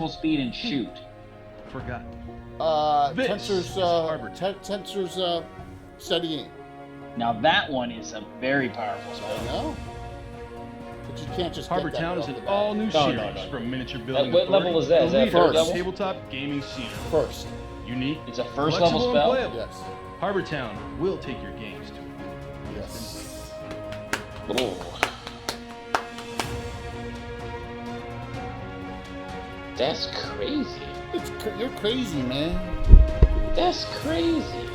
full speed and shoot. Forgot. Tensors steady aim. Now that one is a very powerful I spell. know. But you can't just Harbor get that Town right is off an the bat. all-new No, series no, no. from Miniature Building What Authority. level is that? Is The that leader first in level? tabletop gaming scene. First. Unique. It's a first level flexible, and spell? playable. Yes. Harbor Town will take your games to Yes. Oh. That's crazy. You're crazy, man. That's crazy.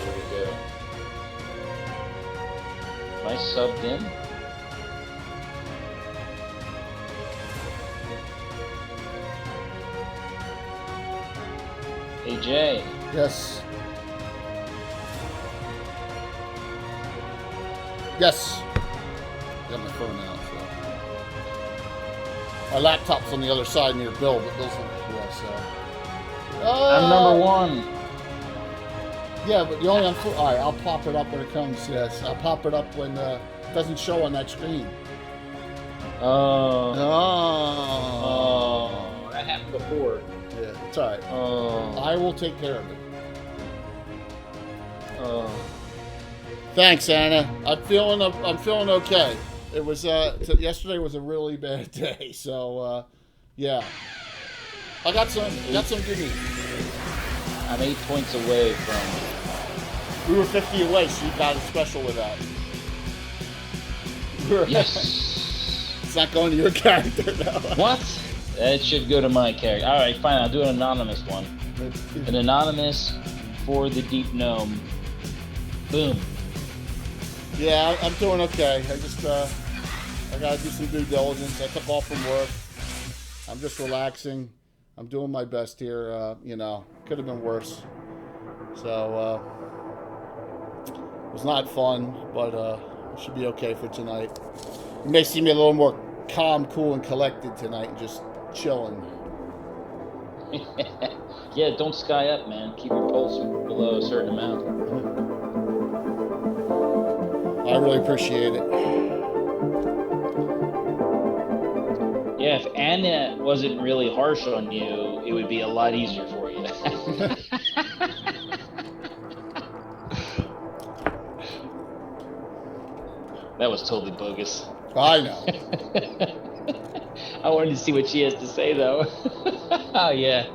Here we go. Am I subbed in? Hey Jay. Yes. Yes. Got my phone out. So. My laptop's on the other side near Bill, but Bill's not here, so. I'm number one. Yeah, but the only all right, I'll pop it up when it comes. Yes, I'll pop it up when it doesn't show on that screen. Oh. Oh. That happened before. Yeah, it's all right. Oh. I will take care of it. Oh. Thanks, Anna. I'm feeling okay. It was yesterday was a really bad day, so yeah. I got some good news. I'm 8 points away from. We were 50 away, so you got a special with that. Yes. It's not going to your character now. What? It should go to my character. All right, fine. I'll do an anonymous one. An anonymous for the deep gnome. Boom. Yeah, I'm doing okay. I just I gotta do some due diligence. I took off from work. I'm just relaxing. I'm doing my best here. Could have been worse. So it was not fun, but it should be okay for tonight. You may see me a little more calm, cool, and collected tonight, and just chilling. Yeah, don't sky up, man. Keep your pulse below a certain amount. I really appreciate it. Yeah, if Anna wasn't really harsh on you, it would be a lot easier for you. That was totally bogus. I know. I wanted to see what she has to say, though. Oh, yeah.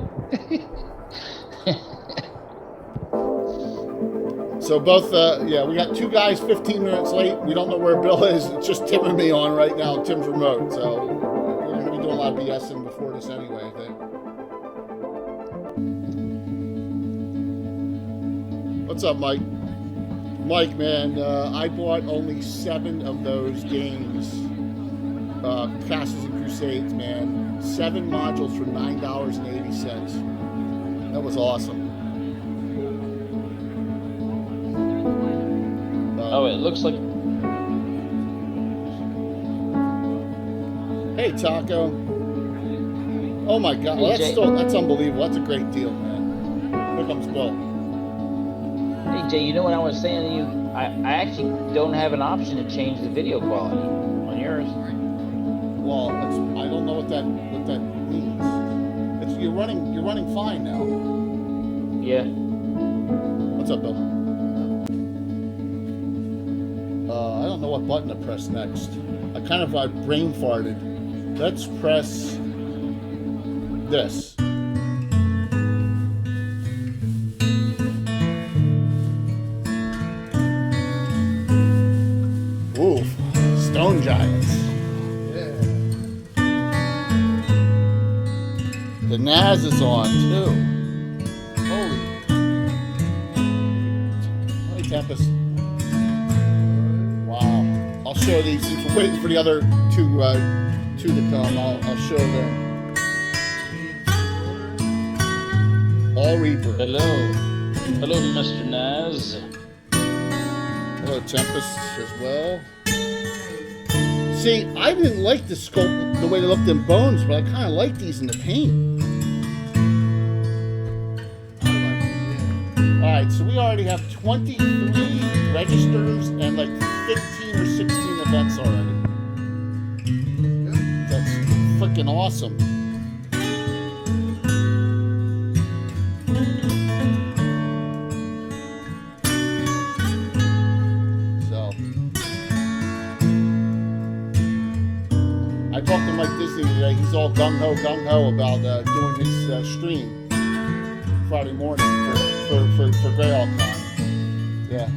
So both, we got two guys 15 minutes late. We don't know where Bill is. It's just Tim and me on right now. Tim's remote, so we're going to be doing a lot of BSing before this anyway, I think. What's up, Mike? Mike, man, I bought only 7 of those games, Castles and Crusades, man. 7 modules for $9.80. That was awesome. Oh, it looks like... Hey, Taco. Oh my God, well, that's unbelievable. That's a great deal, man. Here comes Bill. Hey, Jay, you know what I was saying to you? I actually don't have an option to change the video quality on yours. Well, I don't know what that means. You're running fine now. Yeah. What's up, Bill? I don't know what button to press next. I kind of brain farted. Let's press this. Ooh, stone giants. Yeah. The Naz is on too. Holy Tempest. Wow. I'll show these since we're waiting for the other two to come. I'll show them. All Reaper. Hello, Mr. Naz. Hello, Tempest as well. See, I didn't like the sculpt, the way they looked in Bones, but I kind of like these in the paint. All right, so we already have 23 registers and like 15 or fence already. That's freaking awesome. I talked to Mike Disney today. He's all gung-ho about doing his stream Friday morning for Greyhawk Con. Yeah.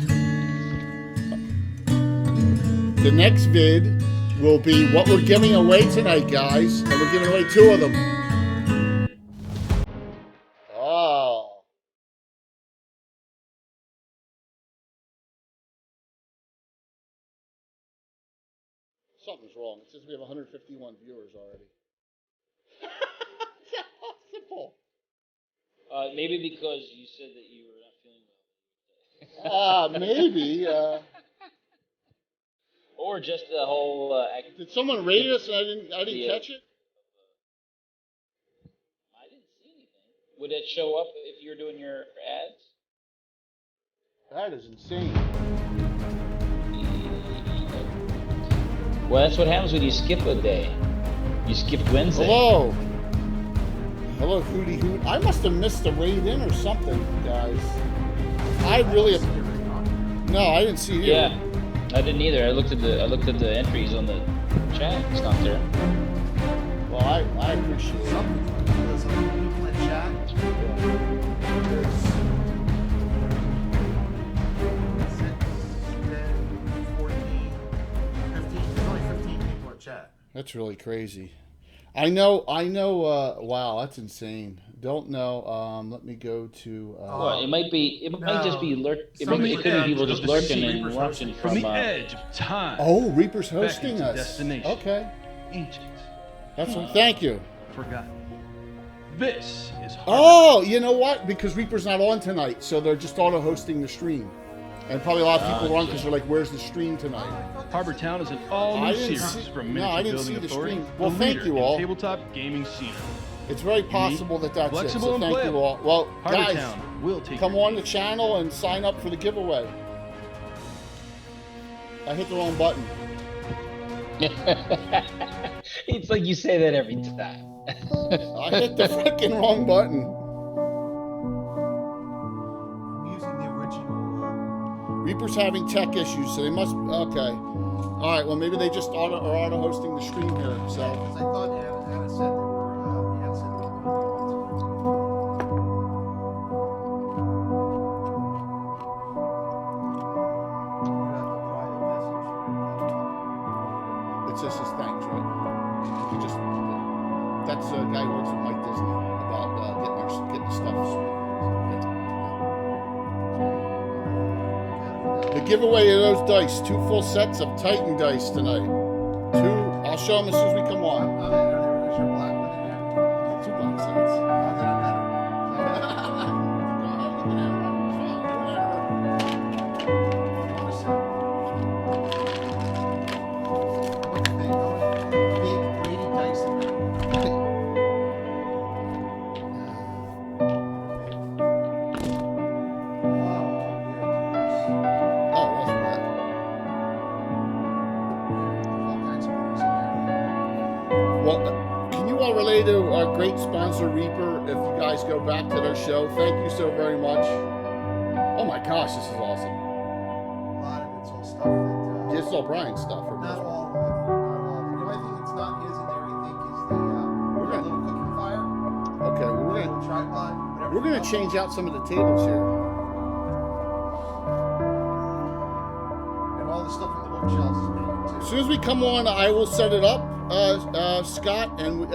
The next vid will be what we're giving away tonight, guys. And we're giving away 2 of them. Oh. Something's wrong. It says we have 151 viewers already. That's impossible. Maybe because you said that you were not feeling well. Maybe. Or just the whole. Did someone rate us and I didn't catch it? I didn't see anything. Would it show up if you were doing your ads? That is insane. Well, that's what happens when you skip a day. You skipped Wednesday. Hello, Hootie Hoot. I must have missed a raid in or something, guys. I didn't see it. Yeah, I didn't either. I looked at the entries on the chat. It's not there. Well, I appreciate it. There's some people in chat. There's 6, 10, 14, 15. There's only 15 people in chat. That's really crazy. I know, wow, that's insane. Don't know, let me go to... Well, it might just be it could be people just lurking and watching From the edge of time. Oh, Reaper's hosting us. Destination. Okay. Ancient. That's one. Thank you. Forgotten. This is hard. Oh, you know what? Because Reaper's not on tonight, so they're just auto-hosting the stream. And probably a lot of people run because they're like, where's the stream tonight? Harbor Town is an all-new series from Miniature I didn't Building see the Authority. stream. Well, the thank leader you in all. Tabletop gaming scene. It's very possible that's it. flexible So and thank you playable. all. Well, Harbor guys, Town will take come your on the channel and sign up for the giveaway. I hit the wrong button. It's like you say that every time. I hit the freaking wrong button. I'm using the original. Reaper's having tech issues, so they must. Okay. All right. Well, maybe they just are auto hosting the stream here. So. Because I thought Anna said they were. Anna said they were. It's just his thanks, right? You just. That's a guy who works with Mike Disney about getting the stuff. The giveaway of those dice, 2 full sets of Titan dice tonight. 2. I'll show them as soon as we come on. There's your black one in there. 2 black sets. Big weighted dice in there. Oh, that's right. All kinds of movies in there. Well, can you all relate to our great sponsor, Reaper, if you guys go back to their show? Thank you so very much. Oh my gosh, this is awesome. A lot of it's all stuff that. This is all Brian's stuff. For Not most all of it. Not all of it. The only thing that's not his in there, I think, is the Okay. little cooking fire, Okay, well, little tripod, whatever. we're gonna change out some of the tables here. And all the stuff in the bookshelves is made As too. soon as we come on, I will set it up, Scott, and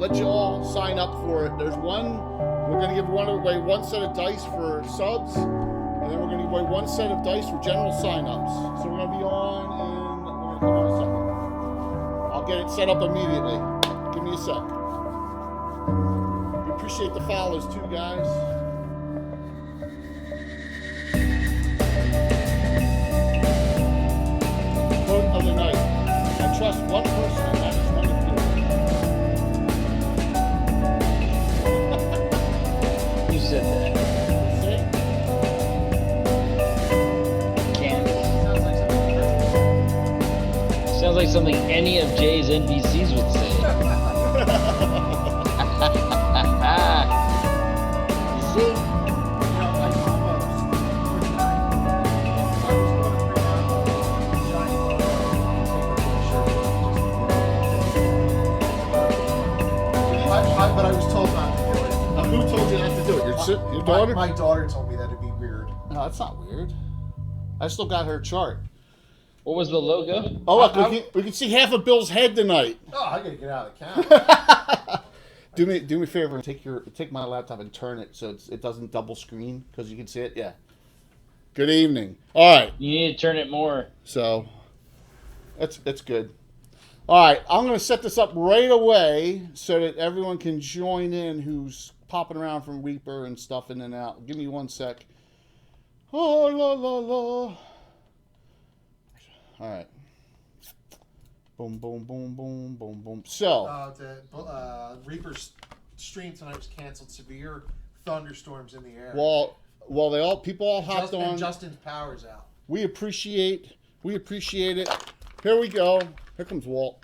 let you all sign up for it. There's one. We're gonna give away 1 set of dice for subs, and then we're gonna give away 1 set of dice for general sign-ups. So we're gonna be on, and we're gonna come on in a second. I'll get it set up immediately. Give me a sec. We appreciate the follows too, guys. Quote of the night: I trust one person, and that is one of you. You said that. See? Can't. Sounds like something Sounds like something any of Jay's NPCs would say. See? But I was told not to do it. Who told you not to do it? Your daughter? My daughter told me that'd be weird. No, that's not weird. I still got her chart. What was the logo? Oh, look, we can see half of Bill's head tonight. Oh, I gotta get out of the camera. Do me a favor and take my laptop and turn it so it doesn't double screen because you can see it. Yeah. Good evening. All right. You need to turn it more. So that's good. All right, I'm going to set this up right away so that everyone can join in who's popping around from Reaper and stuff in and out. Give me 1 sec. Oh, la, la, la. All right. Boom, boom, boom, boom, boom, boom. So. The Reaper's stream tonight was canceled. Severe thunderstorms in the air. Well, people all hopped on. And Justin's power's out. We appreciate it. Here we go. Here comes Walt.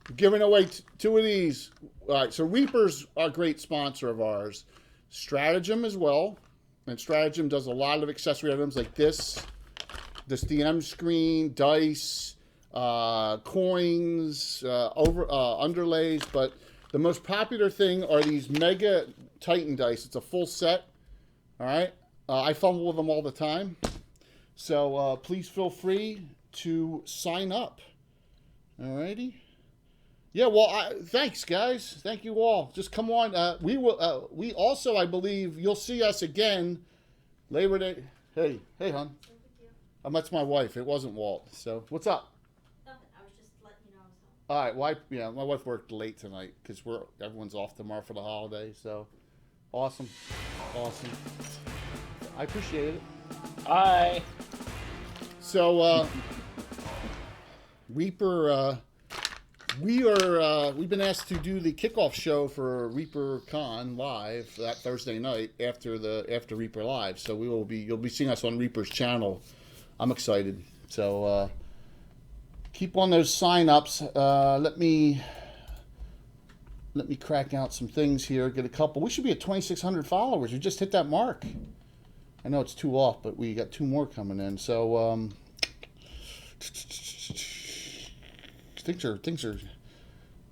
We're giving away 2 of these. All right, so Reaper's a great sponsor of ours. Stratagem as well. And Stratagem does a lot of accessory items like this DM screen, dice, coins, underlays. But the most popular thing are these Mega Titan dice. It's a full set. All right. I fumble with them all the time. So please feel free to sign up. Alrighty. Yeah, well, thanks, guys. Thank you all. Just come on. We will. We also, I believe, you'll see us again Labor Day. Hey, hon. That's my wife. It wasn't Walt. So, what's up? Nothing. I was just letting you know. All right. Well, my wife worked late tonight because everyone's off tomorrow for the holiday. So, awesome. I appreciate it. Hi. So, Reaper, we've been asked to do the kickoff show for Reaper Con live that Thursday night after Reaper Live. So you'll be seeing us on Reaper's channel. I'm excited. So keep on those sign-ups. Let me crack out some things here. Get a couple. We should be at 2,600 followers. We just hit that mark. I know it's 2 off, but we got 2 more coming in. So things are.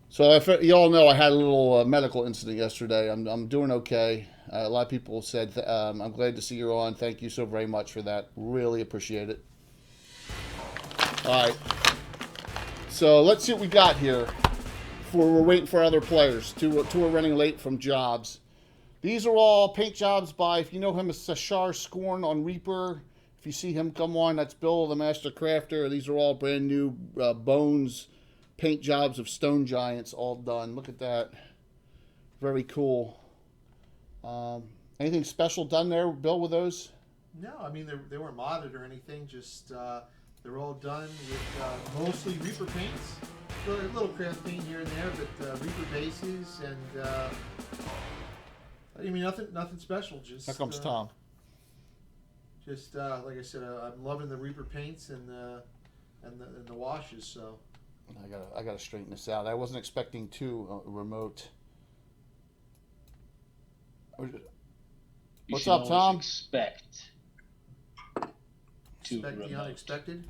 So if you all know, I had a little medical incident yesterday. I'm doing okay. A lot of people said I'm glad to see you're on. Thank you so very much for that. Really appreciate it. All right. So let's see what we got here. We're waiting for other players. Two are running late from jobs. These are all paint jobs by, if you know him, as Sashar Scorn on Reaper. If you see him come on, that's Bill, the Master Crafter. These are all brand new Bones paint jobs of stone giants all done. Look at that. Very cool. Anything special done there, Bill, with those? No, I mean, they weren't modded or anything. Just they're all done with mostly Reaper paints. A little craft paint here and there, but Reaper bases and I mean nothing special. Just Here comes Tom. Just like I said, I'm loving the Reaper paints and the washes. So I gotta straighten this out. I wasn't expecting 2 remote. What's up, Tom? Expect the remote. unexpected.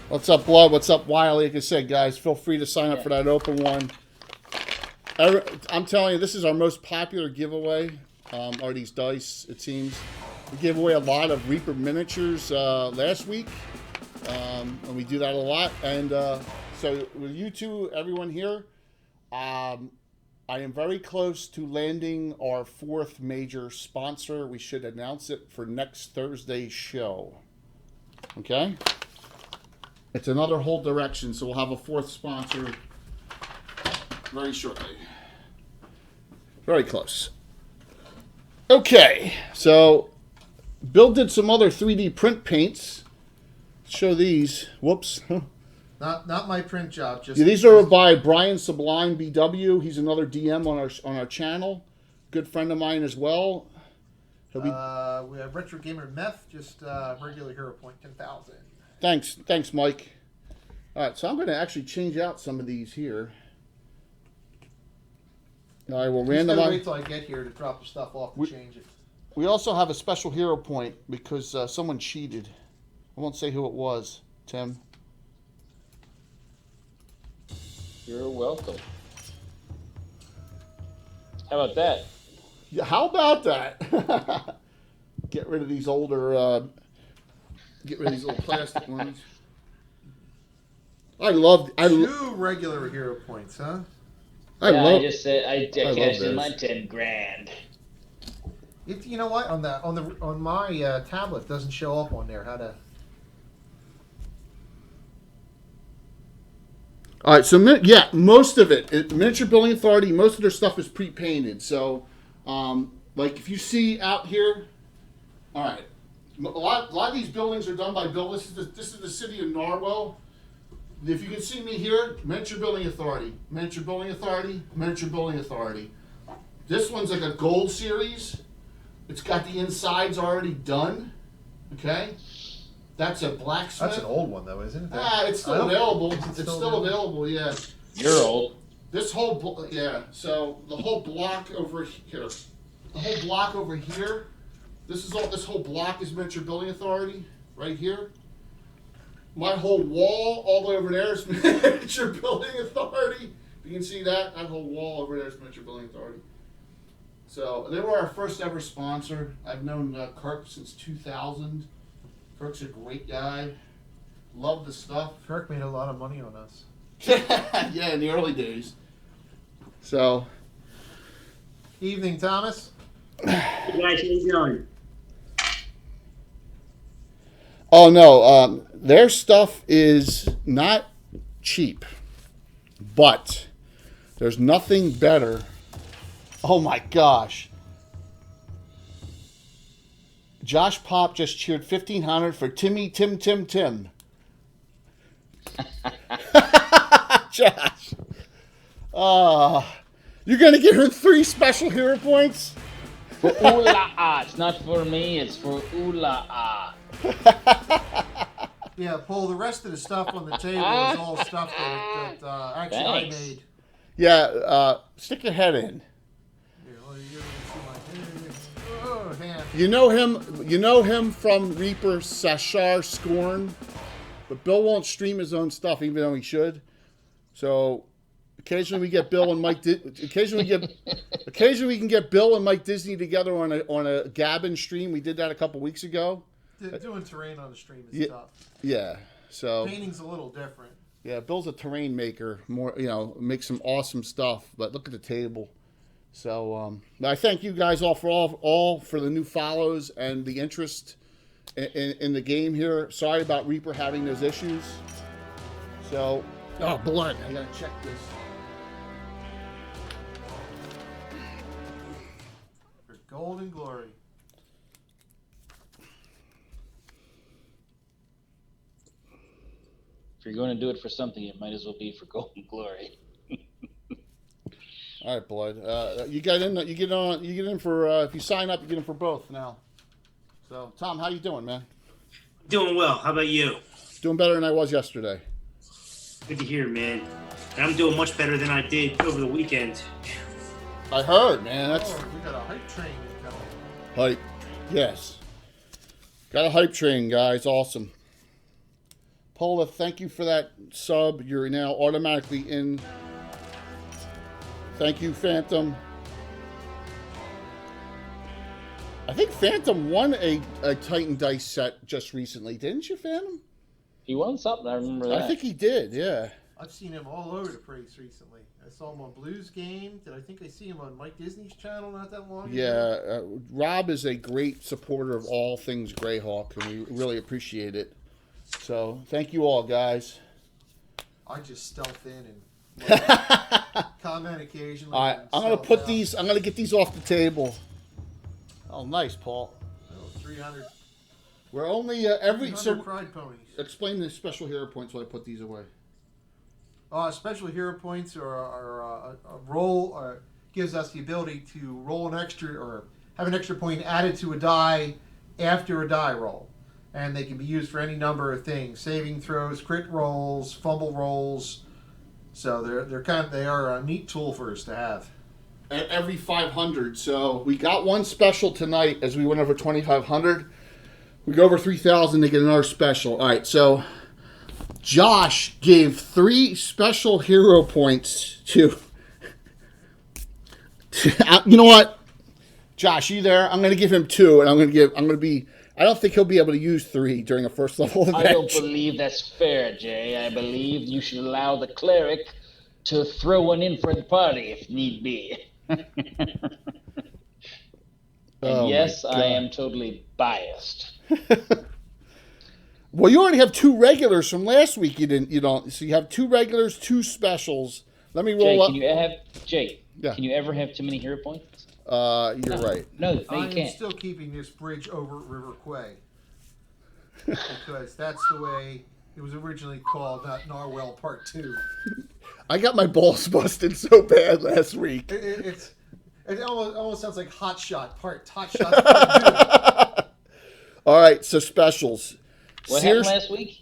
What's up, Blood? What's up, Wiley? Like I said, guys, feel free to sign up for that open one. I'm telling you, this is our most popular giveaway, are these dice, it seems. We gave away a lot of Reaper miniatures last week, and we do that a lot. And so with you two, everyone here, I am very close to landing our 4th major sponsor. We should announce it for next Thursday's show. Okay? It's another whole direction, so we'll have a 4th sponsor very shortly. Very close. Okay, so Bill did some other 3D print paints. Show these. Whoops. Not my print job. Just Yeah, these are by Brian Sublime BW. He's another DM on our channel. Good friend of mine as well. He'll We be, have Retro Gamer Meth, just regular hero point, 10,000. thanks, Mike. All right, so I'm going to actually change out some of these here. I will Just gotta randomize. wait till I get here to drop the stuff off and change it. We also have a special hero point because someone cheated. I won't say who it was, Tim. You're welcome. How about that? Yeah, how about that? Get rid of these older, get rid of these little plastic ones. Two regular hero points, huh? I just said I cashed in those. my 10 grand. You know what? On my tablet, it doesn't show up on there how to. All right, so most of it, Miniature Building Authority, most of their stuff is pre-painted. So, like if you see out here, all right, a lot of these buildings are done by Bill. This is the city of Narwell. If you can see me here, Miniature Building Authority, Miniature Building Authority, Miniature Building Authority. This one's like a gold series. It's got the insides already done. Okay, that's a blacksmith. That's an old one though, isn't it? It's still available. It's still available. Yeah. You're old. This whole So the whole block over here, This whole block is Miniature Building Authority right here. My whole wall all the way over there is Miniature Building Authority. You can see that whole wall over there is Miniature Building Authority. So they were our first ever sponsor. I've known Kirk since 2000. Kirk's a great guy. Love the stuff. Kirk made a lot of money on us. Yeah, in the early days. So. Evening, Thomas. Hey guys, how you doing? Oh no, their stuff is not cheap, but there's nothing better. Oh my gosh. Josh Pop just cheered 1,500 for Tim. Josh. You're going to give her 3 special hero points? For Oola-ah. It's not for me, it's for Oola-ah. Yeah, Paul, the rest of the stuff on the table is all stuff that actually Thanks. I made. Yeah, stick your head in. Here, let me see my hand. You know him from Reaper Sashar Scorn, but Bill won't stream his own stuff even though he should. So occasionally we get Bill and Mike. Occasionally we can get Bill and Mike Disney together on a Gabbin stream. We did that a couple weeks ago. Doing terrain on the stream is tough. Yeah. So Painting's a little different. yeah, Bill's a terrain maker. More, makes some awesome stuff. But look at the table. So I thank you guys all for the new follows and the interest in the game here. Sorry about Reaper having those issues. So, blood. I gotta check this. For golden glory. If you're going to do it for something, it might as well be for golden glory. All right, blood. You get in. You get in for. If you sign up, you get in for both now. So, Tom, how you doing, man? Doing well. How about you? Doing better than I was yesterday. Good to hear, man. And I'm doing much better than I did over the weekend. I heard, man. That's We got a hype train coming. hype. Yes. Got a hype train, guys. Awesome. Paula, thank you for that sub. You're now automatically in. Thank you, Phantom. I think Phantom won a Titan Dice set just recently, didn't you, Phantom? He won something, I remember that. I think he did, yeah. I've seen him all over the place recently. I saw him on Blues Game. Did I think I see him on Mike Disney's channel not that long ago? Yeah, Rob is a great supporter of all things Greyhawk, and we really appreciate it. So, thank you all, guys. I just stealth in and comment occasionally. All right, and I'm gonna stealth put out. these. I'm gonna get these off the table. Oh, nice, Paul. 300 We're only every. So, pride ponies. explain the special hero points while I put these away. Special hero points are a roll. Gives us the ability to roll an extra or have an extra point added to a die after a die roll. And they can be used for any number of things: saving throws, crit rolls, fumble rolls. So they are a neat tool for us to have. At every 500. So we got one special tonight as we went over 2,500. We go over 3,000 to get another special. All right, so Josh gave 3 special hero points to you know what? Josh, you there? I'm going to give him 2, and I don't think he'll be able to use 3 during a first level event. I don't believe that's fair, Jay. I believe you should allow the cleric to throw one in for the party if need be. And yes, I am totally biased. Well, you already have 2 regulars from last week. You don't. So you have 2 regulars, 2 specials. Let me roll up. Can you ever have too many hero points? You're right. No, you I'm can't. still keeping this bridge over River Quay because that's the way it was originally called, not Narwell Part 2. I got my balls busted so bad last week. It almost sounds like Hot Shot Part 2. All right, so specials. What happened last week?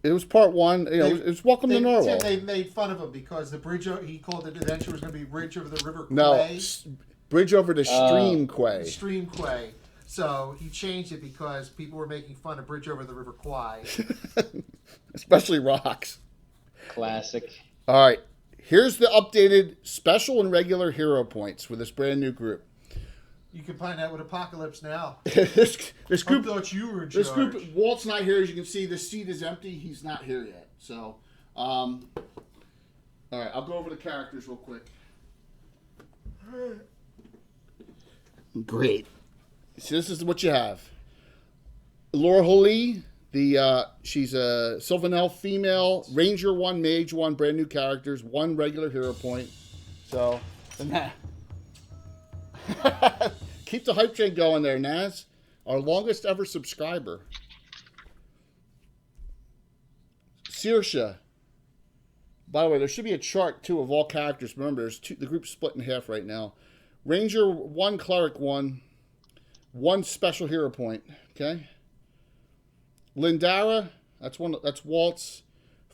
It was part 1. It was Welcome to Narwhal. They made fun of him because the bridge, he called it adventure, was going to be Bridge over the River Quay. No, Bridge over the Stream Quay. Stream Quay. So he changed it because people were making fun of Bridge over the River Quay. Especially rocks. Classic. All right. Here's the updated special and regular hero points for this brand new group. You can find out with Apocalypse now. this group. I thought you were in this charge. group. Walt's not here, as you can see. The seat is empty. He's not here yet. So, all right. I'll go over the characters real quick. Great. So this is what you have. Laura Holy. She's a Sylvan Elf female, Ranger 1, Mage 1, brand new characters, 1 regular hero point. So, keep the hype train going there, Naz. Our longest ever subscriber. Saoirse. By the way, there should be a chart, too, of all characters. Remember, the group's split in half right now. Ranger 1, Cleric 1, 1 special hero point. Okay? Lindara, that's Walt's.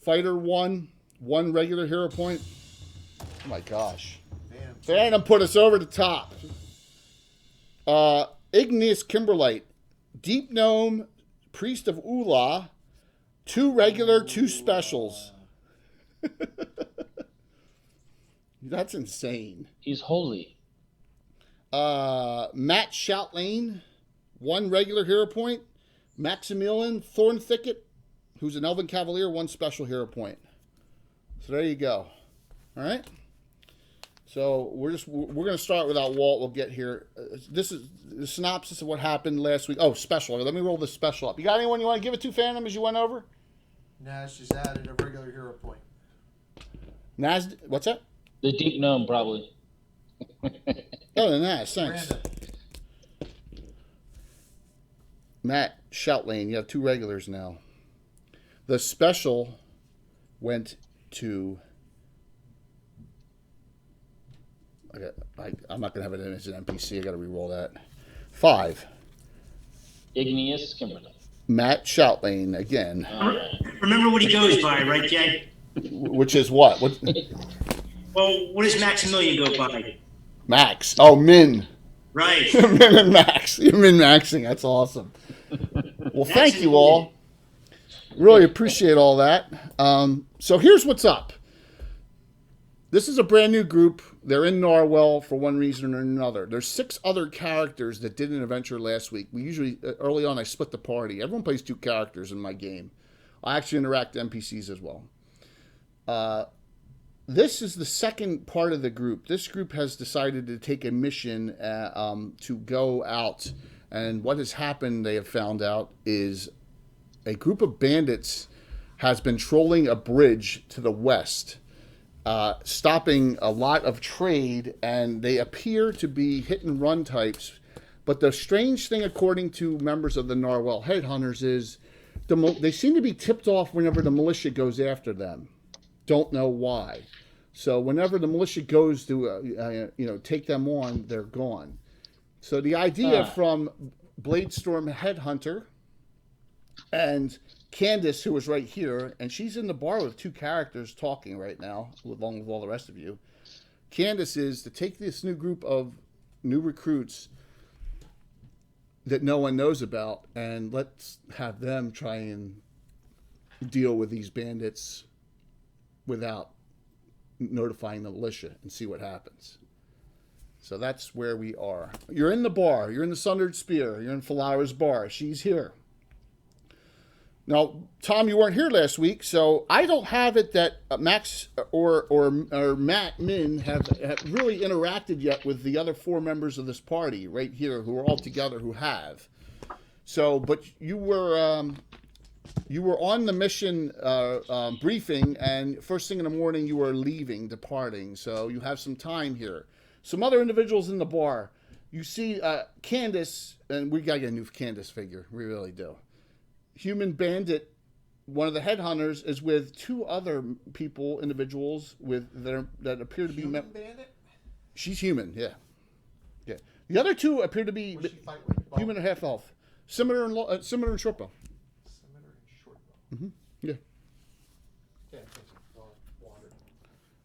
Fighter 1, 1 regular hero point. Oh my gosh. Phantom put us over the top. Igneous Kimberlite, Deep Gnome, Priest of Ula, 2 regular, 2 specials. That's insane. He's holy. Matt Shoutlane, 1 regular hero point. Maximilian Thornthicket, who's an Elven Cavalier, 1 special hero point. So there you go. All right. So we're going to start without Walt. We'll get here. This is the synopsis of what happened last week. Oh, special. Let me roll this special up. You got anyone you want to give it to, Phantom, as you went over? Nash just added a regular hero point. Naz, what's that? The Deep Gnome, probably. Oh, the Naz, thanks. Brandon. Matt Shoutlane, you have 2 regulars now. The special went to... I'm not going to have it in as an NPC. I got to re-roll that. 5. Igneous Kimberly. Matt Shoutlane, again. Remember what he goes by, right, Jay? Which is what? Well, what does Maximilian go by? Max. Oh, Min. Right. Min and Max. You're min-maxing. That's awesome. Well, thank you all. Really appreciate all that. So here's what's up. This is a brand new group. They're in Narwhal for one reason or another. There's 6 other characters that did an adventure last week. We usually, early on, I split the party. Everyone plays 2 characters in my game. I actually interact with NPCs as well. This is the second part of the group. This group has decided to take a mission to go out. And what has happened, they have found out, is a group of bandits has been trolling a bridge to the west, stopping a lot of trade, and they appear to be hit-and-run types. But the strange thing, according to members of the Narwhal Headhunters, is they seem to be tipped off whenever the militia goes after them. Don't know why. So whenever the militia goes to take them on, they're gone. So the idea from Bladestorm Headhunter and Candace, who is right here, and she's in the bar with 2 characters talking right now, along with all the rest of you. Candace is to take this new group of new recruits that no one knows about, and let's have them try and deal with these bandits without notifying the militia and see what happens. So that's where we are. You're in the bar. You're in the Sundered Spear. You're in Falara's bar. She's here. Now, Tom, you weren't here last week, so I don't have it that Max or Matt Min have really interacted yet with the other 4 members of this party right here who are all together who have. So, but you were on the mission briefing, and first thing in the morning you were departing. So you have some time here. Some other individuals in the bar. You see Candace, and we gotta get a new Candace figure. We really do. Human Bandit, one of the headhunters, is with 2 other individuals that appear to be. Human Bandit? She's human, yeah. The other 2 appear to be What's she fight with? human and half elf. Scimitar and Shortbow. Scimitar and Shortbow. Mm-hmm. Yeah. Yeah, water.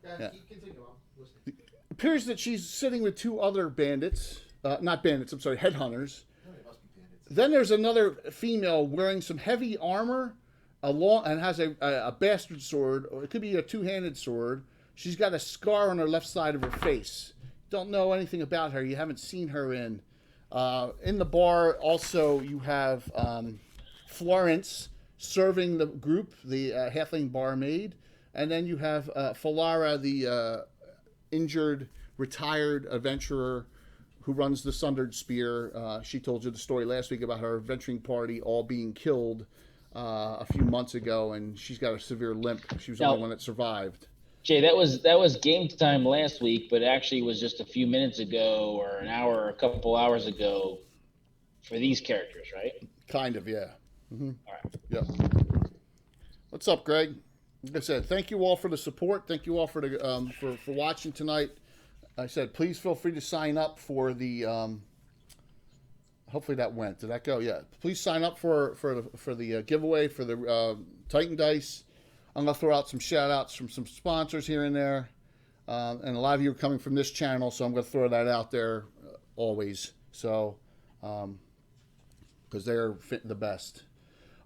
Yeah. Continue on. Listening. Appears that she's sitting with 2 other bandits. Not bandits, I'm sorry, headhunters. Then there's another female wearing some heavy armor and has a bastard sword, or it could be a 2-handed sword. She's got a scar on her left side of her face. Don't know anything about her. You haven't seen her in. In the bar, also, you have Florence serving the group, the halfling barmaid. And then you have Falara, the injured, retired adventurer who runs the Sundered Spear. She told you the story last week about her adventuring party all being killed a few months ago, and she's got a severe limp. She was the only one that survived. Jay, that was game time last week, but actually was just a few minutes ago or an hour or a couple hours ago for these characters, right? Kind of, yeah. Mm-hmm. All right. Yep. What's up, Greg? Like I said, thank you all for the support. Thank you all for the for watching tonight. I said, please feel free to sign up for the. Hopefully that went. Did that go? Yeah. Please sign up for the giveaway for the Titan Dice. I'm gonna throw out some shout outs from some sponsors here and there, and a lot of you are coming from this channel, so I'm gonna throw that out there always. So, because they're fitting the best.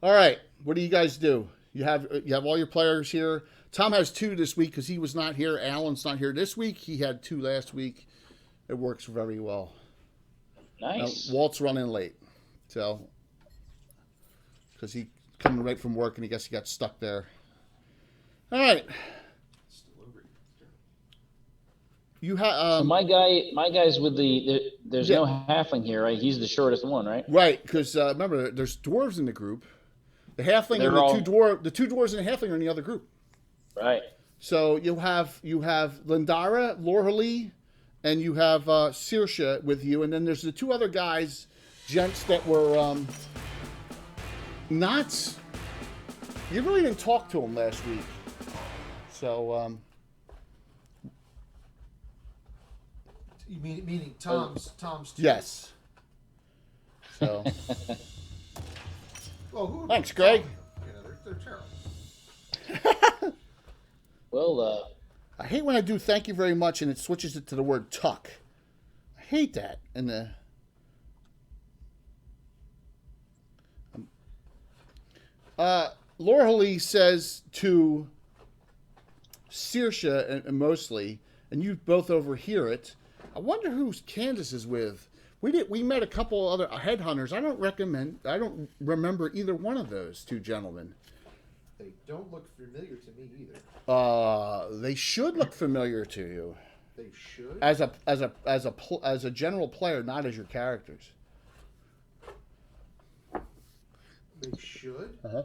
All right, what do you guys do? You have all your players here. Tom has 2 this week because he was not here. Alan's not here this week. He had 2 last week. It works very well. Nice. Walt's running late, so because he coming right from work and I guess he got stuck there. All right. You have my guy's with there's no halfling here, right? He's the shortest one, right? Right, because remember, there's dwarves in the group. The halfling and the two dwarves and the halfling are in the other group. Right. So you have Lindara, Lorhali, and you have Saoirse with you, and then there's the 2 other guys, gents that were not. You really didn't talk to them last week, so. You meaning Tom's? Too? Yes. So. Well, who Thanks, Greg. They're terrible. Well, I hate when I do thank you very much and it switches it to the word tuck. I hate that. And Lorhali says to Saoirse, and mostly, and you both overhear it, I wonder who Candace is with. We met a couple other headhunters. I don't remember either one of those 2 gentlemen. They don't look familiar to me either. They should look familiar to you. They should. As a general player, not as your characters. They should. Uh-huh.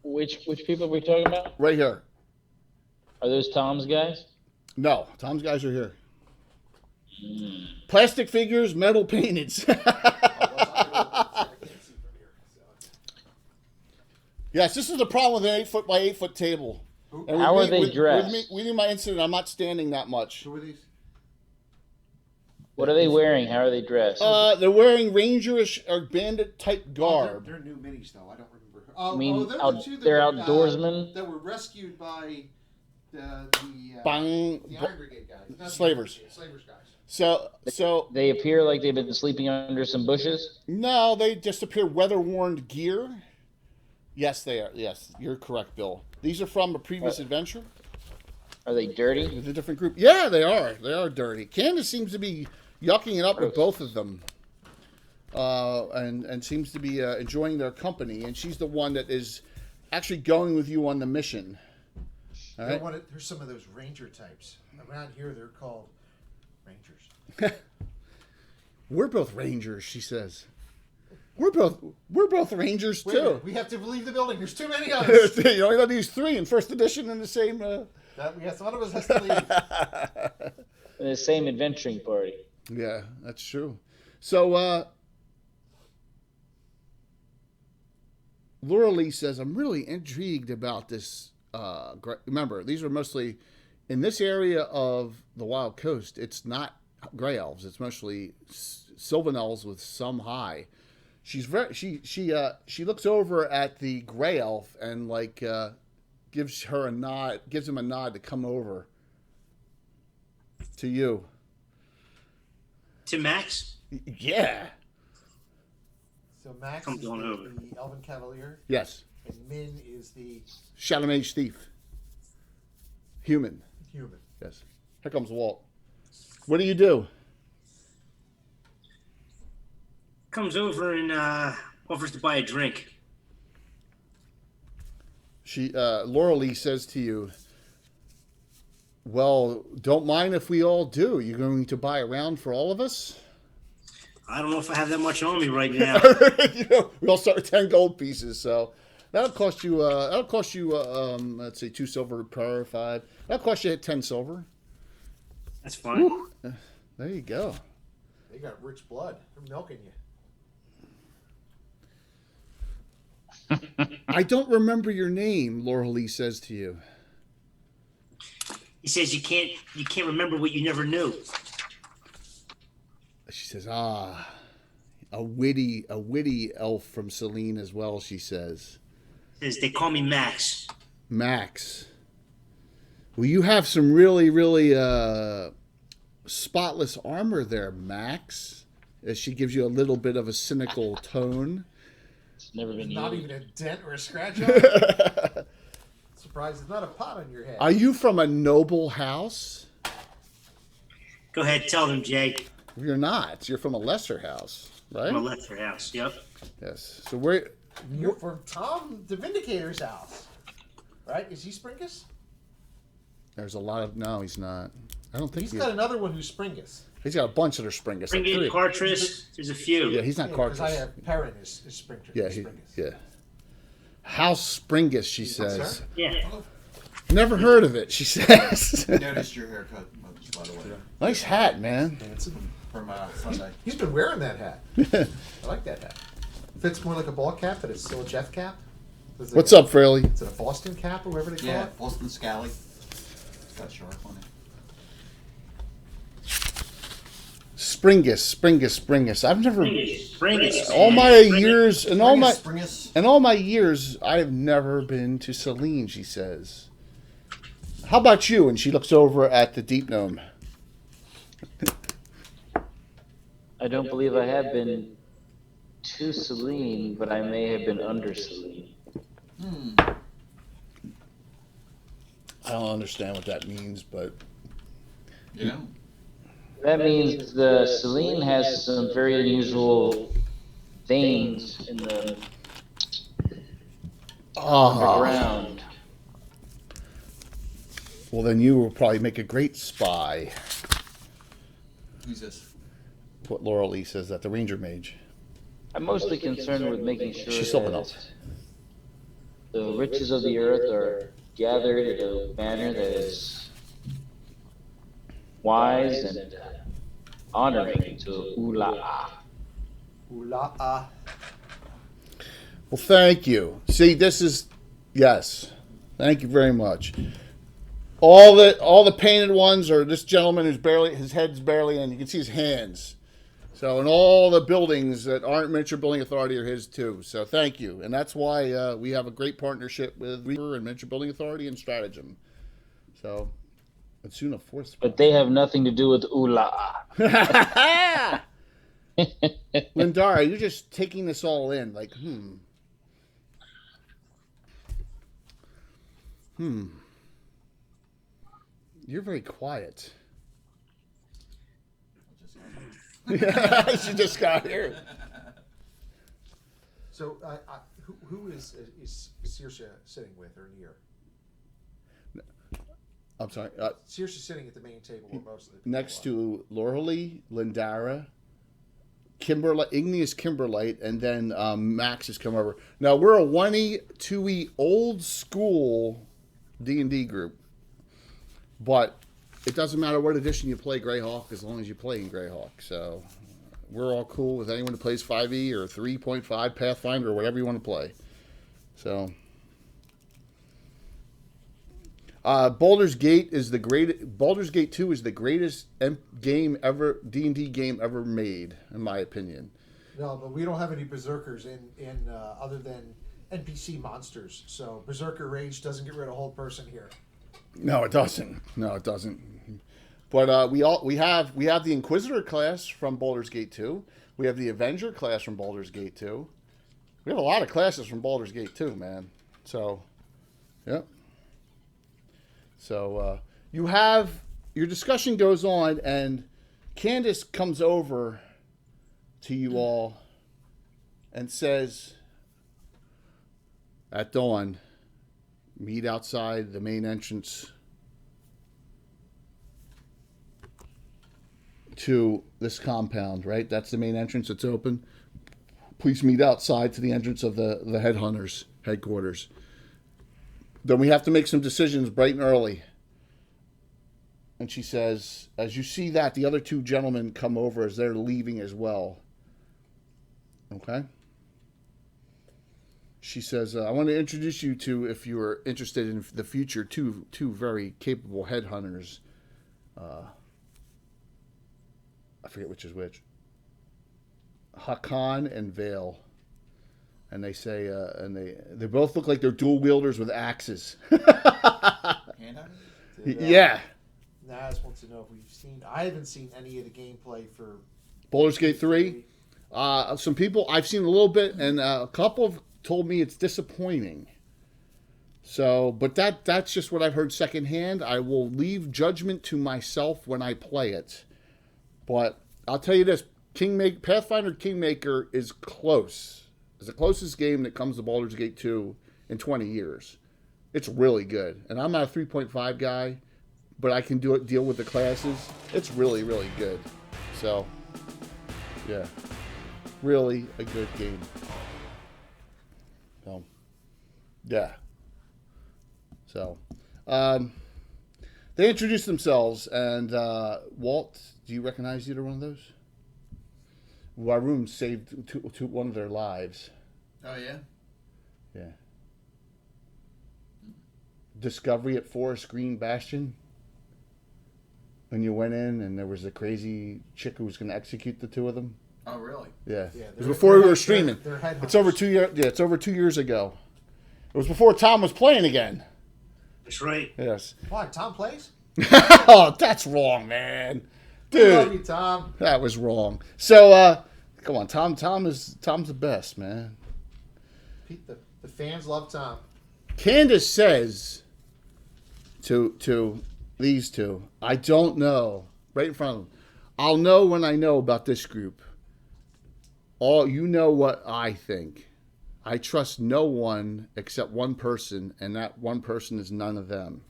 which people are we talking about? Right here. Are those Tom's guys? No, Tom's guys are here. Plastic figures, metal painted. Yes, this is the problem with an 8-foot by 8-foot table. How are they dressed? With me, my incident, I'm not standing that much. Who are these? What are they wearing? How are they dressed? They're wearing rangerish or bandit type garb. They're new minis though. I don't remember. I mean, they're the two that they're were, outdoorsmen? that were rescued by the Buying Iron Brigade guys. Not the slavers. Iron Brigade, slavers guys. So They appear like they've been sleeping under some bushes. no, they just appear weather-worn gear. Yes, they are. Yes, you're correct, Bill. These are from a previous adventure. Are they dirty? With a different group. Yeah, they are. They are dirty. Candace seems to be yucking it up with both of them. And seems to be enjoying their company. And she's the one that is actually going with you on the mission. All right? There's some of those ranger types. Around here, they're called rangers. We're both rangers, she says. We're both rangers Wait a too. minute, we have to leave the building. There's too many of us. You only got these 3 in first edition in the same. Yes, one of us has to leave. The same adventuring party. Yeah, that's true. So, Laura Lee says, I'm really intrigued about this. Remember, these are mostly in this area of the Wild Coast. It's not Grey Elves. It's mostly Sylvan Elves with some high. She's very she looks over at the Grey Elf and gives him a nod to come over to you. To Max? Yeah. So Max Comes is on over. the Elven Cavalier, Yes. and Min is the Shadow Mage Thief. Human. human. Yes. Here comes Walt. What do you do? Comes over and offers to buy a drink. Laura Lee says to you, well, don't mind if we all do. You're going to buy a round for all of us? I don't know if I have that much on me right now. We all start with 10 gold pieces, so that'll cost you, let's see, 2 silver per 5. That'll cost you 10 silver. That's fine. There you go. They got rich blood. They're milking you. I don't remember your name, Laura Lee says to you. He says you can't remember what you never knew. She says, a witty elf from Celine as well, she says. Says they call me Max. Max. Well, you have some really, really spotless armor there, Max. As she gives you a little bit of a cynical tone. It's never been Not used. even a dent or a scratch on it. Surprised there's not a pot on your head. Are you from a noble house? Go ahead, tell them, Jay. You're not. You're from a lesser house, right? I'm a Lester house. Yep. Yes. So where? You're from Tom the Vindicator's house, right? Is he Springus? There's a lot of. No, he's not. I don't think He's got another one who's Springus. He's got a bunch that are Springus. Bring Like in 3. Cartris. There's a few. Yeah, he's not Because I Cartus. have Perrin is Springus. Yeah, Springus. House Springus, she says. sir? Yeah. Never heard of it, she says. Noticed your haircut, by the way, Nice hat, man. from Sunday. He's been wearing that hat. I like that hat. Fits more like a ball cap, but it's still a Jeff cap. What's up, Fraley? Is it a Boston cap or whatever they call Yeah, it? Boston Scally. It's got a sharp on it. Springus. I've never. Springus. All my years and all my Springus. in all my years, I've never been to Celine. She says. How about you? And she looks over at the Deep Gnome. I don't believe I have been to Celine, but I may have been under Celine. I don't understand what that means, but You know? That means the Celine has some very unusual veins in the ground. Well, then you will probably make a great spy. Who's this? What Laura Lee says that the Ranger Mage. I'm mostly concerned with making sure She's someone that else. the riches of the earth are gathered in a manner that is wise and honoring to Ula'a. Ula'a. Well, thank you. See, this is yes. Thank you very much. All the painted ones are this gentleman his head's barely in. You can see his hands. So, and all the buildings that aren't Miniature Building Authority are his too. So, thank you. And that's why we have a great partnership with Reaper and Miniature Building Authority and Stratagem. So, it's soon a fourth spot. But they have nothing to do with Ula. Lindara, you're just taking this all in. Like, You're very quiet. Yeah, she just got here. So, who is Saoirse sitting with or near? I'm sorry. Saoirse sitting at the main table where most of the people Next are. to Lorelei, Lindara, Igneous Kimberlite, and then Max has come over. Now we're a 1E, 2E old school D&D group, but it doesn't matter what edition you play Greyhawk as long as you play in Greyhawk. So we're all cool with anyone who plays 5E or 3.5 Pathfinder or whatever you want to play. So Baldur's Gate is the great. Baldur's Gate 2 is the greatest game ever, D&D game ever made, in my opinion. No, but we don't have any berserkers in other than NPC monsters. So Berserker Rage doesn't get rid of a whole person here. No, it doesn't. No, it doesn't. But we have the Inquisitor class from Baldur's Gate 2. We have the Avenger class from Baldur's Gate 2. We have a lot of classes from Baldur's Gate 2, man. So, yeah. So you have your discussion goes on, and Candace comes over to you all and says, "At dawn, meet outside the main entrance to this compound, right? That's the main entrance. It's open. Please meet outside to the entrance of the headhunters' headquarters. Then we have to make some decisions bright and early." And she says, as you see that, the other two gentlemen come over as they're leaving as well. Okay? She says, I want to introduce you to, if you are interested in the future, two very capable headhunters. I forget which is which. Hakan and Vale. And they say, and they both look like they're dual wielders with axes. Yeah. Naz wants to know if we've seen. I haven't seen any of the gameplay for Baldur's Gate 3. Some people, I've seen a little bit, and a couple have told me it's disappointing. So, but that's just what I've heard secondhand. I will leave judgment to myself when I play it. But I'll tell you this, Pathfinder Kingmaker is close. It's the closest game that comes to Baldur's Gate 2 in 20 years. It's really good. And I'm not a 3.5 guy, but I can deal with the classes. It's really, really good. So, yeah. Really a good game. So, yeah. So, they introduced themselves, and Walt, do you recognize either one of those? Waroon saved one of their lives. Oh, yeah? Yeah. Discovery at Forest Green Bastion. When you went in and there was a crazy chick who was going to execute the two of them. Oh, really? Yeah. It was before we were streaming. It's over 2 years. Yeah, it's over 2 years ago. It was before Tom was playing again. That's right. Yes. Why? Tom plays? Oh, that's wrong, man. Dude, I love you, Tom. that was wrong. So, come on, Tom's the best, man. Pete, the fans love Tom. Candace says to these two, I don't know, right in front of them, I'll know when I know about this group. You know what I think. I trust no one except one person, and that one person is none of them.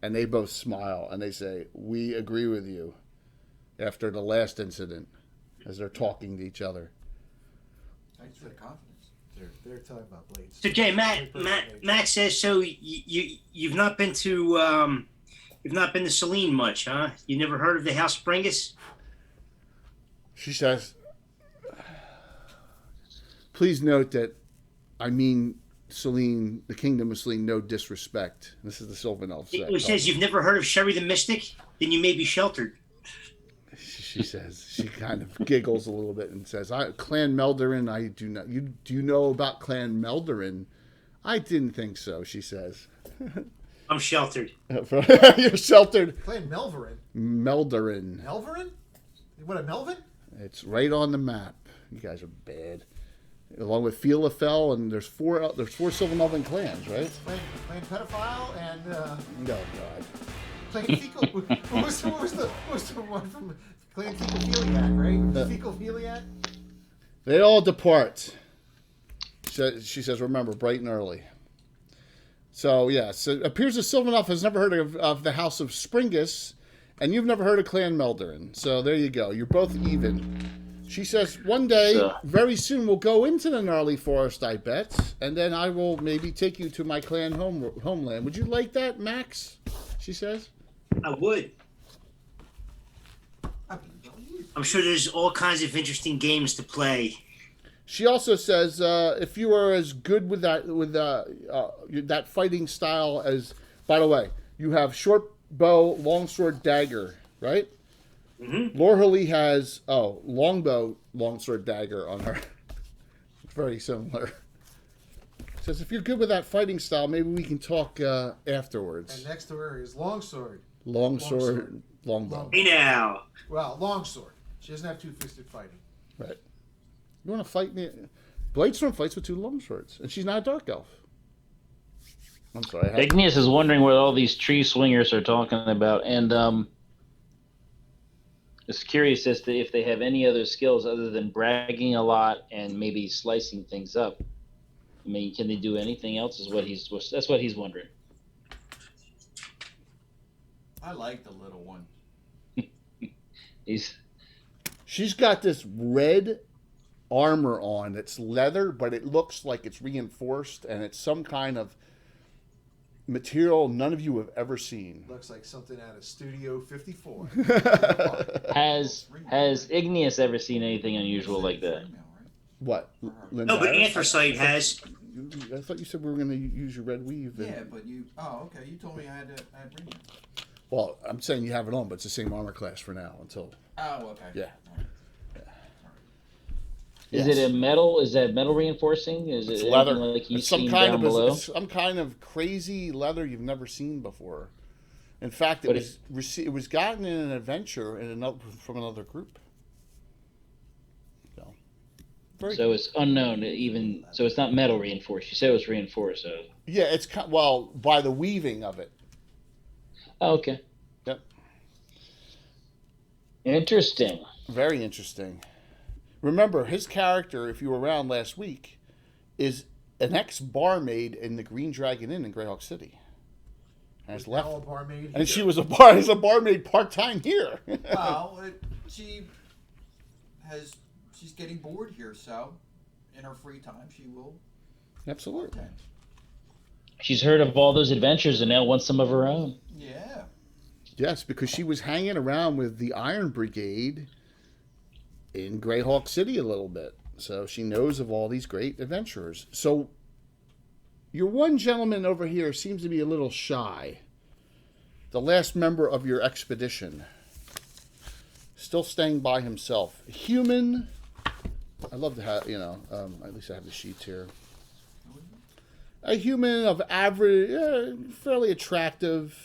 And they both smile, and they say, we agree with you after the last incident, as they're talking to each other. Thanks for the confidence. They're talking about blades. So Jay, Matt says so. You've not been to Celine much, huh? You never heard of the House of Bringus? She says, please note that I mean Selene, the kingdom of Selene, no disrespect. This is the Sylvan Elf. It says you've never heard of Sherry the Mystic? Then you may be sheltered. She says, she kind of giggles a little bit and says, Clan Melderin, I do not. Do you know about Clan Melderin? I didn't think so, she says. I'm sheltered. You're sheltered. Clan Melverin. Melderin. Melverin? What, a Melvin? It's right on the map. You guys are bad. Along with Fielafel, and there's four Sylvan Elven clans, right? Clan Pedophile and Oh God. Clan Fecal. What was the one from Clan Fecophiliac, right? Fecophiliac. They all depart. She says, remember, bright and early. So yes, it appears that Sylvan Elf has never heard of the House of Springus, and you've never heard of Clan Melderin. So there you go. You're both even. She says, one day, very soon, we'll go into the gnarly forest, I bet, and then I will maybe take you to my clan homeland. Would you like that, Max? She says. I would. I'm sure there's all kinds of interesting games to play. She also says, if you are as good with that fighting style as, by the way, you have short bow, longsword, dagger, right? Mm-hmm. Lorhali has longbow, longsword, dagger on her. Very similar. Says if you're good with that fighting style, maybe we can talk afterwards. And next to her is longsword. Longsword, longbow. Hey now. Well, longsword. She doesn't have two-fisted fighting. Right. You want to fight me? Bladestorm fights with two longswords, and she's not a dark elf. I'm sorry. Igneous is wondering what all these tree swingers are talking about, and is curious as to if they have any other skills other than bragging a lot and maybe slicing things up. I mean, can they do anything else? That's what he's wondering. I like the little one. She's got this red armor on. It's leather, but it looks like it's reinforced, and it's some kind of material none of you have ever seen. Looks like something out of Studio 54. Has Igneous ever seen anything unusual like that? What? No, but Anthracite has. I thought you said we were going to use your red weave. Yeah, but you. Oh, okay. You told me I had ring. Well, I'm saying you have it on, but it's the same armor class for now until. Oh, okay. Yeah. Is it a metal? Is that metal reinforcing? Is It's it leather. like It's some kind of crazy leather you've never seen before. In fact, it was gotten in an adventure from another group. So it's unknown, even so. It's not metal reinforced. You said it was reinforced, so yeah, it's by the weaving of it. Oh, okay. Yep. Interesting. Very interesting. Remember, his character, if you were around last week, is an ex-barmaid in the Green Dragon Inn in Greyhawk City. And has left. A barmaid and she was a barmaid part-time here. Well, she's getting bored here, so in her free time she will. Absolutely. Attend. She's heard of all those adventures and now wants some of her own. Yeah. Yes, because she was hanging around with the Iron Brigade in Greyhawk City a little bit. So she knows of all these great adventurers. So your one gentleman over here seems to be a little shy. The last member of your expedition. Still staying by himself. Human. I love to have, at least I have the sheets here. A human of average, fairly attractive.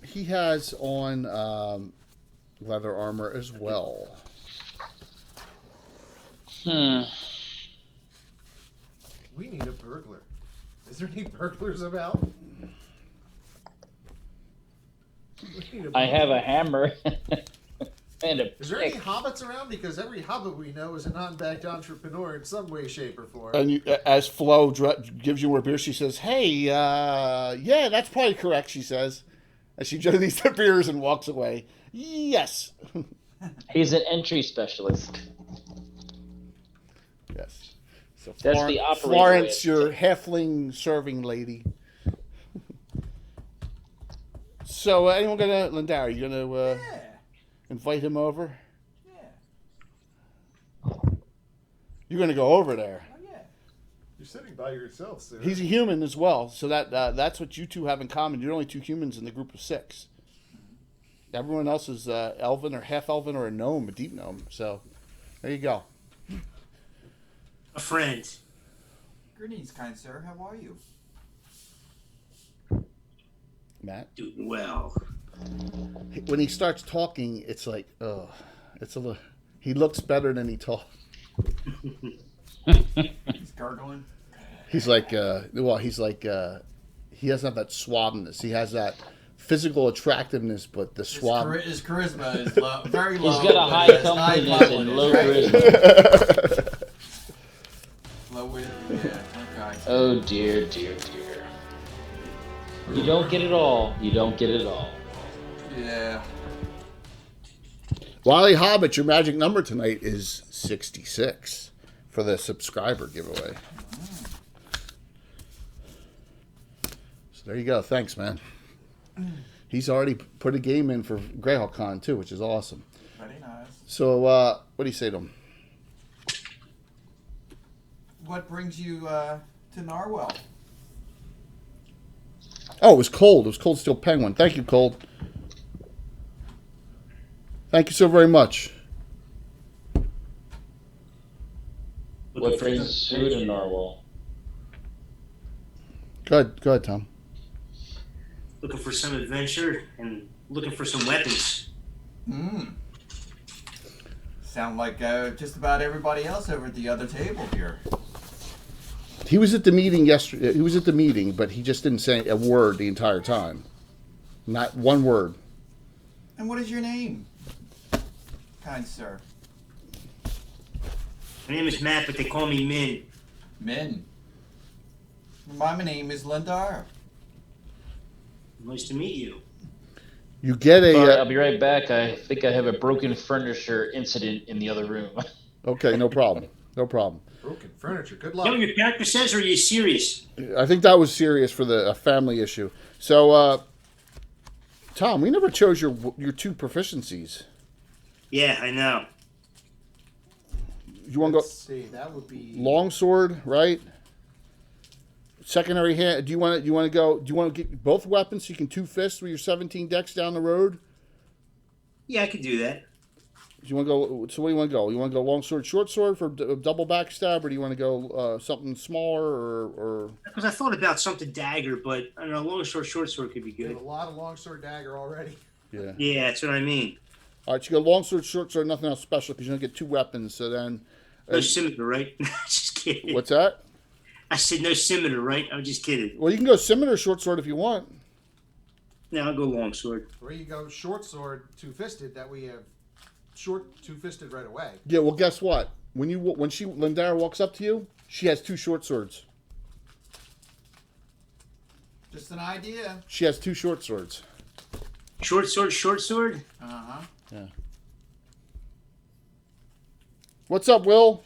He has on leather armor as well. We need a burglar. Is there any burglars about? I have a hammer and a Is there any pick. hobbits around? Because every hobbit we know is a non-backed entrepreneur in some way, shape, or form. And as Flo gives you more beer, she says, "Hey, yeah, that's probably correct." She says, as she joins the beers and walks away. Yes. He's an entry specialist. Yes. So That's the operator Florence, way. your halfling serving lady. So, Lindara, you gonna invite him over? Yeah. You're going to go over there. Oh yeah. You're sitting by yourself, sir. He's a human as well, so that's what you two have in common. You're only 2 humans in the group of 6. Everyone else is elven or half elven or a gnome, a deep gnome. So there you go. A friend. Greetings, kind sir. How are you? Matt, Doing well. when he starts talking, it's like, oh, it's a little. He looks better than he talks. He's gargling. He's like, he's like, he doesn't have that suaveness. He has that physical attractiveness, but the suave. His charisma is low, very low. He's got a but high he has confidence confidence, and low right? charisma. Low wit. Yeah. Okay. Oh dear, dear, dear. You don't get it all. You don't get it all. Yeah. Wily Hobbit, your magic number tonight is 66 for the subscriber giveaway. So there you go. Thanks, man. He's already put a game in for Greyhawk Con too, which is awesome. Very nice. So, what do you say to him? What brings you to Narwell? Oh, it was Cold. It was Cold Steel Penguin. Thank you, Cold. Thank you so very much. What brings who to Narwhal? Go ahead, Tom. Looking for some adventure and looking for some weapons. Sound like just about everybody else over at the other table here. He was at the meeting yesterday. He was at the meeting, but he just didn't say a word the entire time. Not one word. And what is your name, kind sir? My name is Matt, but they call me Min. Min. My name is Lindar. Nice to meet you. You get a. Sorry, I'll be right back. I think I have a broken furniture incident in the other room. Okay, no problem. No problem. Broken furniture. Good Is that what luck. your character says, or are you serious? I think that was serious for the family issue. So, Tom, we never chose your 2 proficiencies. Yeah, I know. You want to Let's see. That would be. go longsword, right? Secondary hand. Do you want to get both weapons so you can 2 fists with your 17 decks down the road? Yeah, I could do that. Do you want to go? So, what do you want to go? You want to go longsword, short sword for double backstab, or do you want to go something smaller, or? Because I thought about something dagger, but I don't know, long sword, short sword could be We have good. a lot of longsword dagger already. Yeah. Yeah, that's what I mean. All right, you go longsword, short sword, nothing else special because you don't get 2 weapons. So then, No scimitar, right? Just kidding. what's that? I said no scimitar, right? I'm just kidding. Well, you can go scimitar, short sword if you want. No, I'll go long sword. Or you go short sword, 2-fisted. That we have short 2-fisted right away. Yeah. Well, guess what? When Lindara walks up to you, she has 2 short swords. Just an idea. She has 2 short swords. Short sword, short sword? Uh-huh. Yeah. What's up, Will?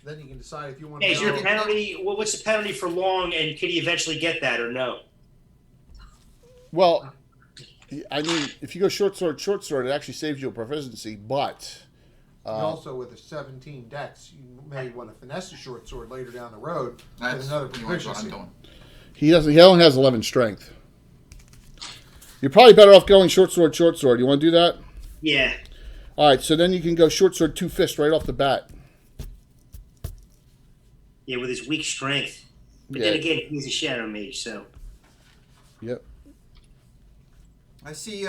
Then you can decide if you want Hey, to is your go. penalty, what's the penalty for long, and could he eventually get that, or no? Well, I mean, if you go short sword, it actually saves you a proficiency, but And also with a 17 dex, you may want to finesse a short sword later down the road That's with another pretty much what I'm proficiency. doing. he doesn't. He only has 11 strength. You're probably better off going short sword. You want to do that? Yeah. All right. So then you can go short sword, 2 fists right off the bat. Yeah, with his weak strength. But Yeah. then again, he's a shadow mage, so. Yep. I see you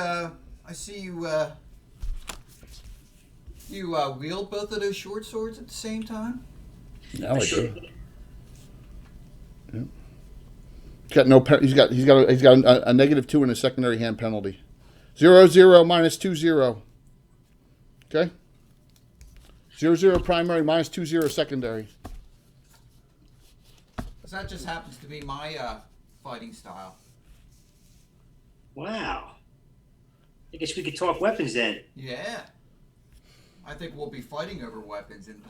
wield both of those short swords at the same time? Now I do. Yep. He's got no. He's got a -2 and a secondary hand penalty. 0-0 -2-0. Okay. 0-0 primary -2-0 secondary. Because that just happens to be my fighting style. Wow. I guess we could talk weapons then. Yeah. I think we'll be fighting over weapons and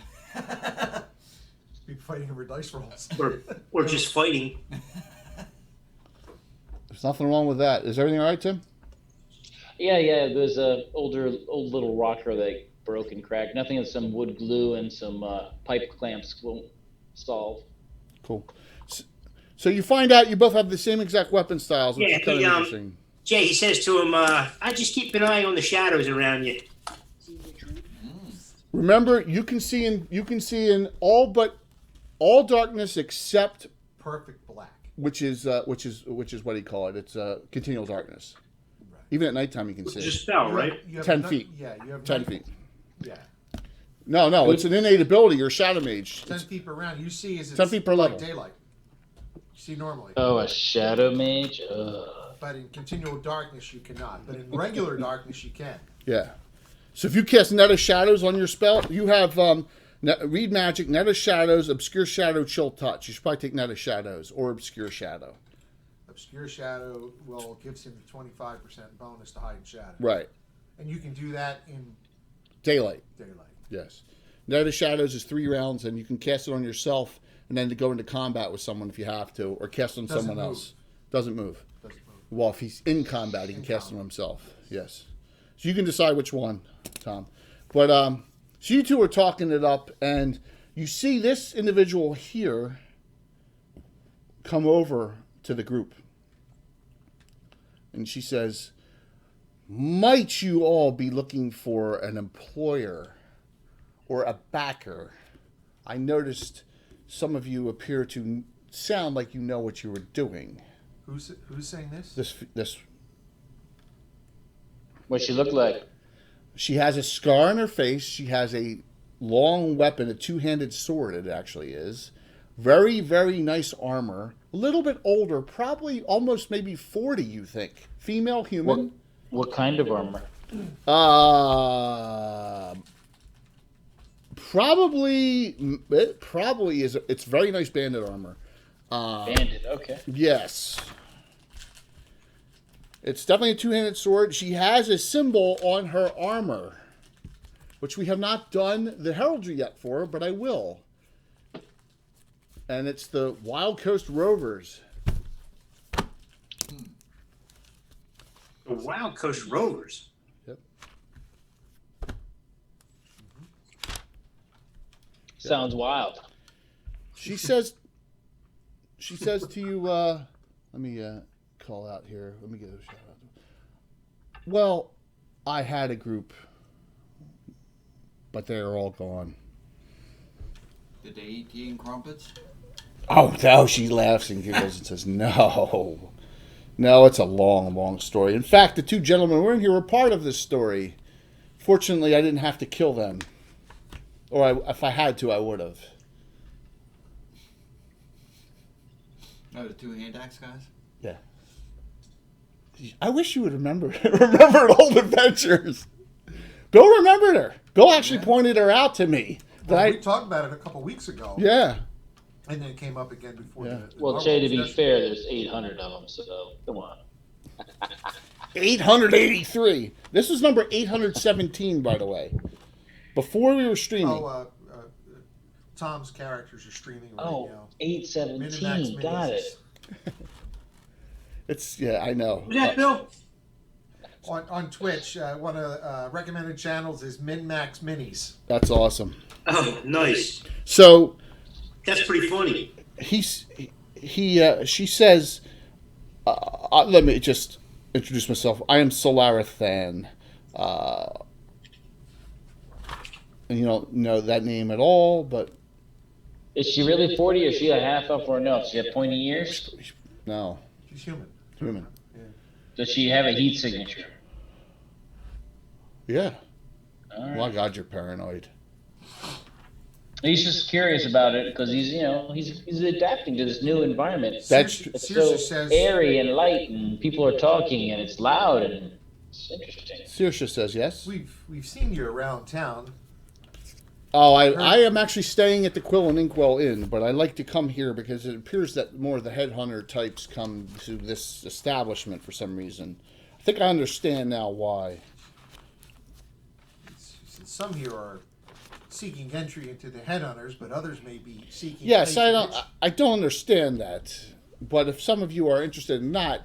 Be fighting over dice rolls. Or just fighting. There's nothing wrong with that. Is everything all right, Tim? Yeah. There's a old little rocker that broken, cracked. Nothing that some wood glue and some pipe clamps won't solve. Cool. So you find out you both have the same exact weapon styles, which Yeah, is kind of interesting. Jay, he says to him, I just keep an eye on the shadows around you. Remember, you can see in all darkness except Perfect black. which is what do you call it? It's continual darkness. Right. Even at nighttime, you can Which see. is a spell, right? You have 10 night- feet. Yeah, you have 10 night- feet. Yeah, No, it's an innate ability. You're a shadow mage. 10 feet per round. You see as it's 10 feet per like level. daylight. You see normally. Oh, a shadow mage. Ugh. But in continual darkness, you cannot. But in regular darkness, you can. Yeah. So if you cast Net of Shadows on your spell, you have Read Magic, Net of Shadows, Obscure Shadow, Chill Touch. You should probably take Net of Shadows or Obscure Shadow. Obscure Shadow gives him the 25% bonus to hide in shadow. Right. And you can do that in Daylight. daylight. Yes. Net of Shadows is 3 rounds, and you can cast it on yourself and then to go into combat with someone if you have to, or cast on Doesn't someone move. else. Doesn't move. Doesn't move. Well, if he's in combat, he can cast it on himself. Yes. So you can decide which one, Tom. But so you two are talking it up, and you see this individual here come over to the group. And she says, might you all be looking for an employer or a backer? I noticed some of you appear to sound like you know what you were doing. Who's saying this? This What she look like? She has a scar on her face. She has a long weapon, a two-handed sword it actually is. Very, very nice armor. A little bit older, probably almost maybe 40, you think. Female human. What kind of armor? It probably is. It's very nice bandit armor. Bandit. Okay. Yes. It's definitely a two-handed sword. She has a symbol on her armor, which we have not done the heraldry yet for, but I will. And it's the Wild Coast Rovers. The Wild Coast Rovers. Yep. Sounds wild. She says to you, let me call out here. Let me get a shout out. Well, I had a group, but they're all gone. Did they eat tea and crumpets? Oh, no, she laughs and giggles and says, no. No, it's a long, long story. In fact, the two gentlemen who were in here were part of this story. Fortunately, I didn't have to kill them. Or if I had to, I would have. Oh, the 2 hand axe guys? Yeah. I wish you would remember old adventures. Bill remembered her. Bill actually pointed her out to me. Well, we talked about it a couple weeks ago. Yeah. And then it came up again before Yeah. the Well, Narwell Jay, to be discussion. fair, there's 800 of them, so come on. 883. This is number 817, by the way. Before we were streaming. Oh, Tom's characters are streaming right Oh, now. 817. Got it. It's, yeah, I know. Was that Bill? On Twitch, one of the recommended channels is Min Max Minis. That's awesome. Oh, nice. So That's pretty funny. she says, let me just introduce myself. I am Solarathan. And you don't know that name at all, but Is she really 40 or is she a half up or no? Does she have pointy ears? no, She's human. human. Does she have a heat signature? Yeah. All right. My God, you're paranoid. He's just curious about it because he's adapting to this new environment. That's It's Saoirse so says airy and light, and people are talking, and it's loud, and it's interesting. Saoirse says yes. we've seen you around town. Oh, I am actually staying at the Quill and Inkwell Inn, but I like to come here because it appears that more of the headhunter types come to this establishment for some reason. I think I understand now why. Some here are seeking entry into the headhunters, but others may be seeking. Yes, patronage. I don't understand that. But if some of you are interested in not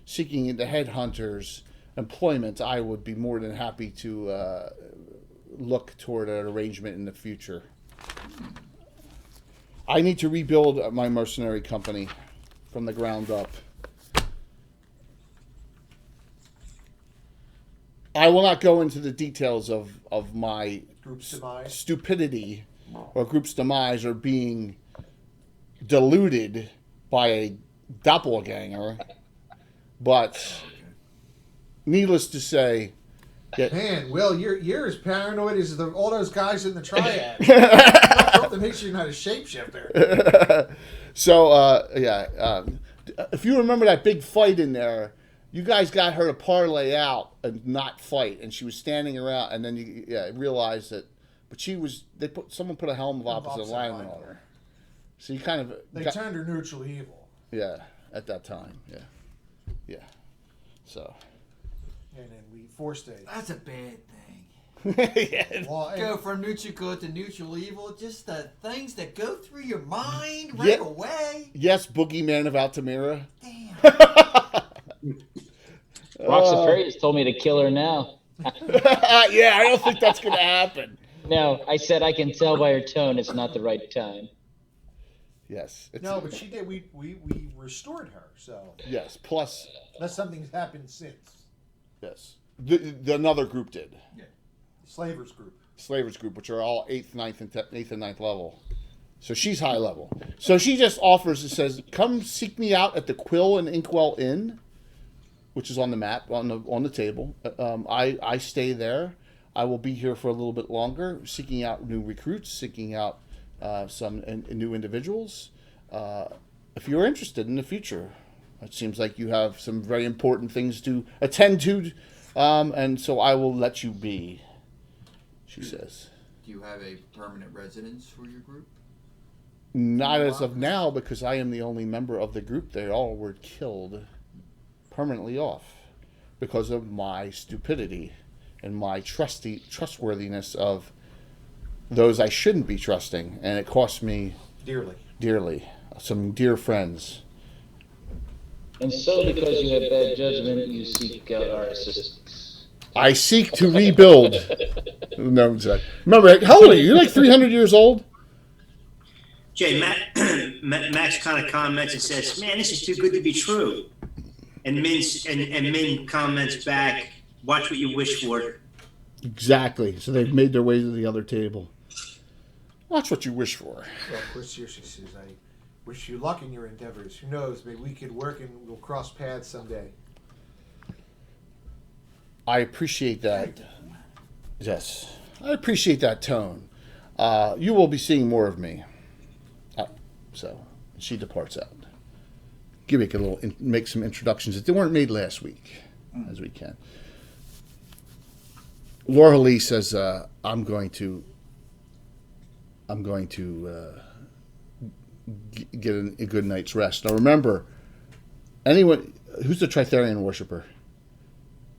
seeking into headhunters' employment, I would be more than happy to look toward an arrangement in the future. I need to rebuild my mercenary company from the ground up. I will not go into the details of my Group's demise. stupidity or group's demise or being deluded by a doppelganger, but needless to say, Man, Will, you're as paranoid as all those guys in the triad. Something makes you not a shapeshifter. So if you remember that big fight in there, you guys got her to parlay out and not fight, and she was standing around, and then you realized that, but someone put a helm of opposite alignment on her, so you kind of turned her neutral evil. Yeah, at that time, yeah. So. And then we forced it. That's a bad thing. Yeah. Well, Go from neutral good to neutral evil. Just the things that go through your mind right away. Yes, Boogeyman of Altamira. Damn. Roxa Fairy has told me to kill her now. Yeah, I don't think that's going to happen. No, I said I can tell by her tone it's not the right time. Yes. no, but she did. We restored her. So Yes, plus, unless something's happened since. yes. The another group did. Slavers group. Slavers group, which are all 8th, 9th, and 9th level. So she's high level. So she just offers and says, come seek me out at the Quill and Inkwell Inn, which is on the map, on the table. I stay there. I will be here for a little bit longer, seeking out new recruits, seeking out some new individuals. If you're interested in the future, it seems like you have some very important things to attend to, and so I will let you be, she says. Do you have a permanent residence for your group? Not as of now, because I am the only member of the group. They all were killed permanently off because of my stupidity and my trustworthiness of those I shouldn't be trusting, and it cost me dearly some dear friends. And so, because you have bad judgment, you seek out our assistance. I seek to rebuild. No, remember, how old are you? You're like 300 years old? Jay, Max kind of comments and says, "Man, this is too good to be true." And Min comments back, "Watch what you wish for." Exactly. So they've made their way to the other table. Watch what you wish for. Well, of course, here she says, "I wish you luck in your endeavors. Who knows? Maybe we could work and we'll cross paths someday." I appreciate that. Yes, I appreciate that tone. You will be seeing more of me. So she departs out. Give it make some introductions that they weren't made last week, as we can. Laura Lee says, "I'm going to get a good night's rest." Now remember, anyone who's the Tritherian worshiper,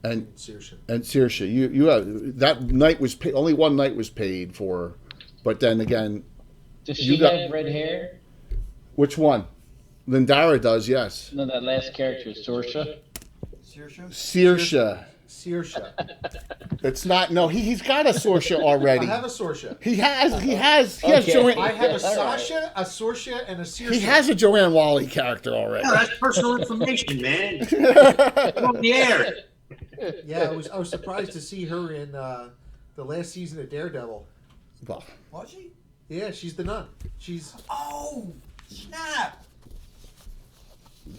and Saoirse, you have, that night was paid, only one night was paid for, but then again, Does she have red hair? Which one? Lindara does, yes. No, that last character is Saoirse. Saoirse. It's not. No, he's got a Saoirse already. I have a Saoirse. He has Okay. Joanne. I have a Sasha, a Saoirse, and a Saoirse. He has a Joanne Wally character already. No, that's personal information, man. On the air. Yeah, I was surprised to see her in the last season of Daredevil. Well, Was she? Yeah, she's the nun. She's Oh, snap!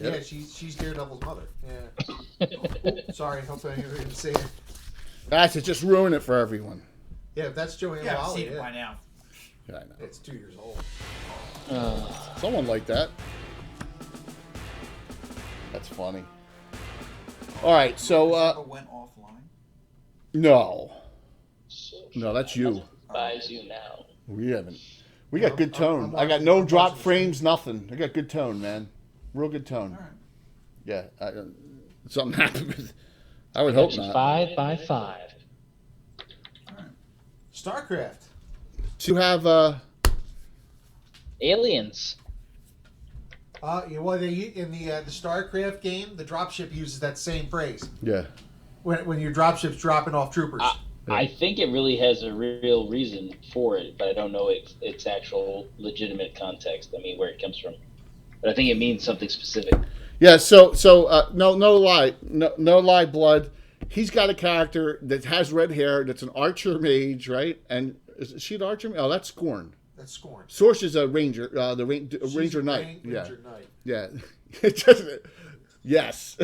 yeah, she's Daredevil's mother. Yeah. Oh, sorry, hope I didn't say it. that's it. Just ruin it for everyone. Yeah, that's Joanne Yeah, I've Wally. seen it by now. Yeah, I know. It's 2 years old. Someone like that. That's funny. All right, so Ever went offline? no, that's you. Buys you now. We haven't. We got good I'm tone. I got watching- no I'm drop watching frames, nothing. I got good tone, man. Real good tone. All right. Yeah. Something happened with. I would hope not. 5 by 5. StarCraft. To have Aliens. Yeah, well, they in the StarCraft game, the dropship uses that same phrase yeah. when your dropship's dropping off troopers. I think it really has a real reason for it, but I don't know its actual legitimate context. I mean, where it comes from. But I think it means something specific. Yeah. So no lie, no lie, blood. He's got a character that has red hair. That's an archer mage, right? And is she an archer? Oh, that's Scorn. That's Scorn. Source is a ranger. She's Ranger a knight. Ranger Knight. Yeah. It just, yes.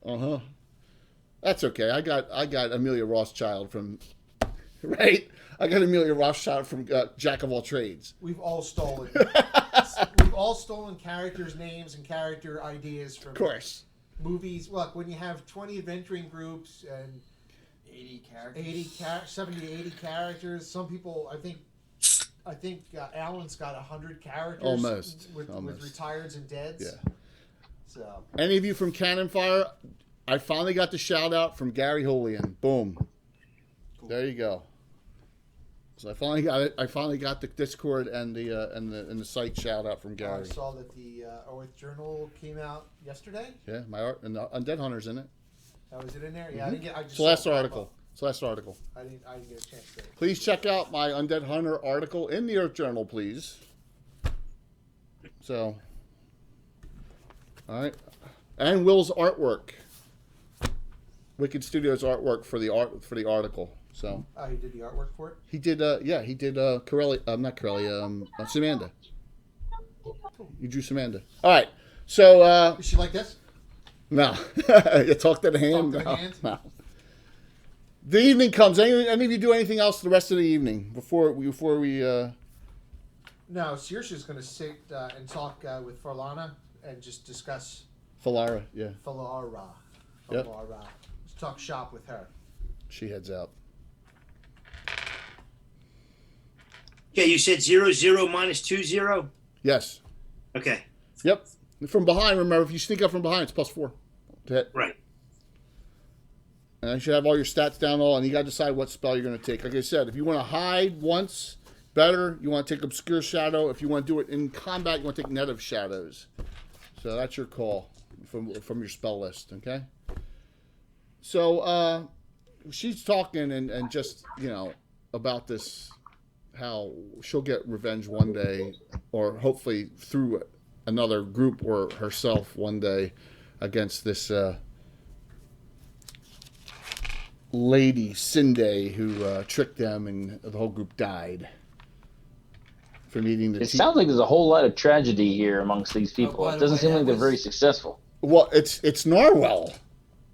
Uh-huh. That's okay. I got Amelia Rothschild from, right? I got Amelia Rothschild from Jack of All Trades. We've all stolen characters' names and character ideas from Of course. movies. Look, when you have 20 adventuring groups and 80 characters. 70 to 80 characters, some people, I think Alan's got 100 characters. Almost. With retireds and deads. Yeah. So. Any of you from Cannon Fire? I finally got the shout out from Gary Holian. Boom. Cool. There you go. So I finally got it. I finally got the Discord and the site shout out from Gary. I saw that the Earth Journal came out yesterday. Yeah, my art and the Undead Hunter's in it. Oh, is it in there? Yeah, I didn't get. I just It's the last saw it pop article. up. It's the last article. I didn't get a chance to. Please check out my Undead Hunter article in the Earth Journal, please. So, all right, and Will's artwork, Wicked Studios artwork for the article. So Oh, he did the artwork for it. he did. He did. Corelli. Not Corelli. Samanda. You drew Samanda. All right. So Is she like this? no, you talk to the hand. Talk to the No. hand? No. The evening comes. Any of you do anything else the rest of the evening before we? No, Saoirse's going to sit and talk with Farlana and just discuss Falara, yeah, Falara. Yep. Just talk shop with her. she heads out. Yeah, you said 0 minus 20. Yes. Okay, Yep. From behind, remember, if you sneak up from behind, it's +4 to hit. right. And you should have all your stats down and you got to decide what spell you're going to take. Like I said, if you want to hide once, better. You want to take Obscure Shadow. If you want to do it in combat, you want to take Net of Shadows. So that's your call from your spell list, okay? So she's talking and just, about this, how she'll get revenge one day, or hopefully through another group or herself one day against this lady Cindy who tricked them and the whole group died from eating the It sounds like there's a whole lot of tragedy here amongst these people. by It the doesn't way, seem that like they're was- very successful. Well, it's Narwell.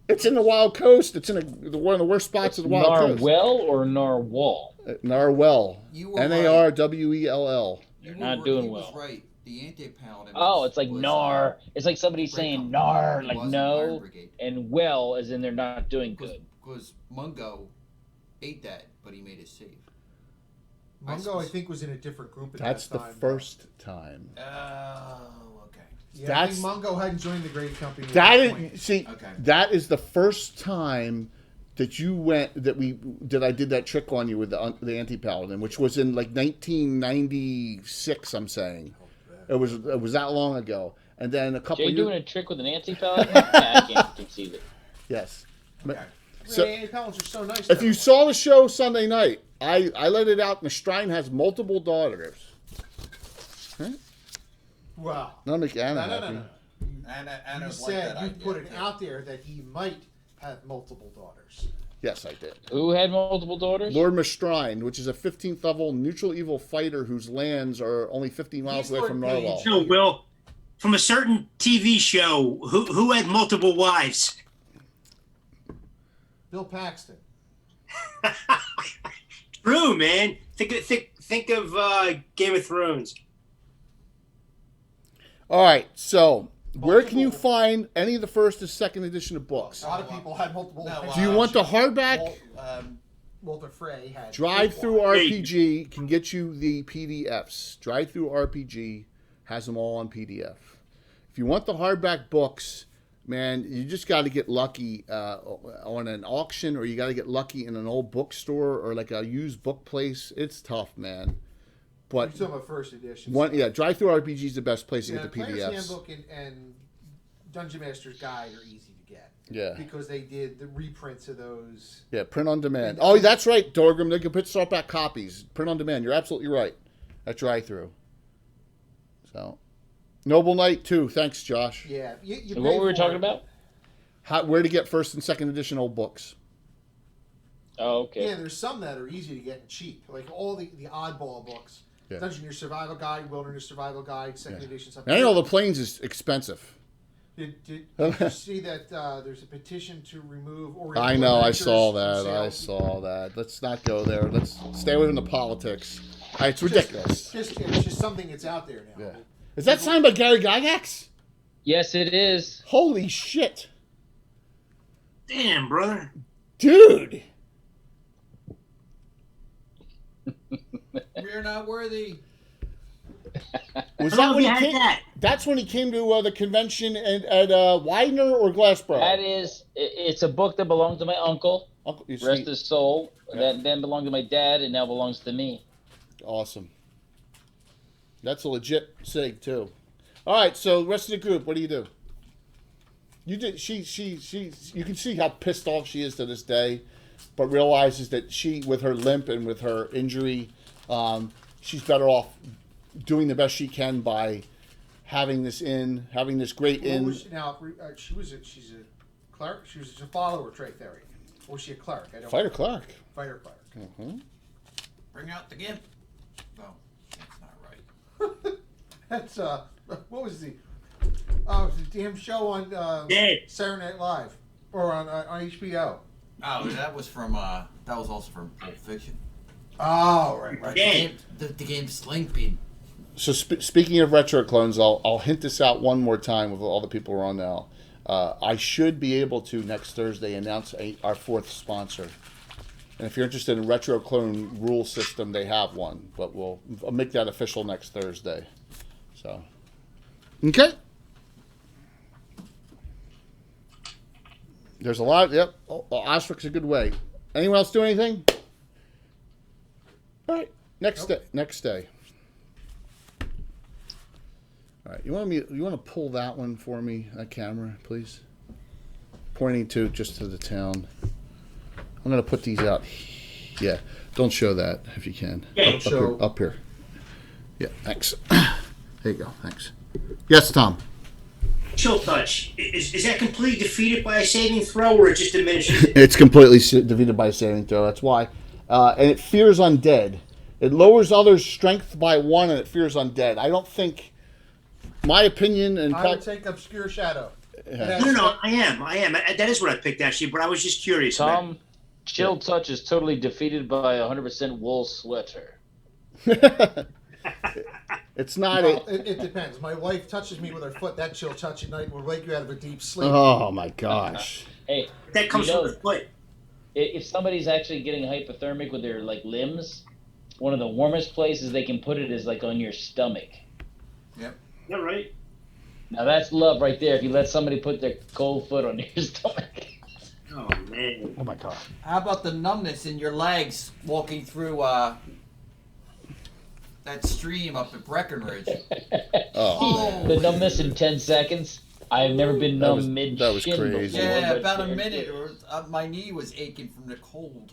It's in the Wild Coast. It's in one of the worst spots of the Wild Coast. Narwell or Narwhal? Narwell. You were Narwell. You're not doing he well. was right. The anti-paladin. Oh, it's like was, Nar. It's like somebody saying Nar, It like wasn't Iron no, Brigade. and well, as in they're not doing good. Because Mungo ate that, but he made it safe. Mungo, I think, was in a different group at That's that the time. first time. Oh, okay. Yeah, I That's- think Mungo hadn't joined the Great Company. at That that point. is, see, Okay. that is the first time that you went that I did that trick on you with the anti-paladin, which was in like 1996. I'm saying it was that long ago, and then a couple Jay years. doing a trick with an anti-paladin? I can't conceive it. Yes. Okay. So- The Paladins are so nice. If to you everyone. saw the show Sunday night, I let it out, and the Shrine has multiple daughters. Wow. Not make Anna No. happy. Anna You said you put it out there that he might have multiple daughters. Yes, I did. Who had multiple daughters? Lord Mastrine, which is a 15th level neutral evil fighter whose lands are only 15 miles He's away Lord from Page. Narwhal. So, Will, from a certain TV show, who had multiple wives? Bill Paxton. True, man. Think of Game of Thrones. All right, so where can you find any of the first and second edition of books? A lot of people had multiple. No, Do you want the hardback? Walter Frey had. Drive Through Hey. RPG can get you the PDFs. Drive Through RPG has them all on PDF. If you want the hardback books, man, you just got to get lucky on an auction, or you got to get lucky in an old bookstore or like a used book place. It's tough, man. You're But talking about first edition. Drive Through RPG is the best place to Yeah, get the Player's PDFs. Handbook and Dungeon Master's Guide are easy to get. Yeah. Because they did the reprints of those. Yeah, print on demand. Oh, that's right, Dorgrim. They can put softback copies. Print on demand. You're absolutely right. At drive-through. So, Noble Knight 2. Thanks, Josh. Yeah. You So what pay were we for talking it. about? Where to get first and second edition old books. Oh, okay. Yeah, there's some that are easy to get and cheap. Like all the oddball books. Yeah. Dungeoneer Survival Guide, Wilderness Survival Guide, second edition stuff. I know the planes is expensive. Did you see that there's a petition to remove Oriental I know. I Adventures saw from that. sale? I saw that. Let's not go there. Let's stay away from the politics. It's ridiculous. It's just something that's out there now. Yeah. Is that signed by Gary Gygax? Yes, it is. Holy shit. Damn, brother. Dude. We're not worthy. Was How that long when he have you came? had that? That's when he came to the convention at Widener or Glassboro? That is, it's a book that belonged to my uncle. Uncle, you Rest see? his soul. Yeah. That then belonged to my dad, and now belongs to me. Awesome. That's a legit sig too. All right, so rest of the group, what do you do? You did. She. You can see how pissed off she is to this day, but realizes that she, with her limp and with her injury, she's better off doing the best she can by having this great inn. She's a cleric. She was a follower trait theory. Or was she a cleric? I don't Fighter know. Clark. Fighter cleric. Mm-hmm. Bring out the gimp. No, that's not right. That's what was the? Oh, it was the damn show on Dead. Saturday Night Live or on HBO. Oh, that was from. That was also from Pulp Fiction. Oh, right. Right. Yeah. The game Sling Bean. So speaking of retro clones, I'll hint this out one more time with all the people we're on now. I should be able to next Thursday announce our fourth sponsor. And if you're interested in retro clone rule system, they have one, but I'll make that official next Thursday. So, okay. There's a lot. Yep. Ostric's a good way. Anyone else do anything? All right. Next day. All right. You want to pull that one for me? That camera, please. Pointing just to the town. I'm gonna put these out. Yeah. Don't show that if you can. Yeah. Up here. Yeah. Thanks. There you go. Thanks. Yes, Tom. Chill touch. Is that completely defeated by a saving throw, or it just diminishes it? It's completely defeated by a saving throw. That's why. And it fears undead. It lowers others' strength by 1, and it fears undead. I don't think. My opinion, and I would take Obscure Shadow. Yeah. No, I am. That is what I picked actually, but I was just curious. Tom, Chill Touch is totally defeated by 100% wool sweater. It's not Well, it depends. My wife touches me with her foot. That chill touch at night will wake you out of a deep sleep. Oh my gosh. Hey, That comes you know, from the foot. if somebody's actually getting hypothermic with their limbs, one of the warmest places they can put it is on your stomach. Yep. All right. Now that's love right there. If you let somebody put their cold foot on your stomach. Oh man. Oh my god. How about the numbness in your legs walking through that stream up at Breckenridge? Oh. The numbness in 10 seconds. I've never been numb mid. that was crazy. Yeah, about a minute, or my knee was aching from the cold.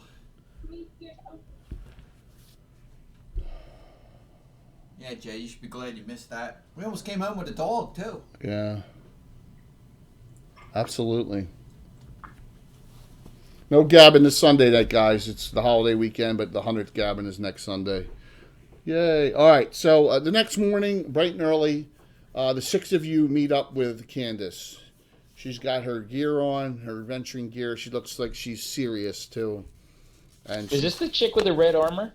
Yeah, Jay, you should be glad you missed that. We almost came home with a dog too. Yeah. Absolutely. No gabbing this Sunday, guys. It's the holiday weekend, but the 100th gabbing is next Sunday. Yay. All right. So the next morning, bright and early, the 6 of you meet up with Candace. She's got her gear on, her adventuring gear. She looks like she's serious, too. And Is this the chick with the red armor?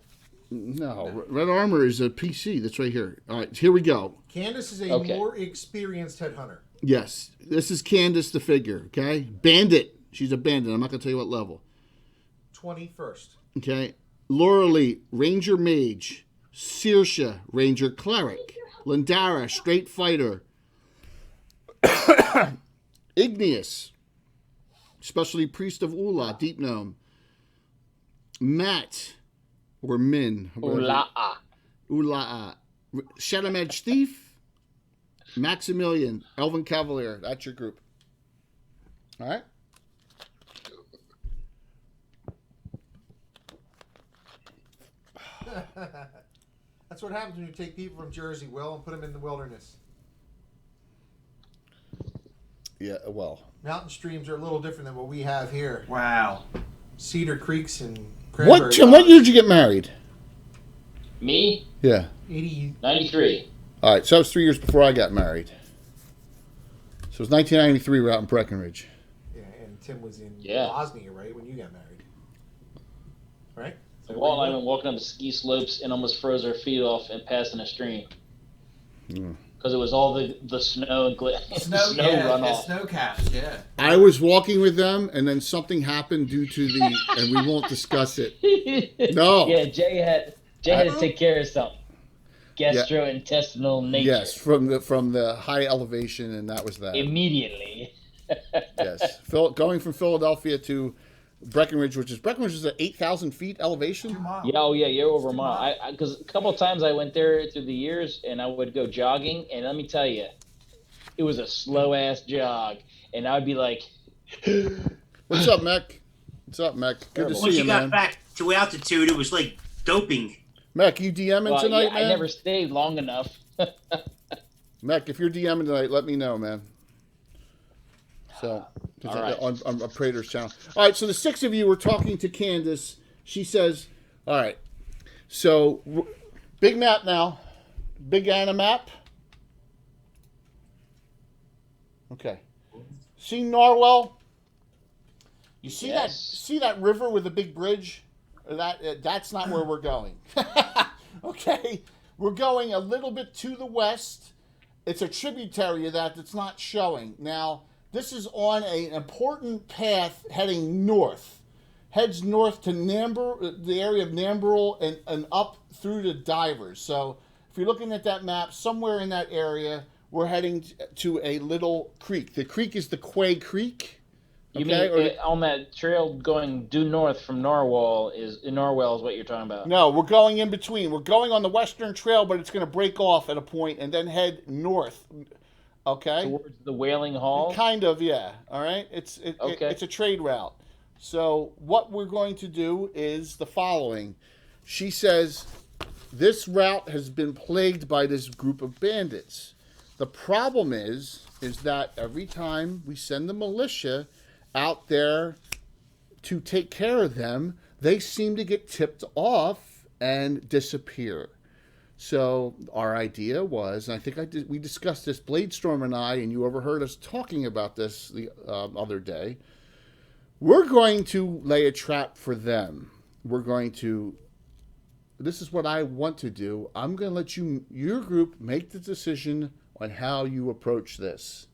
No. Red Armor is a PC that's right here. All right. Here we go. Candace is a Okay. more experienced headhunter. Yes. This is Candace the figure, okay? Bandit. She's a bandit. I'm not going to tell you what level. 21st. Okay. Lauralee, Ranger Mage. Saoirse, Ranger Cleric. Lindara, Straight Fighter. Igneous, Specialty Priest of Ula, Deep Gnome. Matt, or Min. Ula'a. Ula'a. Shadow Mage Thief. Maximilian, Elven Cavalier. That's your group. All right. That's what happens when you take people from Jersey, Will, and put them in the wilderness. Yeah, well. Mountain streams are a little different than what we have here. Wow. Cedar creeks and cranberry Tim, what year did you get married? Me, Yeah. 80. 93. All right, so that was 3 years before I got married. So it was 1993. We're out in Breckenridge. Yeah, and Tim was in Yeah. Bosnia, right, when you got married. Right? So Walt and I went walking up the ski slopes and almost froze our feet off and passing a stream. Because it was all the snow and Snow, yeah, the runoff. snow caps, yeah. I was walking with them, and then something happened due to the, and we won't discuss it. No. Yeah, Jay had to take care of something. Gastrointestinal nature. Yes, from the high elevation, and that was that. Immediately. Yes, going from Philadelphia to Breckenridge, which is at 8,000 feet elevation. 2 miles. Yeah, you're over a mile. Because a couple of times I went there through the years, and I would go jogging, and let me tell you, it was a slow ass jog, and I would be like, What's up, Mech? What's up, Mech? Good to Once see you, you got man. back to altitude, it was like doping. Mech, you DMing well, tonight, yeah, man? I never stayed long enough. Mech, if you're DMing tonight, let me know, man. So, All right. on Prater's channel. All right, so the 6 of you were talking to Candace. She says, all right, so big map now. Big Anna map. Okay. See Narwell? You see Yes. see that river with the big bridge? That's not where we're going. Okay? We're going a little bit to the west. It's a tributary of that's not showing. Now, this is on an important path heading north. Heads north to the area of Namberl and up through to Divers. So if you're looking at that map, somewhere in that area, we're heading to a little creek. The creek is the Quay Creek. You Okay, mean on that trail going due north from Narwell is what you're talking about? No, we're going in between. We're going on the western trail, but it's going to break off at a point and then head north. Okay? Towards the Wailing Hall? Kind of, yeah. All right? It's a trade route. So what we're going to do is the following. She says, this route has been plagued by this group of bandits. The problem is that every time we send the militia out there to take care of them, they seem to get tipped off and disappear. So our idea was, and I think we discussed this, Bladestorm and I, and you overheard us talking about this the other day. We're going to lay a trap for them. This is what I want to do. I'm going to let your group make the decision on how you approach this.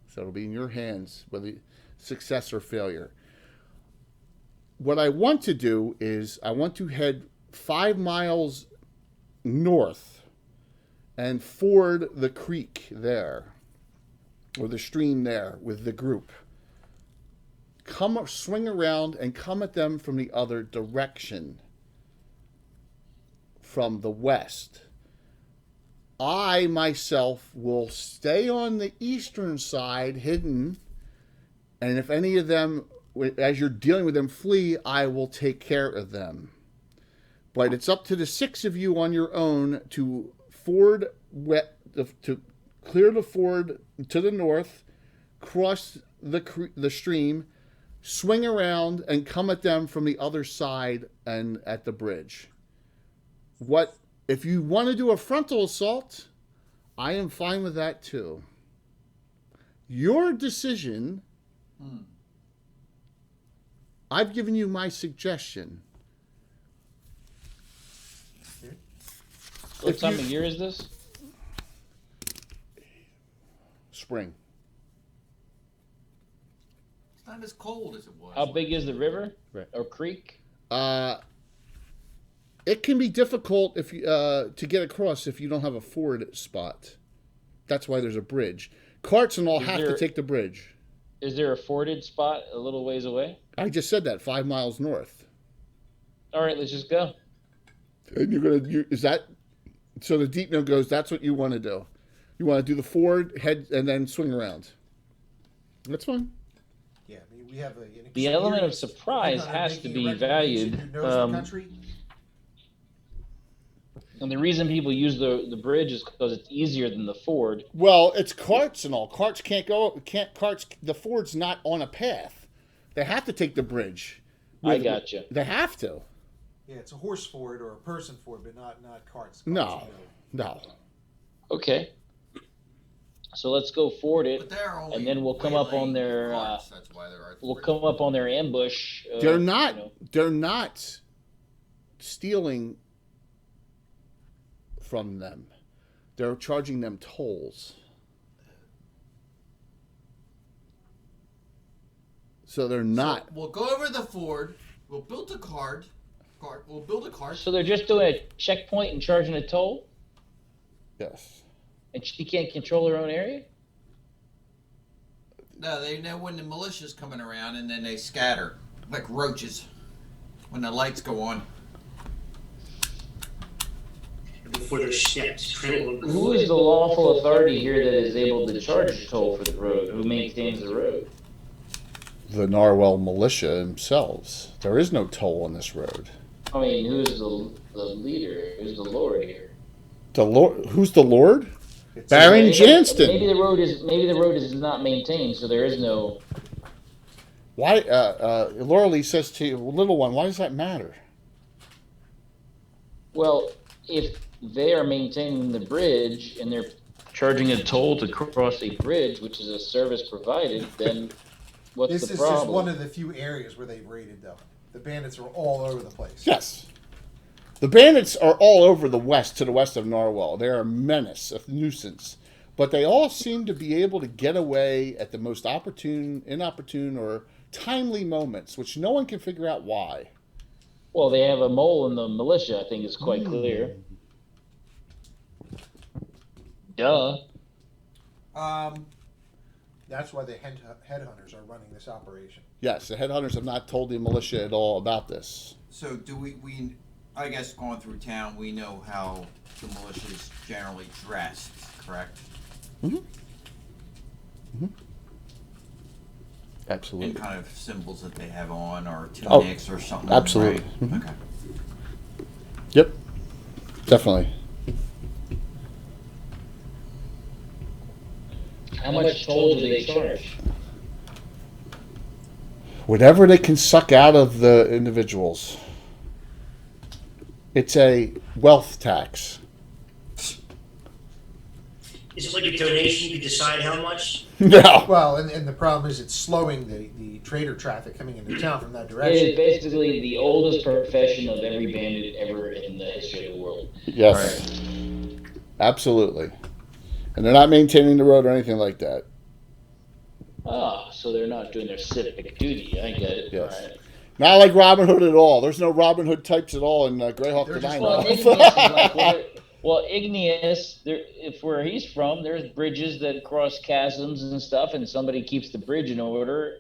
So it'll be in your hands, whether success or failure. What I want to do is I want to head 5 miles north and ford the creek there, or the stream there with the group. Swing around and come at them from the other direction, from the west. I myself will stay on the eastern side, hidden, and if any of them, as you're dealing with them, flee, I will take care of them. But it's up to the 6 of you on your own to to clear the ford to the north, cross the stream, swing around, and come at them from the other side and at the bridge. If you want to do a frontal assault, I am fine with that too. Your decision. I've given you my suggestion. What time of year is this? Spring. It's not as cold as it was. How big is the river? Right. Or creek? It can be difficult if you to get across if you don't have a ford spot. That's why there's a bridge. Carts and all have to take the bridge. Is there a forded spot a little ways away? I just said that, 5 miles north. All right, let's just go. And so the deep note goes, that's what you want to do. You want to do the ford, head, and then swing around. That's fine. Yeah, I mean, we have the element of surprise has to be valued. And the reason people use the bridge is because it's easier than the ford. Well, it's carts and all. Carts can't go. Can't carts. The ford's not on a path. They have to take the bridge. I gotcha. They have to. Yeah, it's a horse ford or a person ford, but not carts. No, no. Okay. So let's go ford it, But they're only and then we'll come up on waylaying their. carts, that's why there are We'll come up on their ambush. They're not. You know. They're not stealing from them. They're charging them tolls. So they're not. So we'll go over the ford. We'll build a cart. We'll build a cart. So they're just doing a checkpoint and charging a toll, Yes. and she can't control her own area. No, they know when the militia's coming around, and then they scatter like roaches when the lights go on. Before those steps. Who is the lawful authority here that is able to charge a toll for the road? Who maintains the road? The Narwell militia themselves. There is no toll on this road. I mean, who's the leader? Who's the lord here? The Lord. Who's the Lord? It's Baron Maybe Janston. the road is not maintained, so there is no. Why? Laura Lee says to you, little one, why does that matter? Well, if they are maintaining the bridge and they're charging a toll to cross a bridge, which is a service provided, then what's This the is problem? just one of the few areas where they've raided, though. The bandits are all over the place. Yes. The bandits are all over the west, to the west of Narwell. They're a menace, a nuisance. But they all seem to be able to get away at the most inopportune, or timely moments, which no one can figure out why. Well, they have a mole in the militia, I think is quite clear. Duh. That's why the headhunters are running this operation. Yes, the headhunters have not told the militia at all about this. So do we I guess going through town, we know how the militia is generally dressed, correct? Mm-hmm. Mm-hmm. And Absolutely. kind of symbols that they have on, or Oh, tunics or something. absolutely. Right? Mhm. Okay. Yep. Definitely. How much toll do they charge? Whatever they can suck out of the individuals. It's a wealth tax. Is it like a donation? You can decide how much? No. Well, and the problem is it's slowing the trader traffic coming into town from that It direction. is basically the oldest profession of every bandit ever in the history of the world. Yes. Absolutely. And they're not maintaining the road or anything like that. Ah, so they're not doing their civic duty. I get it. Yes. All right. Not like Robin Hood at all. There's no Robin Hood types at all in Greyhawk They're that I just- know Well, of. Igneous is like, Igneous, if where he's from, there's bridges that cross chasms and stuff, and somebody keeps the bridge in order.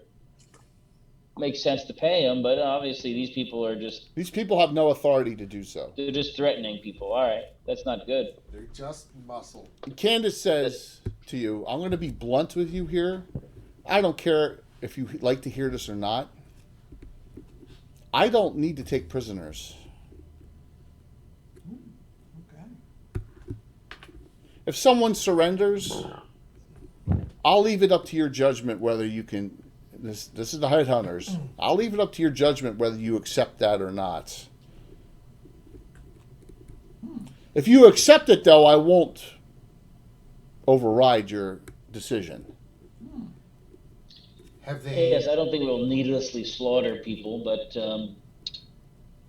Makes sense to pay them, but obviously these people are These people have no authority to do so. they're just threatening people. All right, that's not good. They're just muscle. Candace says to you, I'm going to be blunt with you here. I don't care if you like to hear this or not. I don't need to take prisoners. Okay. If someone surrenders, I'll leave it up to your judgment whether you can. This is the headhunters. I'll leave it up to your judgment whether you accept that or not. If you accept it, though, I won't override your decision. Have they Yes, I don't think we'll needlessly slaughter people, but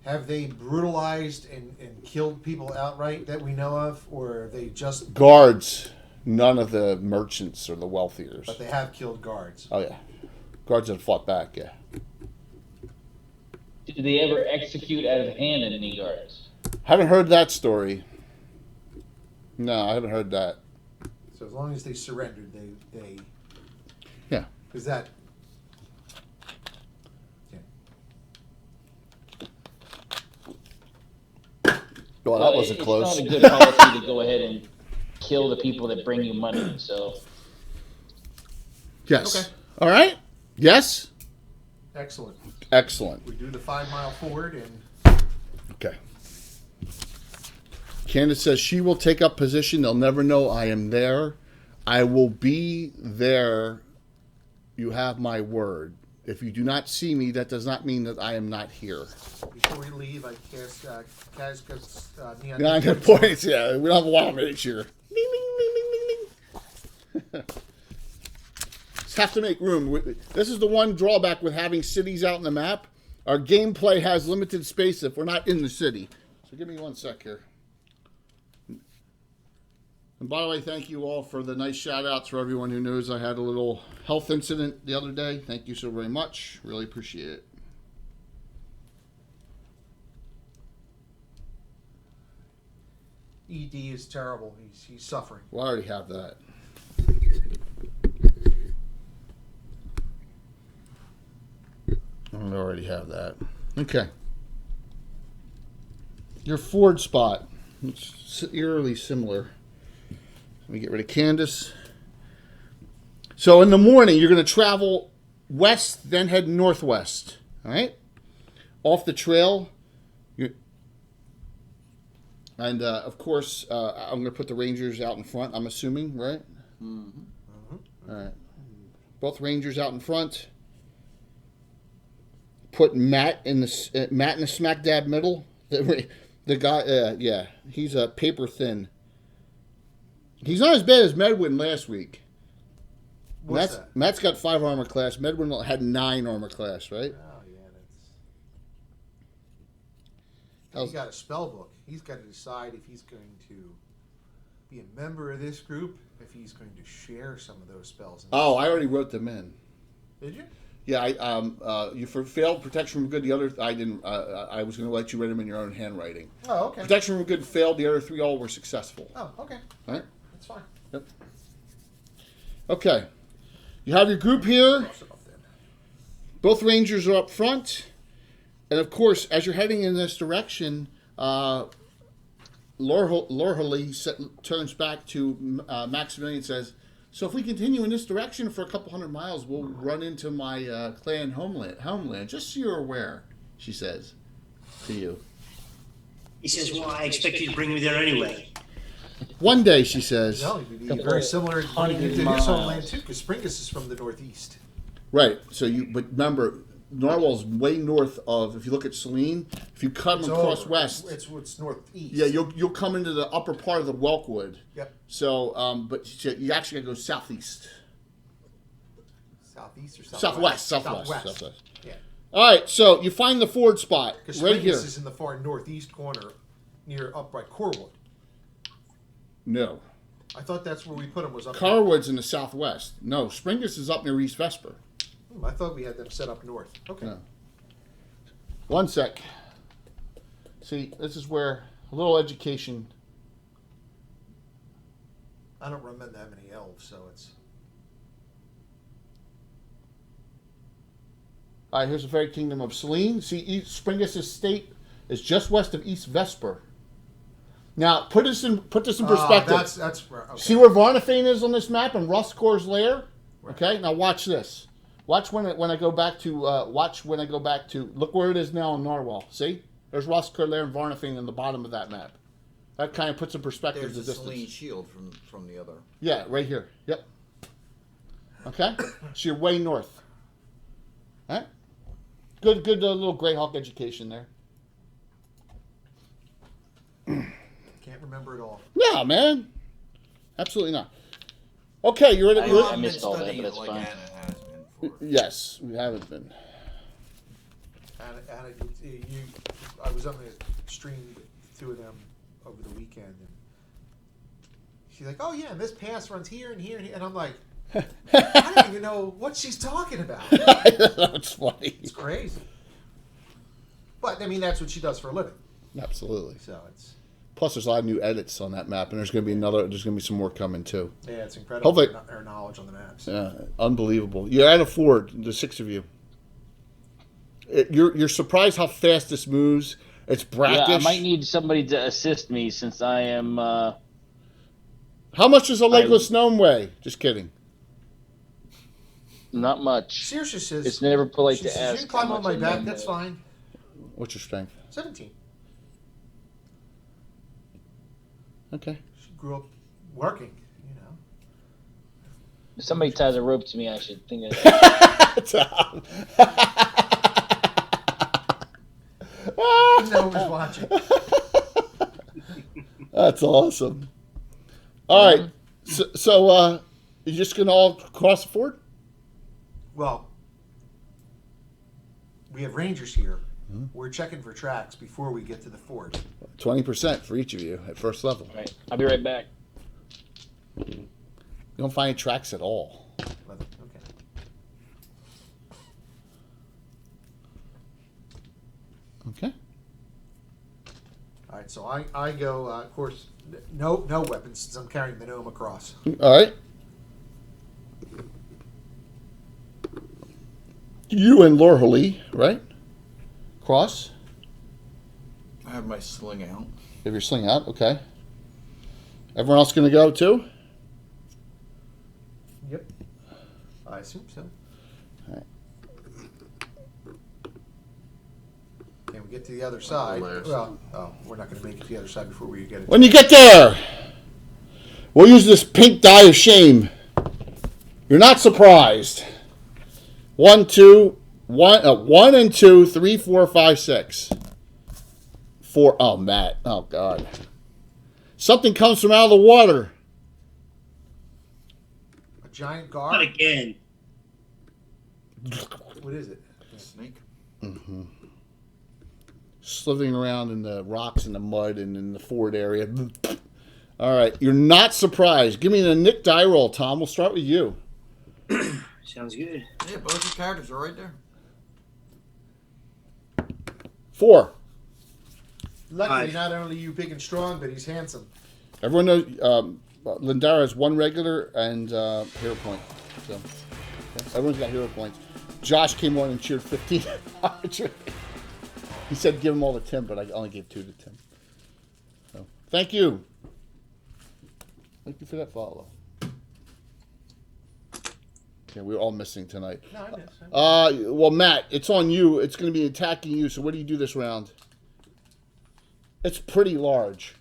have they brutalized and killed people outright that we know of, or are they just? Guards, none of the merchants or the wealthiers. But they have killed guards. Oh, yeah. Guards that fought back, yeah. did they ever execute out of hand any guards? Haven't heard that story. No, I haven't heard that. So as long as they surrendered, they Yeah. Because that. Well, that wasn't close. It's not a good policy to go ahead and kill the people that bring you money. So Yes. Okay. All right? Yes? Excellent. Excellent. We do the 5 mile forward and Okay. Candace says she will take up position. They'll never know I am there. I will be there. You have my word. If you do not see me, that does not mean that I am not here. Before we leave, I cast Kaz gets neon 900 points. Yeah, we don't have a lot of it here. Ding, ding, ding, ding, ding, ding. Just have to make room. This is the one drawback with having cities out in the map. Our gameplay has limited space if we're not in the city. So give me 1 sec here. And by the way, thank you all for the nice shout-outs for everyone who knows I had a little health incident the other day. Thank you so very much. Really appreciate it. ED is terrible. He's suffering. Well, I already have that. I already have that. Okay. Your Ford spot. It's eerily similar. Let me get rid of Candace. So in the morning, you're going to travel west, then head northwest. All right? Off the trail. And, of course, I'm going to put the Rangers out in front, I'm assuming, right? Mm-hmm. All right. Both Rangers out in front. Put Matt in the smack dab middle. The guy, yeah, he's paper thin. He's not as bad as Medwin last week. What's that? Matt's got 5 armor class. Medwin had 9 armor class, right? Oh, yeah, that's... He's got a spell book. He's got to decide if he's going to be a member of this group, if he's going to share some of those spells. Oh, I already wrote them in. Did you? Yeah, you failed protection from good. The other, I didn't. I was going to let you write them in your own handwriting. Oh, okay. Protection from good failed. The other 3 all were successful. Oh, okay. All right. That's fine. Yep. Okay. You have your group here. Both Rangers are up front. And, of course, as you're heading in this direction, Lorholi turns back to Maximilian and says, so if we continue in this direction for a couple hundred miles, we'll run into my clan homeland. Just so you're aware, she says to you. He says, well, I expect you to bring me there anyway. One day, she says. No, it'd be very similar to his homeland, too, because Springus is from the northeast. Right. So but remember, Narwell's way north of, if you look at Selene, if you cut them across west. It's northeast. Yeah, you'll come into the upper part of the Welkwood. Yep. So, but you actually got to go southeast. Southeast or southwest? Southwest. Yeah. All right, so you find the Ford spot Because right here. is in the far northeast corner, up by Corwood. No. I thought that's where we put him, was up Carwood's in the southwest. No, Springus is up near East Vesper. I thought we had them set up north. Okay. No. 1 sec. See, this is where a little education. I don't remember that many elves, so it's... All right, here's the fairy kingdom of Selene. See, Springus' state is just west of East Vesper. Now, put this in perspective. That's okay. See where Varnafane is on this map and Rustcor's lair? Right. Okay, now watch this. Watch when I go back to. Look where it is now in Narwell. See, there's Rustcor lair and Varnafane in the bottom of that map. That kind of puts in perspective There's the a distance. Selene shield from the other. Yeah, right here. Yep. Okay, so you're way north. All right. Good little Greyhawk education there. Can't remember it all. No, man. Absolutely not. Okay, you're ready. I missed all that, but it's fine. Anna has been for. Yes, we haven't been. Anna, I was on the stream with 2 of them over the weekend, and she's like, "Oh yeah, and this pass runs here and here and here," and I'm like, "I don't even know what she's talking about." That's funny. It's crazy. But I mean, that's what she does for a living. Absolutely. So it's. Plus, there's a lot of new edits on that map, and there's going to be some more coming too. Yeah, it's incredible. Hopefully, her knowledge on the maps. Yeah, unbelievable. You're at a Ford, the 6 of you. You're surprised how fast this moves. It's brackish. Yeah, I might need somebody to assist me since I am. How much does a legless gnome weigh? Just kidding. Not much. Saoirse says It's never polite she to says, ask. "You can climb how on much my a back. gnome That's is. fine." What's your strength? 17. Okay. She grew up working, you know. If somebody ties a rope to me, I should think of that. Tom. No one's watching. That's awesome. All right. So you're just going to all cross the ford? Well, we have rangers here. We're checking for tracks before we get to the ford. 20% for each of you at first level. All right, I'll be right back. You don't find any tracks at all. Okay. Okay. All right, so I go, of course, no weapons since I'm carrying the gnome across. All right. You and Lorholi, right? Cross. I have my sling out. If you're sling out, okay. Everyone else going to go too? Yep. I assume so. All right. Can we get to the other side? last. Well, we're not going to make it to the other side before we get it. When you get there, we'll use this pink die of shame. You're not surprised. 1 and 2, 3, 4, 5, 6. 4. Oh, Matt. Oh, God. Something comes from out of the water. A giant Not gar? again. What is it? Snake. Slithering around in the rocks and the mud and in the ford area. All right. You're not surprised. Give me the Nick die roll, Tom. We'll start with you. Sounds good. Yeah, both your characters are right there. 4. Luckily, Five. not only are you big and strong, but he's handsome. Everyone knows Lindara has 1 regular and hero point. So okay. Everyone's got hero points. Josh came on and cheered 15. He said give them all to Tim, but I only gave 2 to Tim. So thank you. Thank you for that follow. Okay, we're all missing tonight. No, I miss. Well, Matt, it's on you. It's going to be attacking you. So what do you do this round? It's pretty large.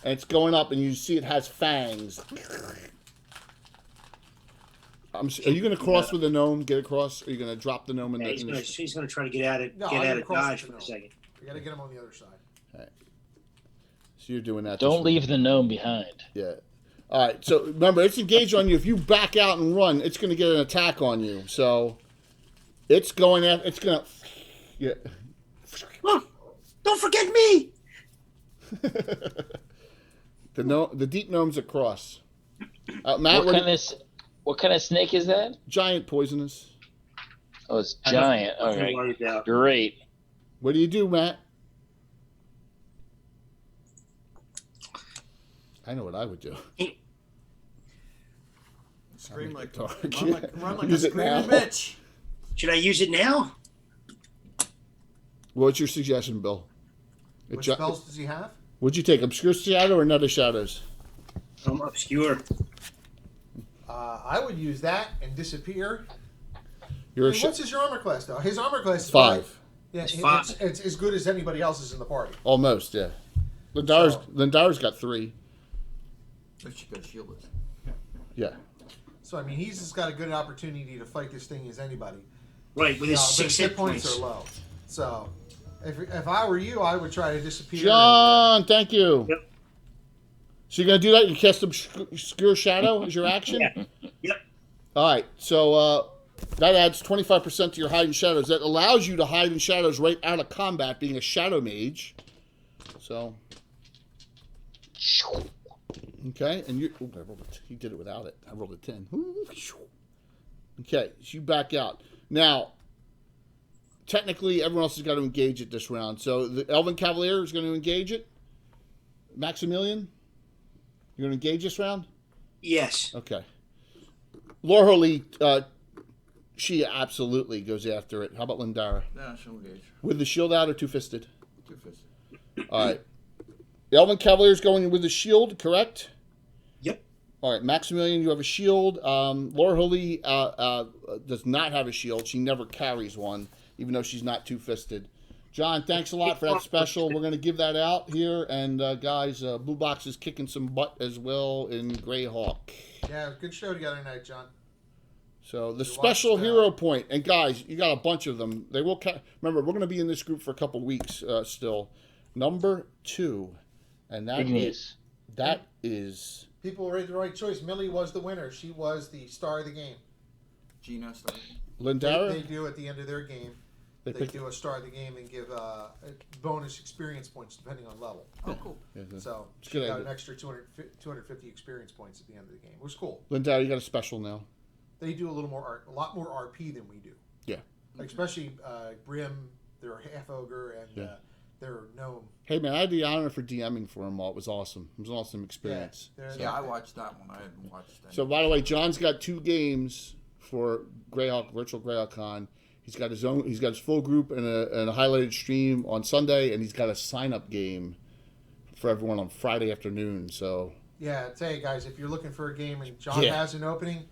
And it's going up, and you see it has fangs. Are you going to cross with the gnome, get across? Or are you going to drop the gnome in Yeah, the... he's gonna try to get out of No, get I'm out gonna of cross dodge the for a gnome. second. We got to get him on the other side. So you're doing that. Don't this leave the gnome behind. Yeah. All right. So remember, it's engaged on you. If you back out and run, it's going to get an attack on you. So it's going at. It's going to. Yeah. Look, don't forget me. The deep gnome's across. Matt, What kind of snake is that? giant poisonous. Oh, it's giant. Nothing to Okay, worry about. great. What do you do, Matt? I know what I would do. Scream like Dark. run like a Use it now. screaming bitch. Should I use it now? What's your suggestion, Bill? What spells does he have? Would you take Obscure Shadow or Nether Shadows? Obscure. I would use that and disappear. You're a What's his armor class, though? His armor class is 5. Yeah, It's it's, 5. it's as good as anybody else's in the party. Almost, yeah. Lindara's got 3. If she got shielded. Yeah. So I mean, he's just got a good opportunity to fight this thing as anybody. Right, with his But 6 his hit points. are low. So if I were you, I would try to disappear. John, thank you. Yep. So you're going to do that? You cast Obscure Shadow as your action? Yeah. Yep. All right. So that adds 25% to your hide in shadows. That allows you to hide in shadows right out of combat, being a shadow mage. So. Okay. And you. I rolled he did it without it. I rolled a 10. Okay. So you back out. Now, technically, everyone else has got to engage it this round. So the Elven Cavalier is going to engage it. Maximilian, you're going to engage this round? Yes. Okay. Lorholi, she absolutely goes after it. How about Lindara? No, she'll engage. With the shield out or two-fisted? Two-fisted. All right. The Elven Cavalier's going with the shield, correct? Yep. All right. Maximilian, you have a shield. Lorholi does not have a shield. She never carries one, even though she's not two-fisted. John, thanks a lot for that special. We're going to give that out here. And, guys, Blue Box is kicking some butt as well in Greyhawk. Yeah, good show together tonight, John. So the special hero point. And, guys, you got a bunch of them. They will remember, we're going to be in this group for a couple weeks still. Number 2. And that is... People made the right choice. Millie was the winner. She was the star of the game. Gino started. Lindara? They do at the end of their game. They do a star of the game and give bonus experience points depending on level. Oh, cool. Yeah, So it's she good got idea. an extra 250 experience points at the end of the game. It was cool. Lindara, you got a special now. They do a lot more RP than we do. Yeah. Like especially Brim, they're half ogre, and they're gnome. Hey, man, I had the honor for DMing for them all. It was awesome. It was an awesome experience. Yeah, I watched that one. I hadn't watched that. So, by the way, John's got 2 games for Greyhawk, Virtual Greyhawk Con. He's got his own. He's got his full group and a highlighted stream on Sunday, and he's got a sign-up game for everyone on Friday afternoon. So yeah, I tell you guys, if you're looking for a game and John has an opening,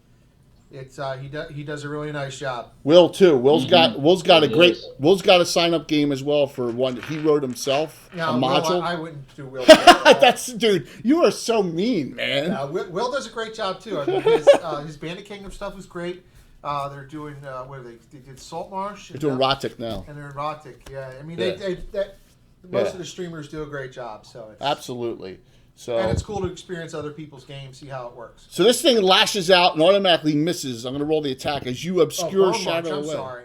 it's he does a really nice job. Will too. Will's got Will's got a sign-up game as well for one that he wrote himself. Yeah, a module. I wouldn't do Will. Dude. You are so mean, man. Will does a great job too. I mean, his Bandit Kingdom stuff was great. They're doing what are they? They did Salt Marsh. They're doing Rotic now. And they're in Rotic. Yeah, I mean Yeah. most of the streamers do a great job. So it's, Absolutely. So and it's cool to experience other people's games, see how it works. So this thing lashes out and automatically misses. I'm going to roll the attack as you obscure shadow away. I'm sorry.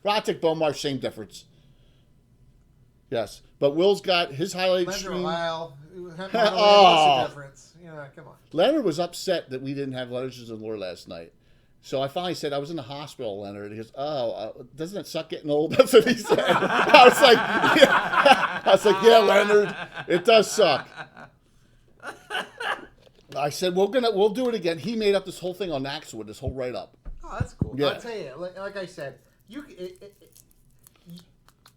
Rotic, Bone March, same difference. Yes, but Will's got his highlight Leonard stream. What's the difference? Come on. Leonard was upset that we didn't have Legends of Lore last night. So I finally said, I was in the hospital, Leonard. He goes, doesn't it suck getting old? That's what he said. I was like, yeah, Leonard, it does suck. I said, we'll do it again. He made up this whole thing on Axwood, this whole write-up. Oh, that's cool. Yeah. I'll tell you, like I said,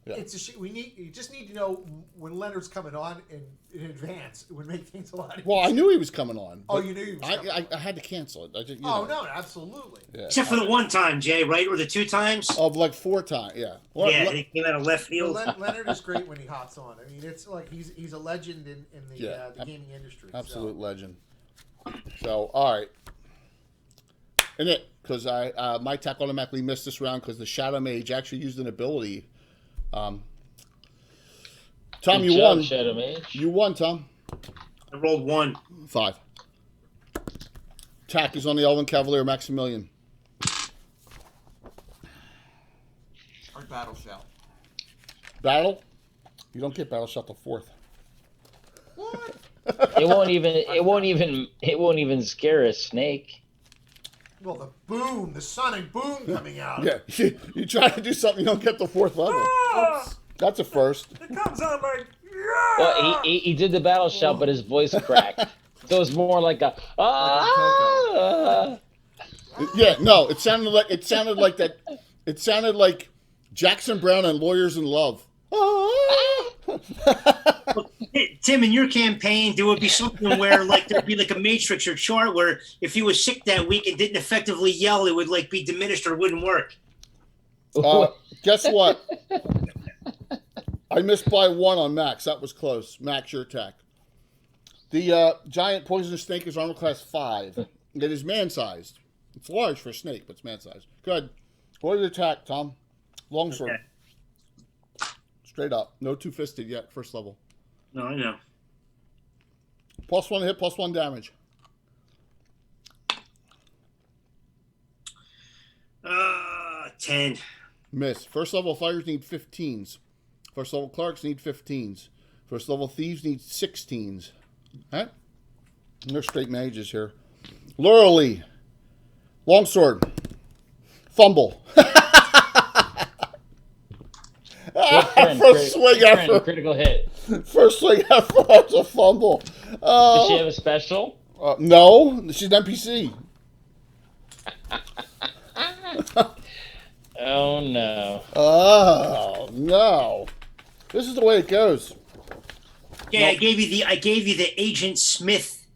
it's you just need to know when Leonard's coming on in advance. It would make things a lot easier. Well, I knew he was coming on. Oh, you knew he was coming I had to cancel it. No, absolutely. Yeah. Except for the one time, Jay, right? Or the 2 times? Of like 4 times, yeah. Yeah, he came out of left field. Well, Leonard is great when he hops on. I mean, it's like he's a legend in the gaming industry. Absolute legend. So, all right. And because my attack automatically missed this round because the Shadow Mage actually used an ability. Tom, you won. Shadow Mage. You won, Tom. I rolled 1. 5. Attack is on the Elven Cavalier Maximilian. Our battle shout. Battle? You don't get battle shot till 4th. What? It won't even scare a snake. Well, the sonic boom coming out. Yeah, you try to do something, you don't get the 4th level. Ah! That's a first. It comes out like Well, he did the battle shout, but his voice cracked. So it's more like a Yeah, no, it sounded like that. It sounded like Jackson Brown and Lawyers in Love. Tim, in your campaign, there would be something where, like, there'd be like a matrix or chart where if he was sick that week and didn't effectively yell, it would like be diminished or wouldn't work. Guess what? I missed by 1 on Max. That was close. Max, your attack. The giant poisonous snake is armor class 5. It is man-sized. It's large for a snake, but it's man-sized. Go ahead. Roll your attack, Tom. Longsword. Okay. Straight up. No two-fisted yet. First level. No, I know. +1 hit, +1 damage. 10. Miss. First level fighters need 15s. First level clerks need 15s. First level thieves need 16s. All right? And they're straight mages here. Lauralee. Longsword. Fumble. First swing ever. Critical hit. First swing ever. That's a fumble. Does she have a special? No, she's an NPC. Oh no. Oh no. This is the way it goes. Yeah, No. I gave you the Agent Smith.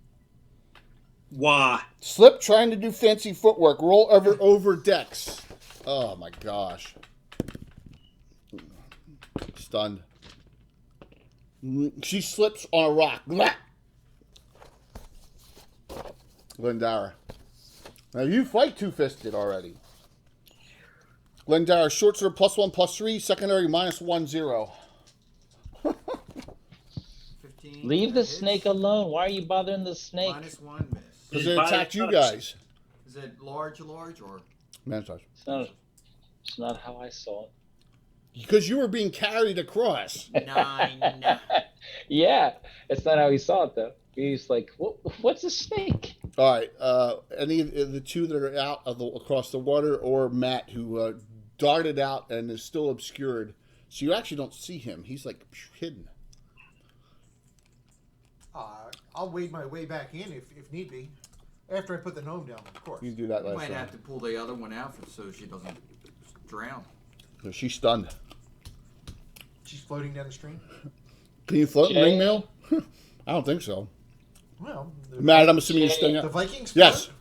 Wah. Slip trying to do fancy footwork. Roll over decks. Oh my gosh. Stunned. She slips on a rock. Glendara. Now you fight two-fisted already. Glendara, short sword +1/+3, secondary -1/0. 15. Leave the hits. snake alone. Why are you bothering the snake? -1 miss. Because it attacked you guys. Is it large or? Man size. It's not how I saw it. Because you were being carried across. 9. Yeah, it's not how he saw it though. He's like, what's a snake? All right. Any of the two that are out of across the water, or Matt, who darted out and is still obscured, so you actually don't see him. He's like hidden. I'll wade my way back in if need be. After I put the gnome down, of course. You do that You last might time. have to pull the other one out so she doesn't drown. So she's stunned. She's floating down the stream. Can you float in Jay? ring mail? I don't think so. Well, Matt, I'm assuming you're Jay, staying the up. Vikings. Yes. float?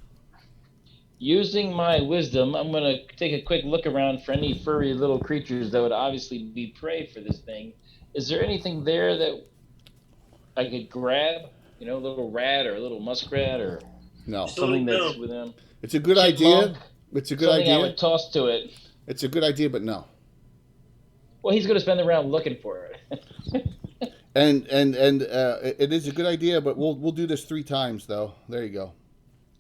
Using my wisdom, I'm going to take a quick look around for any furry little creatures that would obviously be prey for this thing. Is there anything there that I could grab? You know, a little rat or a little muskrat or No. something that's with them? It's a good Chipmunk? idea. It's a good Something I idea. would toss to it. It's a good idea, but no. Well, he's going to spend the round looking for it. And it is a good idea, but we'll do this 3 times though. There you go.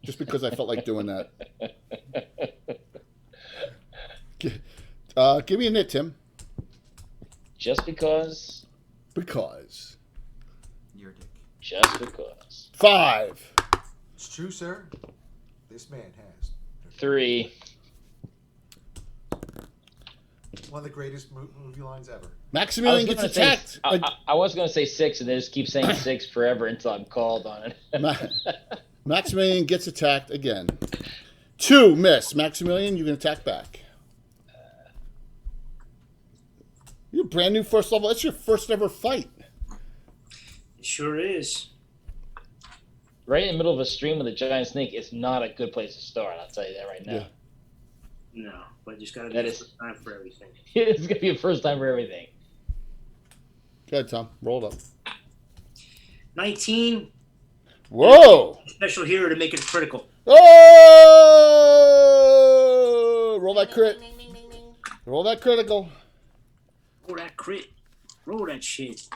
Just because I felt like doing that. Give me a nit, Tim. Just because. Because. Your dick. Just because. 5. It's true, sir. This man has 3. one of the greatest movie lines ever. Maximilian gets attacked. I was going to say 6, and they just keep saying 6 forever until I'm called on it. Maximilian gets attacked again. 2 miss. Maximilian, you can attack back. You're brand new first level. That's your first ever fight. It sure is. Right in the middle of a stream with a giant snake is not a good place to start. I'll tell you that right now. Yeah. No, but just got to That be is- first time for everything. It's going to be a first time for everything. Go ahead, Tom. Roll it up. 19. Whoa! Special hero to make it critical. Oh! Roll that crit. Roll that critical. Roll that crit. Roll that shit.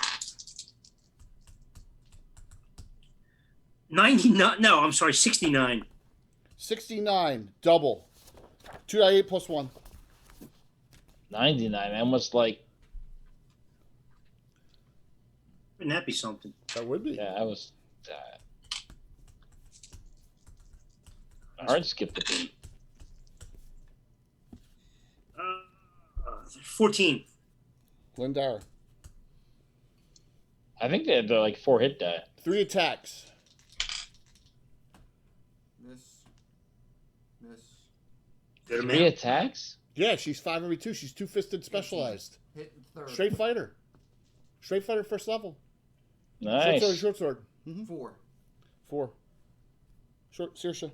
99. No, I'm sorry, 69. 69. Double. 2d8 plus 1. 99, man. Almost like, Wouldn't that be something? That would be. yeah, I was. Hard skip the beat. 14. Glendara. I think they had like 4 hit die. 3 attacks. Miss. Good 3 amount. attacks? Yeah, she's 5 every 2. She's two-fisted specialized. Hit third. Straight fighter. Straight fighter first level. Nice. Short sword. Mm-hmm. 4. 4. Short, Saoirse.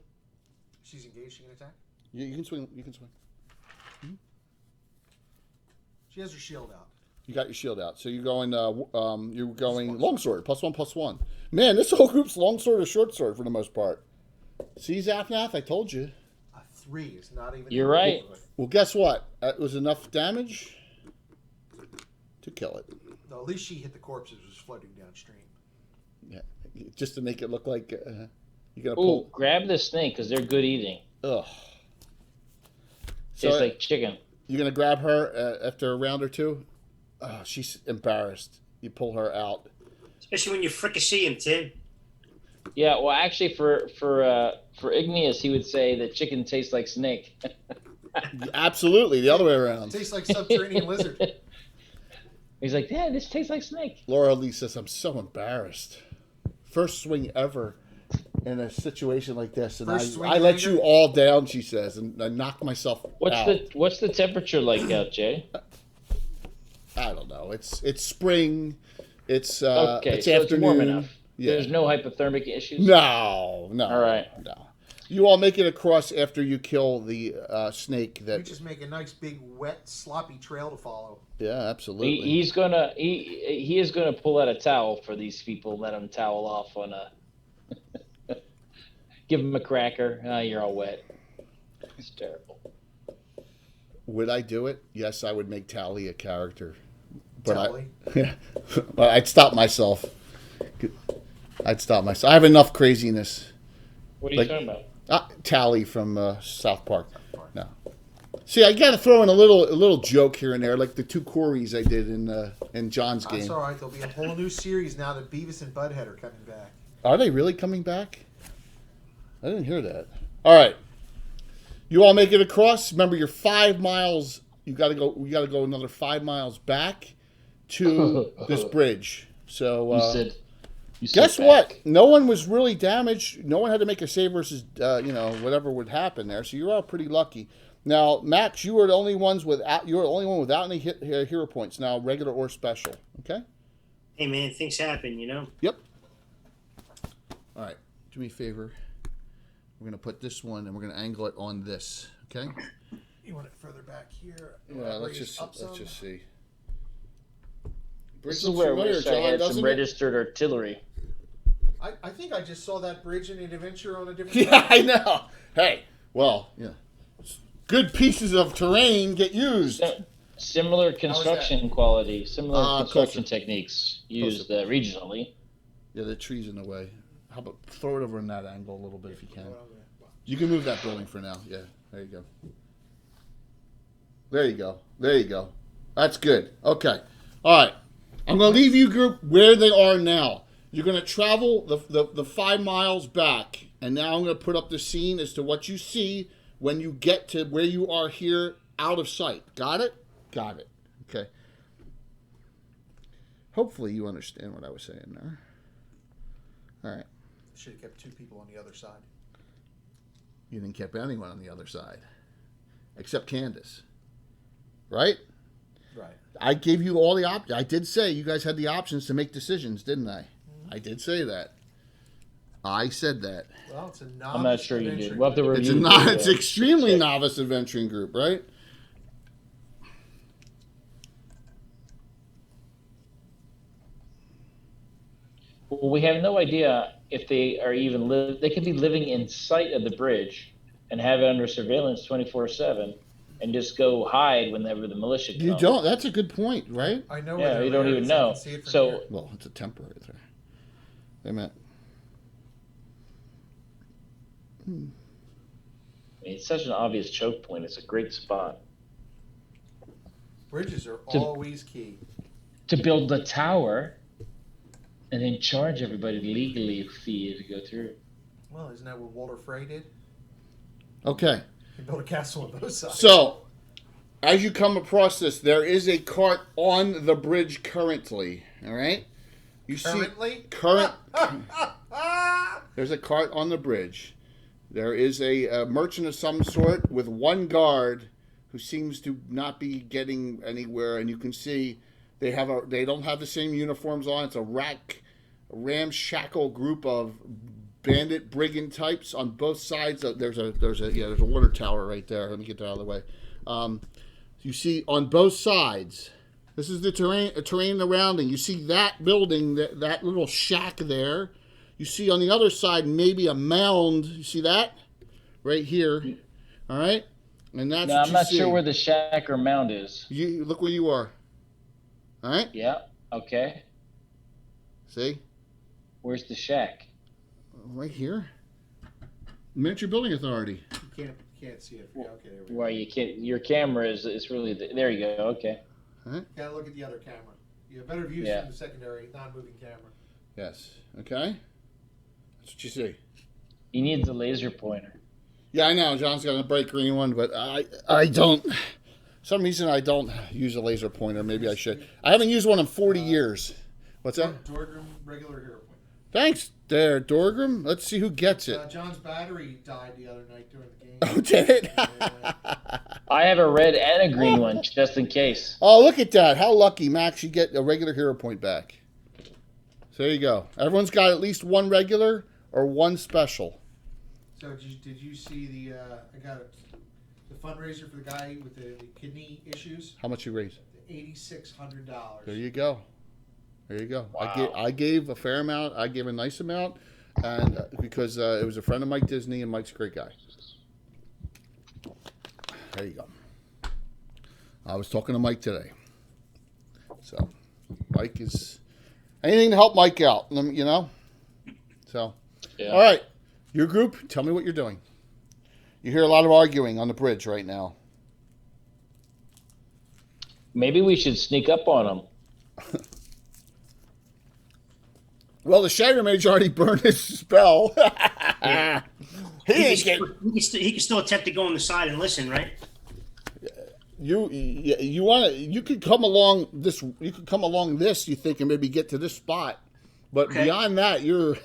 She's engaged in an attack. You can swing. You can swing. She has her shield out. You got your shield out. So you're going longsword. +1/+1. Man, this whole group's longsword or short sword for the most part. See, Zaphnath, I told you. A 3 is not even. You're in the right. neighborhood. Well, guess what? That was enough damage to kill it. No, at least she hit the corpses was floating downstream. Yeah, just to make it look like you're gonna Ooh, pull. grab the snake because they're good eating. Ugh. Tastes So like chicken. you're gonna grab her after a round or two. Oh, she's embarrassed. You pull her out. Especially when you fricassee him, Tim. Yeah, well, actually, for Igneous, he would say that chicken tastes like snake. Absolutely, the other way around. Tastes like subterranean lizard. He's like, yeah, this tastes like snake. Laura Lee says, "I'm so embarrassed. First swing ever in a situation like this, and First swing I let anger? you all down." She says, and I knocked myself out. What's the temperature like out, Jay? I don't know. It's spring. It's Okay, it's so afternoon. it's warm enough. Yeah. There's no hypothermic issues. No. All right. No. You all make it across after you kill the snake. We That just make a nice big wet sloppy trail to follow. yeah, absolutely. He is gonna pull out a towel for these people. Let them towel off on a. Give him a cracker. You're all wet. It's terrible. Would I do it? Yes, I would make Tally a character, but Tally? but I'd stop myself. I have enough craziness. What are you talking about? Tally from South Park. No. See, I got to throw in a little joke here and there, like the two Corys I did in John's game. That's all right. There'll be a whole new series now that Beavis and Butthead are coming back. Are they really coming back? I didn't hear that. All right. You all make it across. Remember, you're 5 miles. You got to go another 5 miles back to this bridge. So guess what? No one was really damaged. No one had to make a save versus whatever would happen there. So you're all pretty lucky. Now, Max, you were the only one without any hero points. Now, regular or special. Okay. Hey man, things happen, Yep. All right. Do me a favor. We're going to put this one and we're going to angle it on this, okay? You want it further back here? Yeah, let's just see. This is where I wish I had some registered artillery. I think I just saw that bridge in an adventure on a different. Yeah, I know. Hey, well, yeah. Good pieces of terrain get used. Similar construction quality, similar construction closer. Techniques used regionally. Yeah, the tree's in the way. How about throw it over in that angle a little bit if you can. You can move that building for now. Yeah, there you go. There you go. There you go. That's good. Okay. All right. I'm going to leave you group where they are now. You're going to travel the 5 miles back, and now I'm going to put up the scene as to what you see when you get to where you are here out of sight. Got it? Got it. Okay. Hopefully you understand what I was saying there. All right. Should have kept 2 people on the other side. You didn't keep anyone on the other side, except Candace. Right? Right. I gave you all the options. I did say you guys had the options to make decisions, didn't I? I did say that. I said that. Well, it's a novice. I'm not sure you did. adventuring We'll have to group. review. It's extremely novice adventuring group, right? Well, we have no idea if they are even they could be living in sight of the bridge and have it under surveillance 24/7 and just go hide whenever the militia comes. You don't. That's a good point, right? I know. Yeah, where you they're don't at, even so I know. can see it from So here. Well, it's a temporary thing. They meant. I mean, it's such an obvious choke point. It's a great spot Bridges are always key. to build the tower and then charge everybody legally a fee to go through. Well, isn't that what Walter Frey did? Okay. He built a castle on both sides. So, as you come across this, there is a cart on the bridge currently. All right. You Currently? current. There's a cart on the bridge. There is a merchant of some sort with one guard who seems to not be getting anywhere, and you can see they don't have the same uniforms on. It's a ramshackle group of bandit brigand types on both sides. There's a water tower right there. Let me get that out of the way. You see on both sides. This is the terrain around, and you see that building, that little shack there. You see on the other side maybe a mound. You see that? Right here. All right? And that's No, what I'm you not see. sure where the shack or mound is. You look where you are. All right? Yeah. Okay. See? Where's the shack? Right here. Miniature Building Authority. You can't see it. Yeah, okay, there we go. Why you can't? Your camera is really there. You go. Okay. Gotta look at the other camera. You have better views Yeah. from the secondary, non-moving camera. Yes. Okay? That's what you see. He needs a laser pointer. Yeah, I know. John's got a bright green one, but I don't. For some reason, I don't use a laser pointer. Maybe I should. I haven't used one in 40 years. What's that? Dorgrim, regular hero point. Thanks there, Dorgrim. Let's see who gets it. John's battery died the other night during the game. Oh, did it? I have a red and a green one just in case. Oh, look at that. How lucky, Max. You get a regular hero point back. So there you go. Everyone's got at least one regular or one special. So did you see the? I got the fundraiser for the guy with the kidney issues. How much you raise? $8,600. There you go. There you go. Wow. I gave a fair amount. I gave a nice amount, and because it was a friend of Mike Disney, and Mike's a great guy. There you go. I was talking to Mike today. So, Mike is anything to help Mike out, you know. So, Yeah. all right, your group. Tell me what you're doing. You hear a lot of arguing on the bridge right now. Maybe we should sneak up on them. Well, the Shadow Mage already burned his spell. He can still attempt to go on the side and listen, right? You want to? You could come along this. You could come along this. You think and maybe get to this spot, but Okay. beyond that, you're.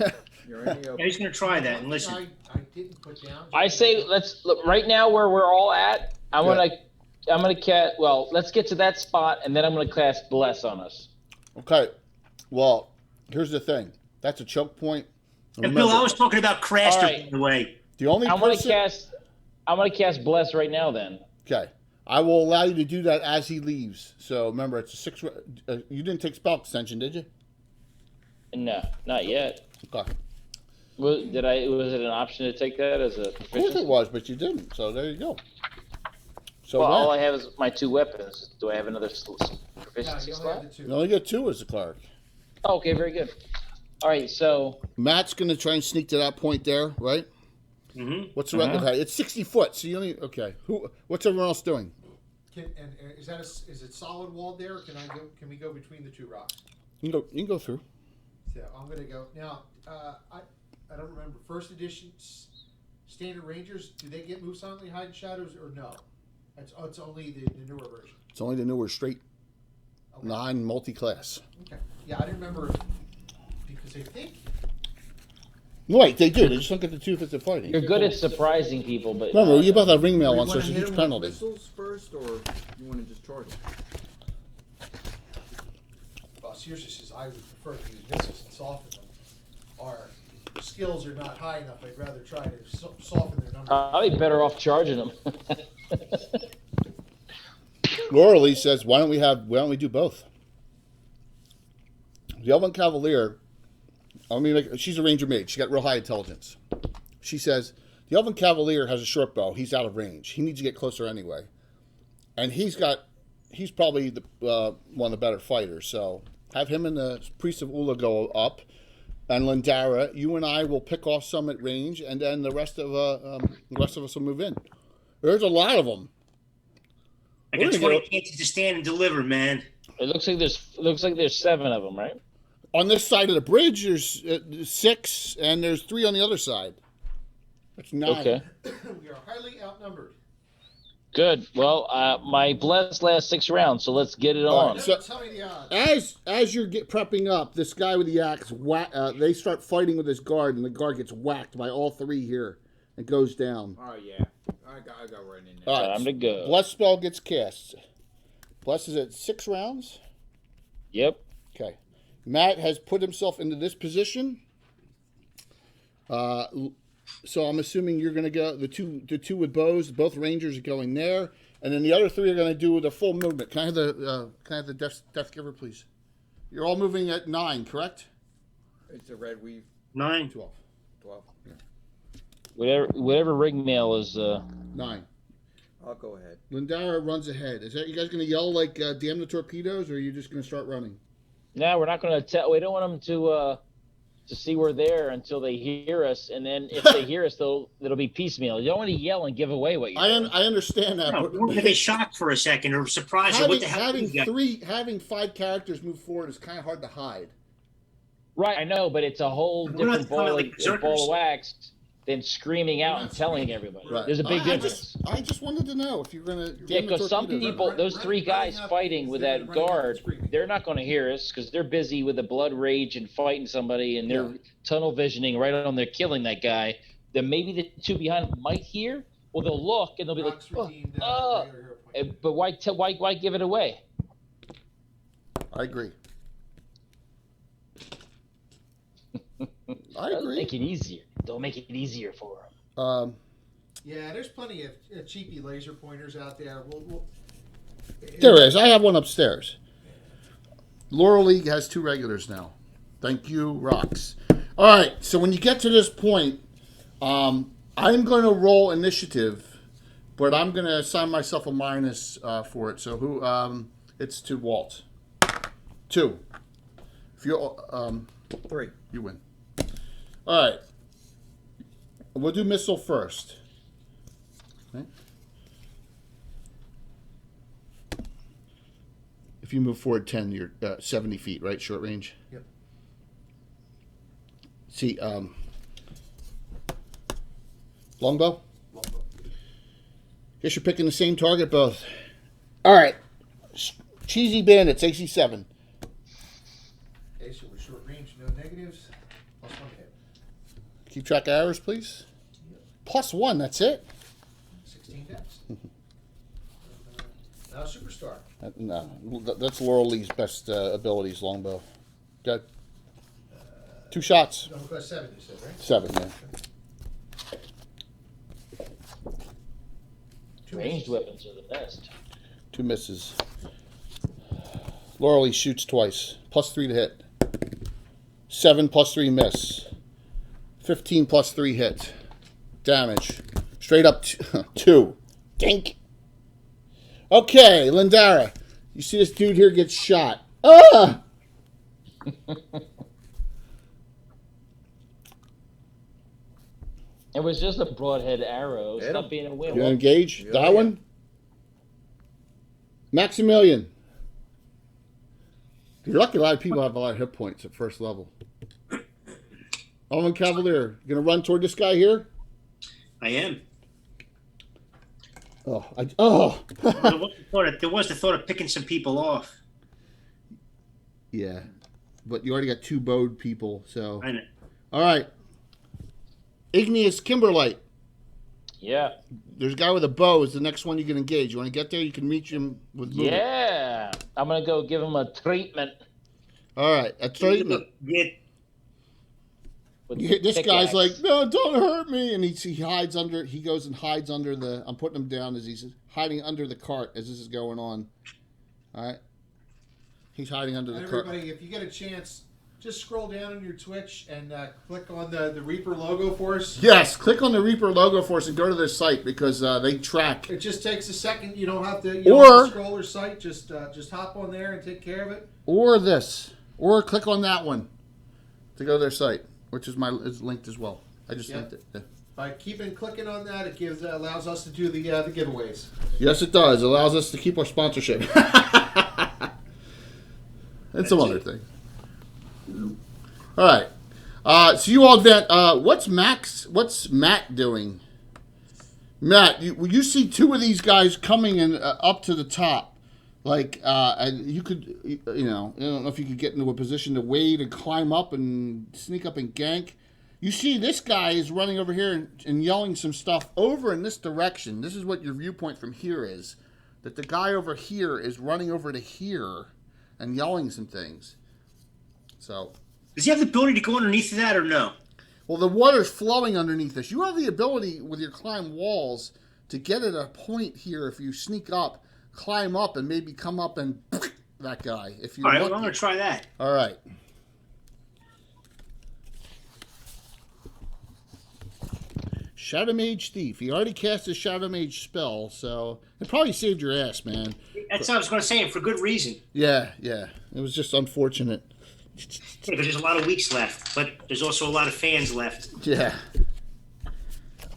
You're in the Yeah, open. he's going to try that and listen. I didn't put down. I say let's look right now where we're all at. I'm gonna cast. Well, let's get to that spot, and then I'm gonna cast Bless on us. Okay. Well, here's the thing. That's a choke point. And Bill, I was talking about Craster, All right. by the way. the only I'm gonna person. cast. I'm gonna cast Bless right now. Then Okay. I will allow you to do that as he leaves. So remember, it's a 6. You didn't take spell extension, did you? no, not yet. Okay. Was it an option to take that as a Of course proficiency? it was, but you didn't. So there you go. So Well, all then, I have is my 2 weapons. Do I have another No, proficiency you only slot? have the two. you only get 2 as a cleric. Oh, okay, very good. All right, so Matt's going to try and sneak to that point there, right? Mm-hmm. What's the okay? It's 60 foot. So you only okay. What's everyone else doing? Is it solid walled there? Or can we go between the two rocks? You can go through. So I'm gonna go now. I don't remember first edition standard Rangers. Do they get move silently, hide in shadows, or no? It's only the newer version. It's only the newer straight Okay. 9 multi-class. Okay. Yeah, I didn't remember because I think Right, they do. They just don't get the 2 if it's a fighting. you're good at surprising people, but Remember, you about that ring mail You once. wanna There's a hit huge 'em with penalty. missiles first, or you want to just charge them? well, seriously says I would prefer to use missiles and soften them. Our skills are not high enough. I'd rather try to soften their number. I'd be better off charging them. Lauralee says, "Why don't we do both?" The Elven Cavalier. She's a ranger mage. She got real high intelligence. She says the Elven Cavalier has a short bow. He's out of range. He needs to get closer anyway, and he's probably the one of the better fighters. So have him and the Priest of Ula go up, and Lindara, you and I will pick off some at range, and then the rest of us will move in. There's a lot of them. I We're got gonna 20 chances to stand and deliver, man. It looks like there's 7 of them, right? On this side of the bridge, there's 6, and there's 3 on the other side. That's 9. Okay, We are highly outnumbered. good. Well, my Bless lasts 6 rounds, so let's get it All on. right, so Tell me the odds. as you're prepping up, this guy with the axe, they start fighting with this guard, and the guard gets whacked by all 3 here and goes down. Oh yeah, I got right in there. All right, Time to go. Bless spell gets cast. Bless is at 6 rounds. Yep. Okay. Matt has put himself into this position. So I'm assuming you're going to go the two with bows. Both rangers are going there, and then the other 3 are going to do the full movement. Can I have the death giver, please? You're all moving at 9, correct? It's a red weave 9. 12. 12. Whatever ring mail is. 9. I'll go ahead. Lindara runs ahead. Is that you guys going to yell like "damn the torpedoes," or are you just going to start running? No, we're not going to tell. We don't want them to see we're there until they hear us, and then if they hear us, it'll be piecemeal. You don't want to yell and give away what you're doing. I understand that. No, but we're going to be shocked for a second or surprised at what the hell having 5 characters move forward is kind of hard to hide. Right, I know, but it's a whole We're not different coming ball, like of berserkers. wax than screaming out We're and not telling screaming. everybody. Right. There's a big difference. I just wanted to know if you're going to. Yeah, because some people, those 3 guys running up, fighting with that running up and guard, screaming. they're not going to hear us because they're busy with the blood rage and fighting somebody, and they're Yeah. tunnel visioning right on there, killing that guy. Then maybe the 2 behind them might hear, or they'll look and they'll be like, Rocks oh, redeemed, oh. regular hero point. But why give it away? I agree. I Don't agree. make it easier. Don't make it easier for them. Yeah, there's plenty of cheapy laser pointers out there. There is. I have one upstairs. Laurel League has 2 regulars now. Thank you, Rocks. All right, so when you get to this point, I'm going to roll initiative, but I'm going to assign myself a minus for it. So who? It's to Walt. 2. If you 3. you win. All right. We'll do missile first. Okay. If you move forward 10, you're 70 feet, right? Short range. Yep. See, longbow. Guess you're picking the same target both. All right. Cheesy Bandits, AC7. Okay, so we're short range, no negatives. +1 hit. Keep track of arrows, please. +1, that's it? 16 deaths. Now superstar. No, that's Laurel Lee's best abilities, longbow. Got 2 shots. No, +7, you said, right? 7, yeah. Ranged weapons are the best. 2 misses. Laurel Lee shoots twice. +3 to hit. 7 +3 miss. 15 +3 hit. Damage. Straight up 2. Dink. Okay, Lindara. You see this dude here get shot. Ah! It was just a broadhead arrow. Hit Stop him. being a You wimp. want to engage? Yeah, That yeah. one? Maximilian. You're lucky a lot of people have a lot of hit points at first level. Alvin Cavalier. You going to run toward this guy here? I am. Oh. There was the thought of picking some people off. Yeah. But you already got 2 bowed people, so. I know. All right. Igneous Kimberlite. Yeah. There's a guy with a bow is the next one you can engage. You want to get there? You can reach him with movement. Yeah. I'm going to go give him a treatment. All right. A treatment. Get With This the guy's pickaxe. like, no, don't hurt me. And he hides under, he goes and hides under the, I'm putting him down as he's hiding under the cart as this is going on. All right. He's hiding under the And cart. everybody, if you get a chance, just scroll down on your Twitch and click on the Reaper logo for us. Yes, click on the Reaper logo for us and go to their site because they track. It just takes a second. You don't have to, scroll their site. Just hop on there and take care of it. Or this. Or click on that one to go to their site, which is linked as well. I just linked it. Yeah. By clicking on that, it allows us to do the giveaways. Yes, it does. It allows us to keep our sponsorship. And some other things. All right. So you all advance. What's Matt doing? Matt, you see 2 of these guys coming in up to the top. And you could, I don't know if you could get into a position to wade and climb up and sneak up and gank. You see this guy is running over here and yelling some stuff over in this direction. This is what your viewpoint from here is. That the guy over here is running over to here and yelling some things. So, Does he have the ability to go underneath of that or no? well, the water's flowing underneath us. You have the ability with your climb walls to get at a point here if you sneak up, climb up, and maybe come up and that guy. If you All right, well, I'm going to try that. All right. Shadow Mage Thief. He already cast his Shadow Mage spell, so it probably saved your ass, man. That's what I was going to say, and for good reason. Yeah. It was just unfortunate. Yeah, because there's a lot of weeks left, but there's also a lot of fans left. Yeah.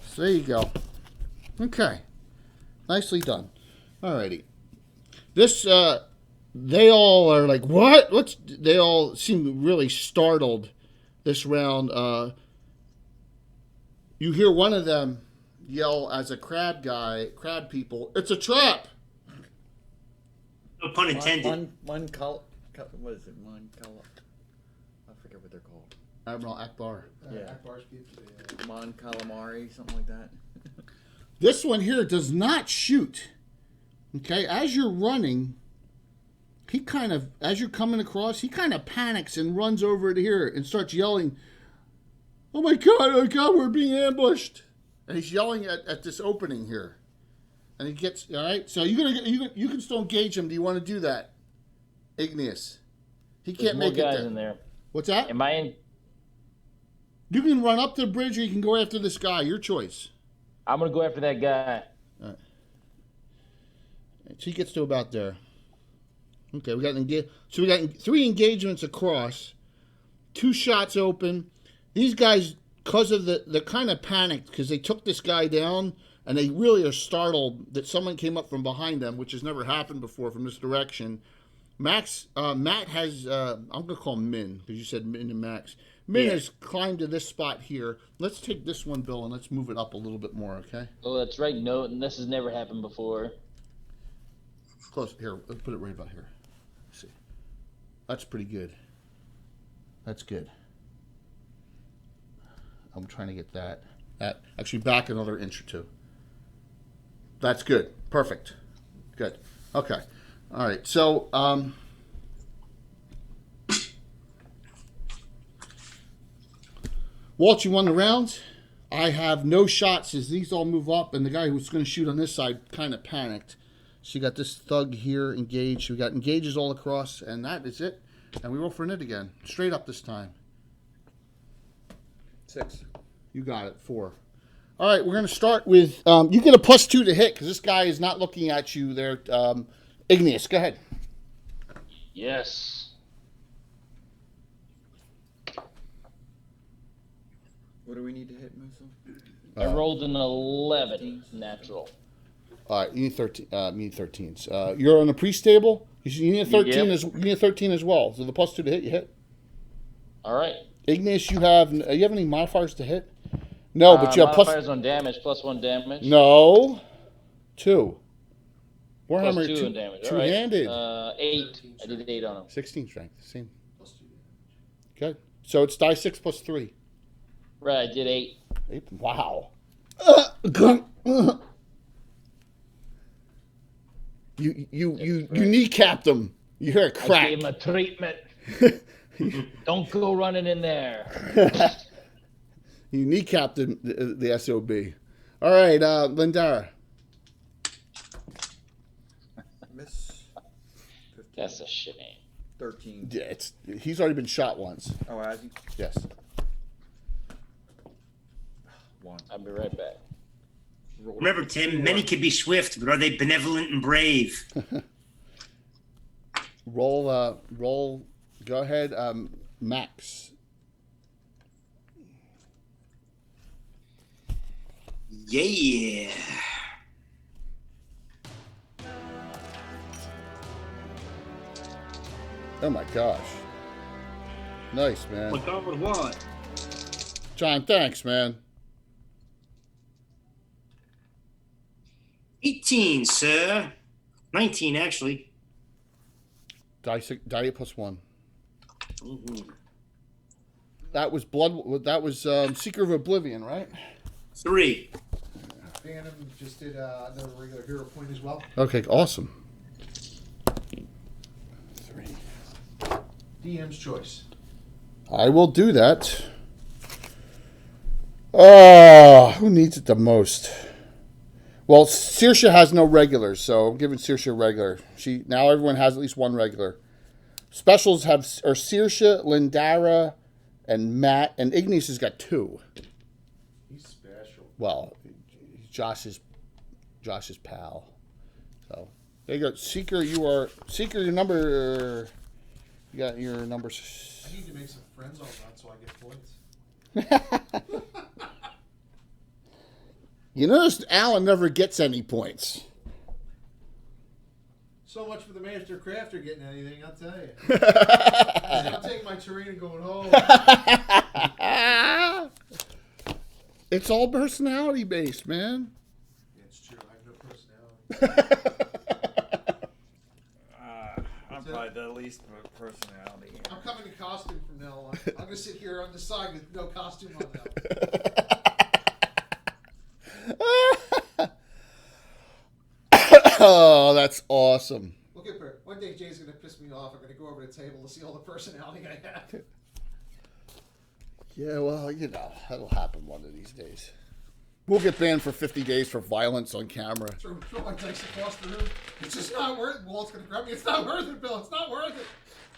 So there you go. Okay. Nicely done. Alrighty. This, they all are like, what? They all seem really startled this round. You hear one of them yell as a crab people, "It's a trap!" No pun intended. What is it? I forget what they're called. Admiral Akbar. Yeah. Akbar's people, Mon calamari, something like that. This one here does not shoot. Okay, as you're running, as you're coming across, he kind of panics and runs over to here and starts yelling, oh my God, we're being ambushed. and he's yelling at this opening here, and he gets all right. So you can still engage him. Do you want to do that, Igneous? He There's can't more make it guys there. in there. What's that? Am I in? You can run up the bridge, or you can go after this guy. Your choice. I'm gonna go after that guy. All right. So he gets to about there. Okay, we got So we got 3 engagements across, 2 shots open. These guys, because of they're kind of panicked because they took this guy down, and they really are startled that someone came up from behind them, which has never happened before from this direction. Matt has, I'm gonna call him Min because you said Min and Max. Min has climbed to this spot here. Let's take this one, Bill, and let's move it up a little bit more, okay? Oh, that's right. No, and this has never happened before. Close here. Let's put it right about here. Let's see, that's pretty good. That's good. I'm trying to get that. Actually back another inch or 2. That's good. Perfect. Good. Okay. All right. So Walt, you won the round. I have no shots as these all move up, and the guy who's going to shoot on this side kind of panicked. So you got this thug here engaged. We got engages all across, and that is it. And we roll for an it again. Straight up this time. 6. You got it. 4. All right, we're going to start with, you get a +2 to hit because this guy is not looking at you there. Igneous, go ahead. Yes. What do we need to hit, Musa? I rolled an 11 natural. All right, you need 13. You need 13s. You're on a pre-stable. You need a 13 Yep. you need a 13 as well. So the +2 to hit, you hit. All right. Igneous, you have any modifiers to hit? No, but you have modifiers on damage, +1 damage. No, 2. Warhammer +2 on damage. All two-handed. right. 8. I did 8 on him. 16 strength, same. Good. So it's die 6 + 3. Right, I did 8. 8. Wow. You kneecapped him. You hear a I crack. gave him a treatment. Don't go running in there. You kneecapped the SOB. All right, Lindara. Miss. 15. That's a shame. 13. Yeah, he's already been shot once. Oh, has he? Yes. 1. I'll be right back. Remember, Tim, many can be swift, but are they benevolent and brave? Roll. Go ahead, Max. Yeah. Oh my gosh. Nice, man. What God would what? John, thanks, man. 18, sir. 19, actually. Die 8 + 1. Mm-hmm. That was That was Seeker of Oblivion, right? 3. Phantom just did another regular hero point as well. Okay, awesome. 3. DM's choice. I will do that. Who needs it the most? Well, Saoirse has no regulars, so I'm giving Saoirse a regular. Now everyone has at least one regular. Specials are Saoirse, Lindara, and Matt, and Igneous has got 2. He's special. Well, Josh's pal. So there you go. Seeker, your number. You got your number. I need to make some friends on that so I get points. You notice Alan never gets any points. So much for the Master Crafter getting anything, I'll tell you. I'm taking my terrain and going home. It's all personality based, man. Yeah, it's true. I have no personality. I'm probably the least personality here. I'm coming in costume from now on. I'm going to sit here on the side with no costume on now. Oh, that's awesome. Look at her. One day Jay's going to piss me off. I'm going to go over to the table to see all the personality I have. Yeah, well, that'll happen one of these days. We'll get banned for 50 days for violence on camera. Throw my dice across the room. It's just not worth it. Walt's gonna grab me. It's not worth it, Bill. It's not worth it.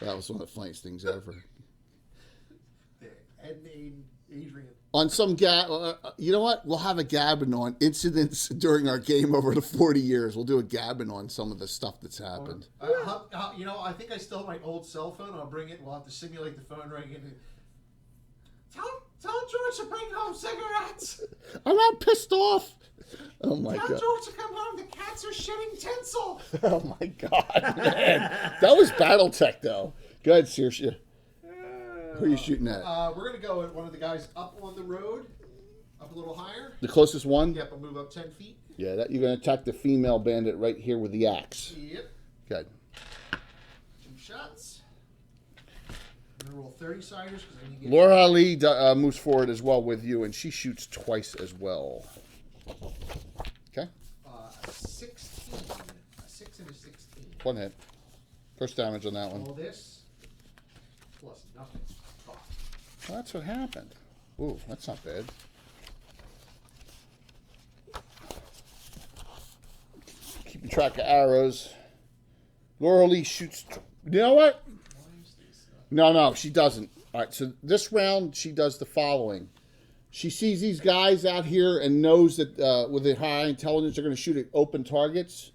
That was one of the funniest things ever. Ed and Adrian. On some you know what? We'll have a gabbing on incidents during our game over the 40 years. We'll do a gabbing on some of the stuff that's happened. You know, I think I still have my old cell phone. I'll bring it. We'll have to simulate the phone ringing. Tell George to bring home cigarettes. I'm not pissed off. Oh my Tell god. George to come home. The cats are shitting tinsel. Oh my god, man. That was BattleTech though. Go ahead, Saoirse. Who are you shooting at? We're gonna go at one of the guys up on the road, up a little higher. The closest one? Yep, I'll move up 10 feet. Yeah, that you're gonna attack the female bandit right here with the axe. Yep. Good. 2 shots. I'm gonna roll 30-siders because I need to get. Laura Ali moves forward as well with you, and she shoots twice as well. Okay. A 16. A 6 and a 16. One hit. First damage on that one. All this plus nothing. Fuck. Well, that's what happened. Ooh, that's not bad. Keeping track of arrows. Laura Lee shoots. You know what? No, she doesn't. All right, so this round she does the following. She sees these guys out here and knows that with the high intelligence they're going to shoot at open targets.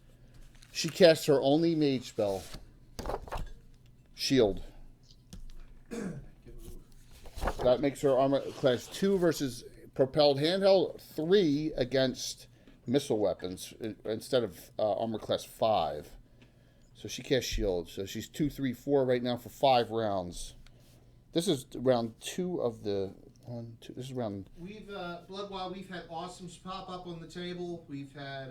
She casts her only mage spell. Shield. That makes her armor class 2 versus propelled handheld, 3 against missile weapons instead of armor class 5. So she casts shield. So she's 2, 3, 4 right now for 5 rounds. This is round 2 of the 1, 2. This is round. We've Bloodwild. We've had awesomes pop up on the table. We've had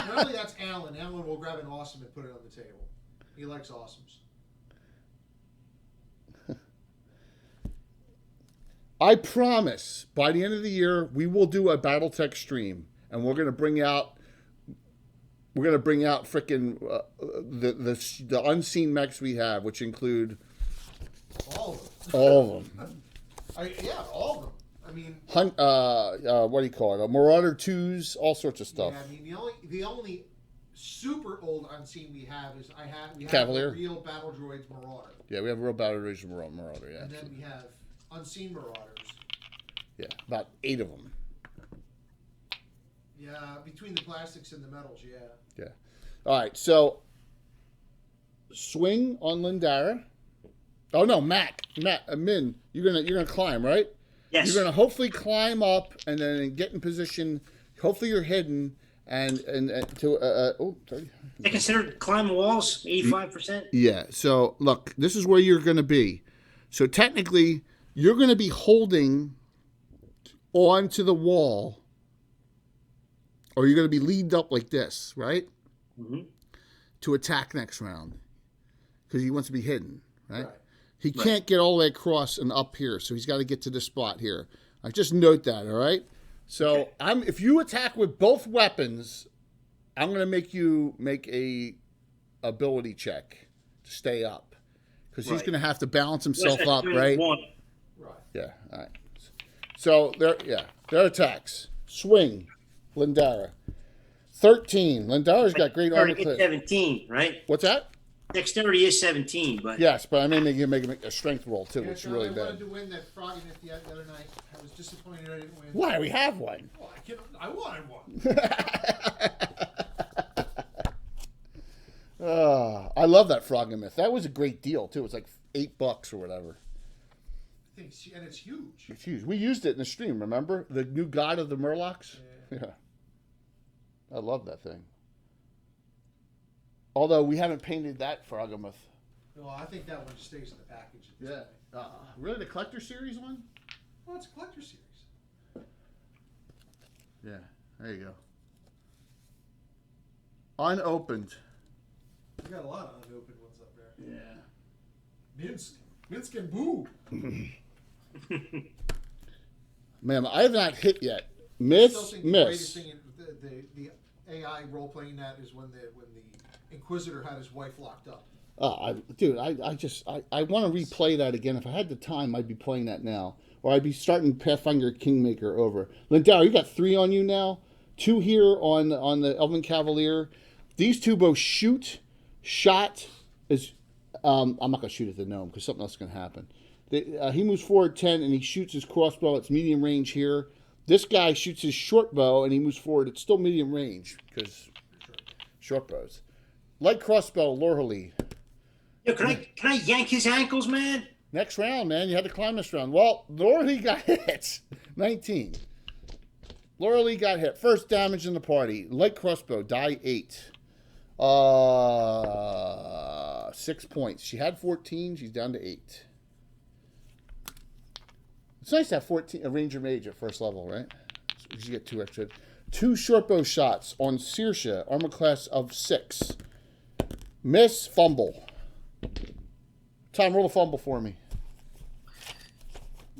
normally that's Alan. Alan will grab an awesome and put it on the table. He likes awesomes. I promise by the end of the year we will do a BattleTech stream, and we're gonna bring out frickin' the unseen mechs we have, which include All of them. all of them. Yeah, all of them. I mean, What do you call it? Marauder 2s, all sorts of stuff. yeah, I mean the only super old unseen we have is we have Cavalier. a real battle droids Marauder, Yeah, we have a real Battle Rage Marauder. Yeah, and then we have unseen Marauders. yeah, about 8 of them. Yeah, between the plastics and the metals, yeah. Yeah. All right, so swing on Lindara. Oh no, Min, you're gonna climb, right? Yes. You're gonna hopefully climb up and then get in position. Hopefully you're hidden and to 30. They consider climbing walls 85%. Yeah. So look, this is where you're gonna be. So technically, you're gonna be holding onto the wall, or you're gonna be leaned up like this, right? Mm-hmm. To attack next round, because he wants to be hidden, right? Right. He can't get all the way across and up here, so he's got to get to this spot here. I just note that, all right? So if you attack with both weapons, I'm going to make you make a ability check to stay up, because he's Right. going to have to balance himself What's up, that, right? 1? Right. Yeah. All right. So their attacks. Swing, Lindara. 13. Lindara's got great armor It's class. 17, right? What's that? Dexterity is 17, but Yes, but I may make you make a strength roll too, Yeah, which is Charlie, really I bad. wanted to win that froggy myth the other night. I was disappointed I didn't win. Why? We have one. Well, I wanted one. I love that frog myth. That was a great deal too. It was like $8 or whatever. And it's huge. It's huge. We used it in the stream. Remember the new god of the Murlocs? Yeah. I love that thing. Although we haven't painted that Froggemuth. No, I think that one just stays in the package at this point. Really, the collector series one? Well, it's a collector series. Yeah. There you go. Unopened. We got a lot of unopened ones up there. Yeah. Minsk and Boo. Man, I have not hit yet. I still think the greatest Miss. thing in the AI role playing that is when the Inquisitor had his wife locked up. I want to replay that again. If I had the time, I'd be playing that now. or I'd be starting Pathfinder Kingmaker over. Lindau, you got 3 on you now. 2 here on the Elven Cavalier. These 2 both shoot. Shot is. I'm not gonna shoot at the gnome because something else is gonna happen. He moves forward 10 and he shoots his crossbow. It's medium range here. This guy shoots his short bow and he moves forward. It's still medium range because short bows. Light crossbow, Loreley. Yo, can I yank his ankles, man? Next round, man. You had to climb this round. Well, Loreley got hit. 19. Loreley got hit. First damage in the party. Light crossbow, die 8. 6 points. She had 14. She's down to 8. It's nice to have 14 a ranger mage at first level, right? So you get 2 extra. 2 short bow shots on Saoirse, armor class of 6. Miss, fumble. Tom, roll a fumble for me.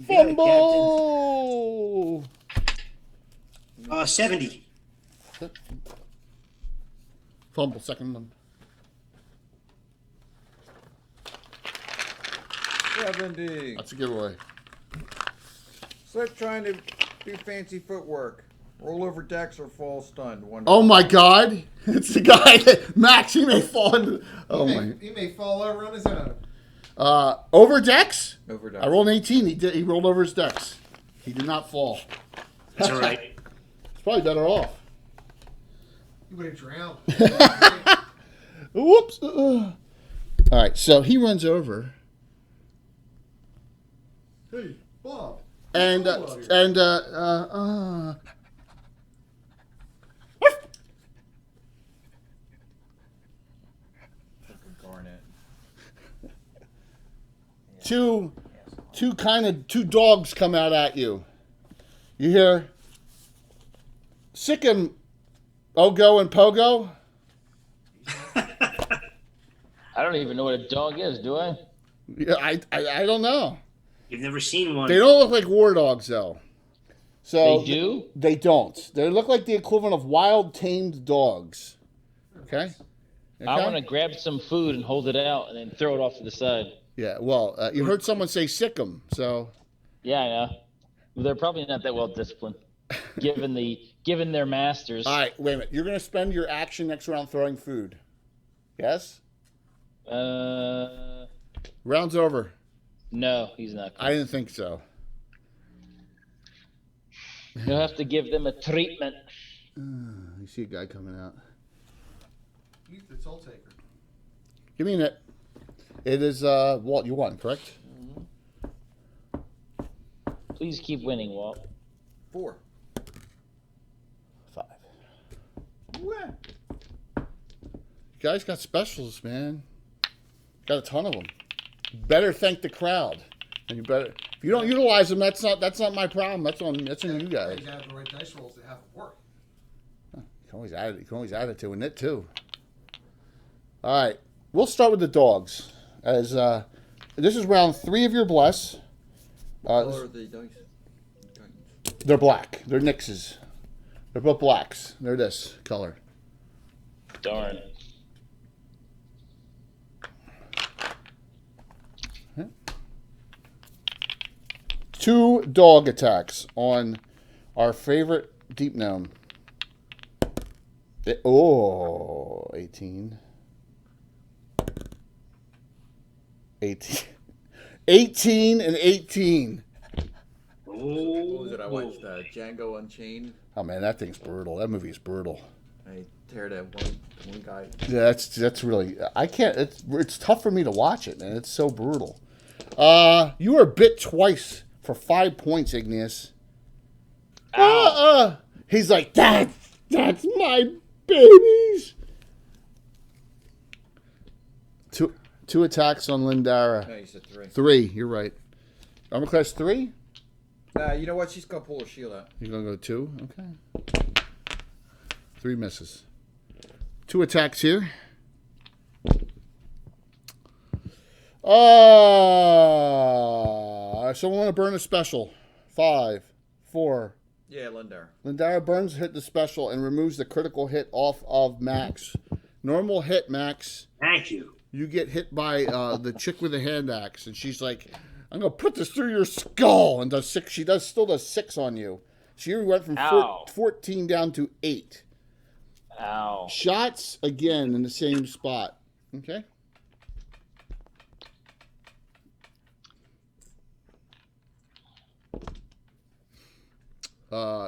Fumble! 70. Fumble, second one. 70. That's a giveaway. Slip trying to do fancy footwork. Roll over decks or fall stunned. Oh my God! It's the guy that Max. He may fall into. Oh my! He may fall over on his own. Over decks. Over decks. I rolled an 18. He rolled over his decks. He did not fall. That's all right. He's probably better off. He would have drowned. Whoops. All right, so he runs over. Hey, Bob. And Fucking Garnet. two dogs come out at you. You hear Sikkim, Ogo, and Pogo. I don't even know what a dog is, do I? Yeah, I don't know. You've never seen one. They don't look like war dogs though. So They do? They don't. They look like the equivalent of wild tamed dogs. Okay. I want to grab some food and hold it out and then throw it off to the side. Yeah. Well, you heard someone say Sikkim, so. Yeah, I know. They're probably not that well disciplined, given their masters. All right. Wait a minute. You're gonna spend your action next round throwing food. Yes. Round's over. No, he's not. I didn't think so. You'll have to give them a treatment. You see a guy coming out. He's the toll taker. Give me a minute. It is Walt. You won, correct? Please keep winning, Walt. 4. 5. You guys got specials, man. Got a ton of them. Better thank the crowd. And you better. If you don't utilize them, that's not my problem. That's on you guys. You have the right dice rolls to have it work. You can always add it to a knit too. All right, we'll start with the dogs. As this is round 3 of your bless. Color of the dice. They're black. They're Nixes. They're both blacks. They're this color. Darn. Okay. 2 dog attacks on our favorite deep gnome. 18. 18 and 18. What was it? I watched Django Unchained. Oh man, that thing's brutal. That movie is brutal. I tear that one guy. Yeah, that's really. I can't. It's tough for me to watch it, man. It's so brutal. You were bit twice for 5 points, Igneous. He's like, that's my babies. Two attacks on Lindara. No, you said 3. 3. You're right. Armor class 3. You know what? She's gonna pull her shield out. You're gonna go 2. Okay. 3 misses. 2 attacks here. Someone want to burn a special. 5, 4. Yeah, Lindar. Lindara burns hit the special and removes the critical hit off of Max. Normal hit, Max. Thank you. You get hit by the chick with the hand axe, and she's like, I'm gonna put this through your skull. And does 6. She still does 6 on you. She went from Ow. 14 down to 8. Ow. Shots again in the same spot. Okay.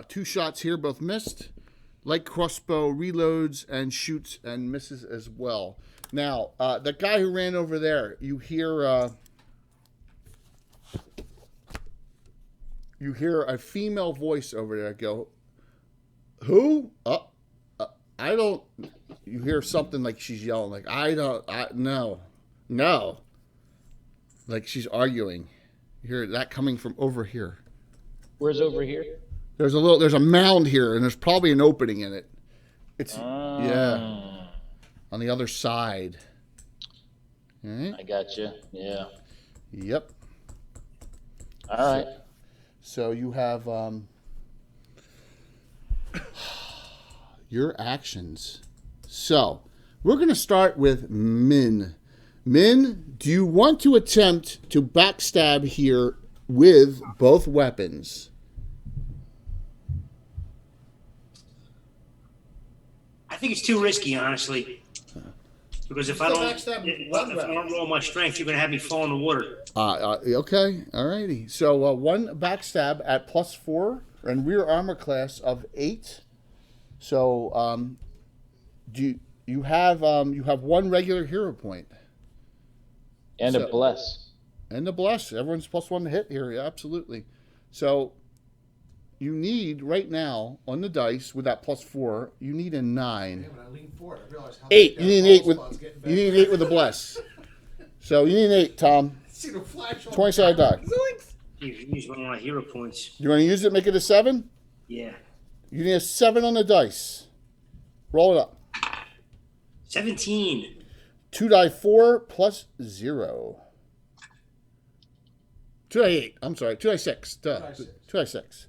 Two shots here, both missed. Light crossbow reloads and shoots and misses as well. Now, the guy who ran over there, you hear a female voice over there go, "Who? I don't." You hear something like she's yelling, like, no. Like she's arguing. You hear that coming from over here. Where's over here? There's a mound here, and there's probably an opening in it. It's yeah, on the other side. All right. I got you. Yeah. Yep. All right. So you have your actions. So we're going to start with Min. Min, do you want to attempt to backstab here with both weapons? I think it's too risky, honestly. Because if I don't roll my strength, you're going to have me fall in the water. Okay, alrighty. So one backstab at +4 and rear armor class of 8. So you have one regular hero point And a bless. and a bless. Everyone's +1 to hit here. Yeah, absolutely. So you need right now on the dice with that +4. You need a 9. Man, when I leaned forward, I realized how 8. big You need an that 8 ball with spot's getting you need an 8 with a bless. So you need an 8, Tom. See the flash on 20-sided die. You use one of my hero points. You want to use it? Make it a 7. Yeah. You need a 7 on the dice. Roll it up. 17. 2 die 4 plus 0. 2 die 8. I'm sorry. 2 die 6. Duh. 2 die 6.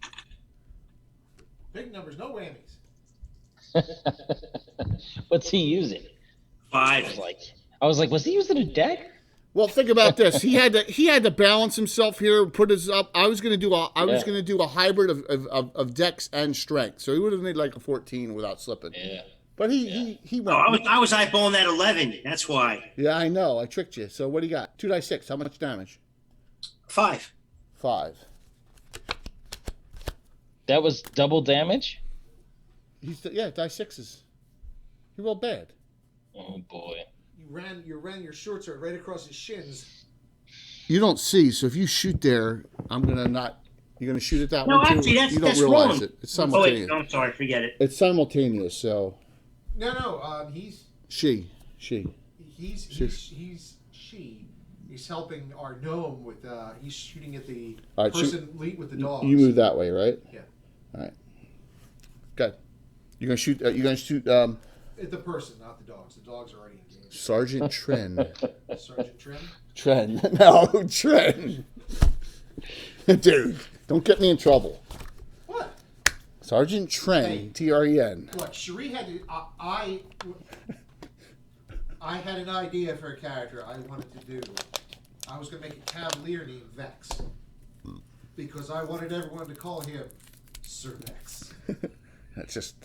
Big numbers, no whammies. What's he using? 5. I was like, was he using a deck? Well, think about this. He had to balance himself here. Put his up. I was gonna do a hybrid of dex and strength. So he would have made like a 14 without slipping. Yeah. But he went. Oh, I was eyeballing that 11. That's why. Yeah, I know. I tricked you. So what do you got? 2 die 6. How much damage? 5. 5. That was double damage? Die 6s. He rolled bad. Oh, boy. You ran your short sword right across his shins. You don't see, so if you shoot there, I'm gonna not. You're gonna shoot at that No, one too. actually, you don't that's realize wrong. it. It's Oh, wait. simultaneous. No, I'm sorry. Forget it. It's simultaneous. So No, he's helping our gnome with he's shooting at the All right, person lead with the dogs. You move that way, right? Yeah. All right. Good. You're gonna shoot. You're gonna shoot. At the person, not the dogs. The dogs are already engaged. Sergeant Tren. Sergeant Trim. Tren. No, Tren. Dude, don't get me in trouble. What? Sergeant Tren. Hey. Tren. Look, Cherie had to. I had an idea for a character I wanted to do. I was going to make a cavalier named Vex. Because I wanted everyone to call him Sir Vex. That's just.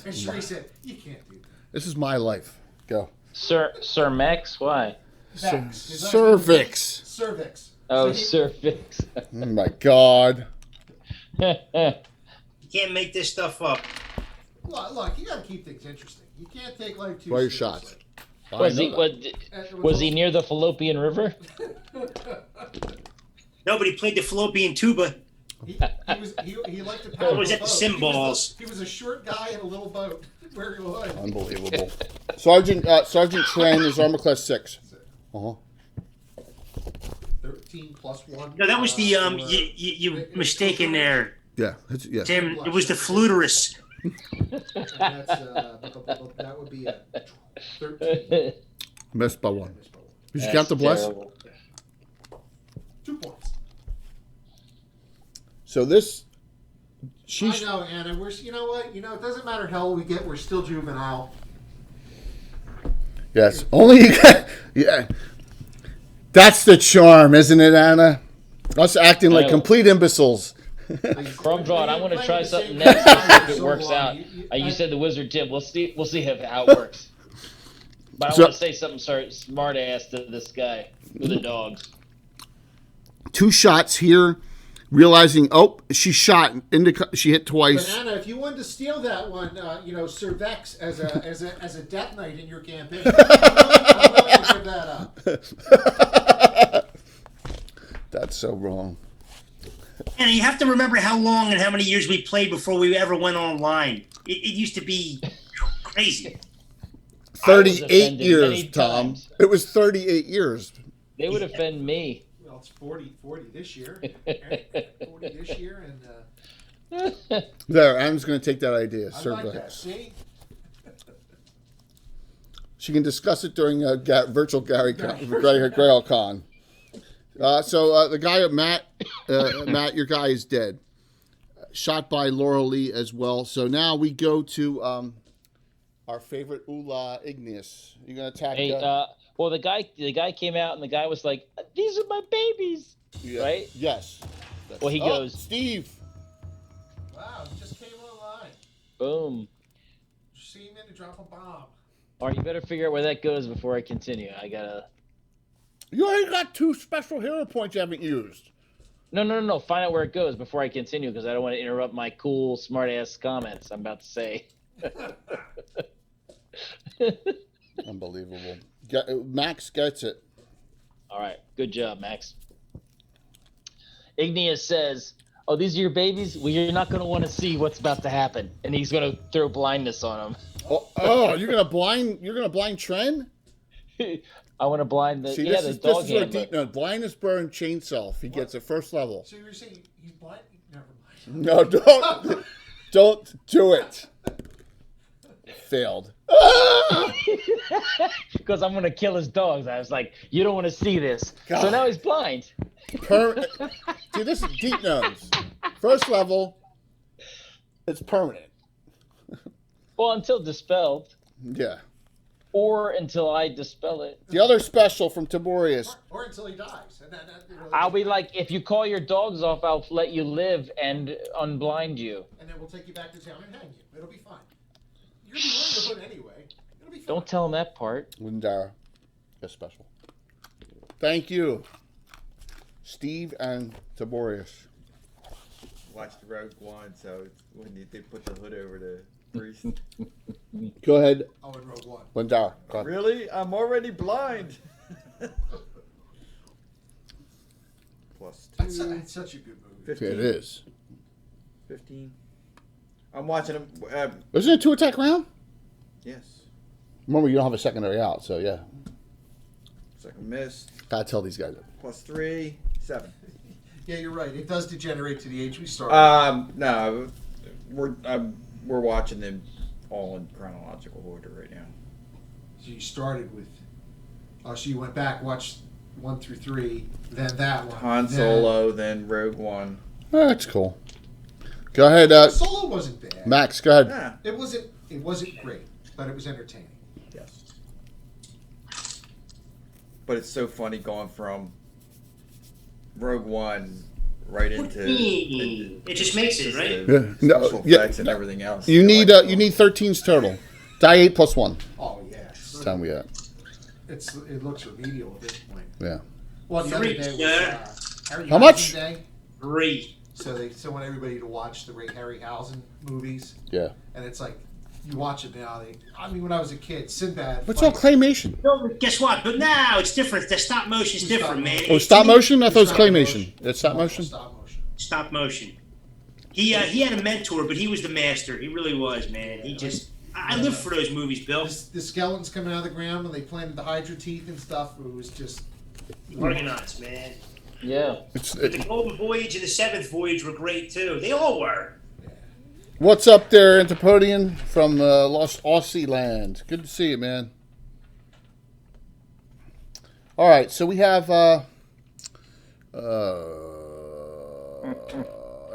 And Cherie said, you can't do that. This is my life. Go. Sir Max? Why? Vex. His last name is Cervix. Cervix. Oh, So Sir Fix. Oh my God. You can't make this stuff up. Look, you got to keep things interesting. You can't take life too Roll your seriously. shots. Was he near the Fallopian River? Nobody played the fallopian tuba. He liked to paddle Or was a it the boat. cymbals? He was a short guy in a little boat. Where he was. Unbelievable. Sergeant Tren is armor class 6. Uh-huh. 13 plus 1. No, that was the you mistaken there, Yeah. Yeah. Tim. It was the fluterus. That's, that would be a 13. Missed by 1. Missed by one. Did you count the bless? Terrible. 2 points. So this. I know, Anna. You know what? It doesn't matter how old we get. We're still juvenile. Yes. Only you got. Yeah. That's the charm, isn't it, Anna? Us acting like know. complete imbeciles. Crumb Drawn, I want to Playing try the something same next game if it so works long. out. You I- said the wizard tip. We'll see how it works. But I So- want to say something smart ass to this guy with the dogs. 2 shots here, realizing, oh, she shot. She hit twice. But Anna, if you wanted to steal that one, Sir Vex as a death knight in your campaign, I'm willing to give that up. That's so wrong. And you have to remember how long and how many years we played before we ever went online. It used to be crazy. 38 offended years, many Tom. times. It was 38 years. They would offend me. Well, it's 40 this year. Right? 40 this year, and There, Anne's going to take that idea. I Sir like that. Vex. See? She can discuss it during virtual Greyhawk Con. So the guy, Matt, your guy is dead. Shot by Laura Lee as well. So now we go to our favorite Ula Igneous. You're going to attack Hey, well, the guy came out and the guy was like, "These are my babies," yeah. right? Yes. Well, he goes, Steve. Wow, he just came online. boom. See him in to drop a bomb. All right, you better figure out where that goes before I continue. I gotta. You already got 2 special hero points you haven't used. No. Find out where it goes before I continue because I don't want to interrupt my cool, smart-ass comments I'm about to say. Unbelievable. Max gets it. All right, good job, Max. Igneous says, "Oh, these are your babies? Well, you're not going to want to see what's about to happen." And he's going to throw blindness on Oh, you're gonna blind Tren? him. I want to blind the See, the this dog is where handler. blindness burn chainsaw. If he gets it first level. So you're saying he's blind? Never mind. No, don't do it. Failed. Because I'm going to kill his dogs. I was like, "You don't want to see this." So God. now he's blind. See, this is deep nose. First level, it's permanent. Well, until dispelled. Yeah. Or until I dispel it. The other special from Tiberius. Or until he dies. And that really I'll be like, if you call your dogs off, I'll let you live and unblind you. And then we'll take you back to town and hang you. It'll be fine. You're gonna be wearing the hood anyway. It'll be fine. Don't tell him that part. Lindara. A special. Thank you, Steve and Tiberius. Watched Rogue One, so it's when they put the hood over the priest. Go ahead, Oh, in Rogue One. Lindara. Go ahead. Really? I'm already blind. Plus 2. It's such a good movie. 15. It is. 15. I'm watching them. Isn't it 2 attack round? Yes. Remember, you don't have a secondary out, so yeah. Second miss. Gotta tell these guys. Plus 3. 7. Yeah, you're right. It does degenerate to the age we started. No, we're watching them all in chronological order right now. So you started with. Oh, so you went back, watched 1 through 3, then that one. Han Solo, then Rogue One. That's cool. Go ahead, Solo wasn't bad. Max. Go ahead. Yeah. It wasn't great, but it was entertaining. Yes. But it's so funny going from Rogue One right into It just makes it, right? Yeah. No, special yeah. effects and everything else. You need 13's total. Die 8 plus 1. Oh yes. Time we at. It looks remedial at this point. Yeah. Well, the other 3, day was yeah. Harry How much? Day. 3. So they want everybody to watch the Harryhausen movies, Yeah. and it's like you watch it now. When I was a kid, Sinbad. What's all claymation? No, guess what? But now it's different. The stop motion's It's different, stop man. motion. Oh, stop motion? I thought it was Stop claymation. It's stop motion? Stop motion. Stop motion. He had a mentor, but he was the master. He really was, man. He just. I live for those movies, Bill. The skeletons coming out of the ground when they planted the Hydra teeth and stuff. It was just. Organized, man. Yeah. The Golden Voyage and the Seventh Voyage were great too. They all were. What's up there, Antipodean from Lost Aussie Land? Good to see you, man. All right, so we have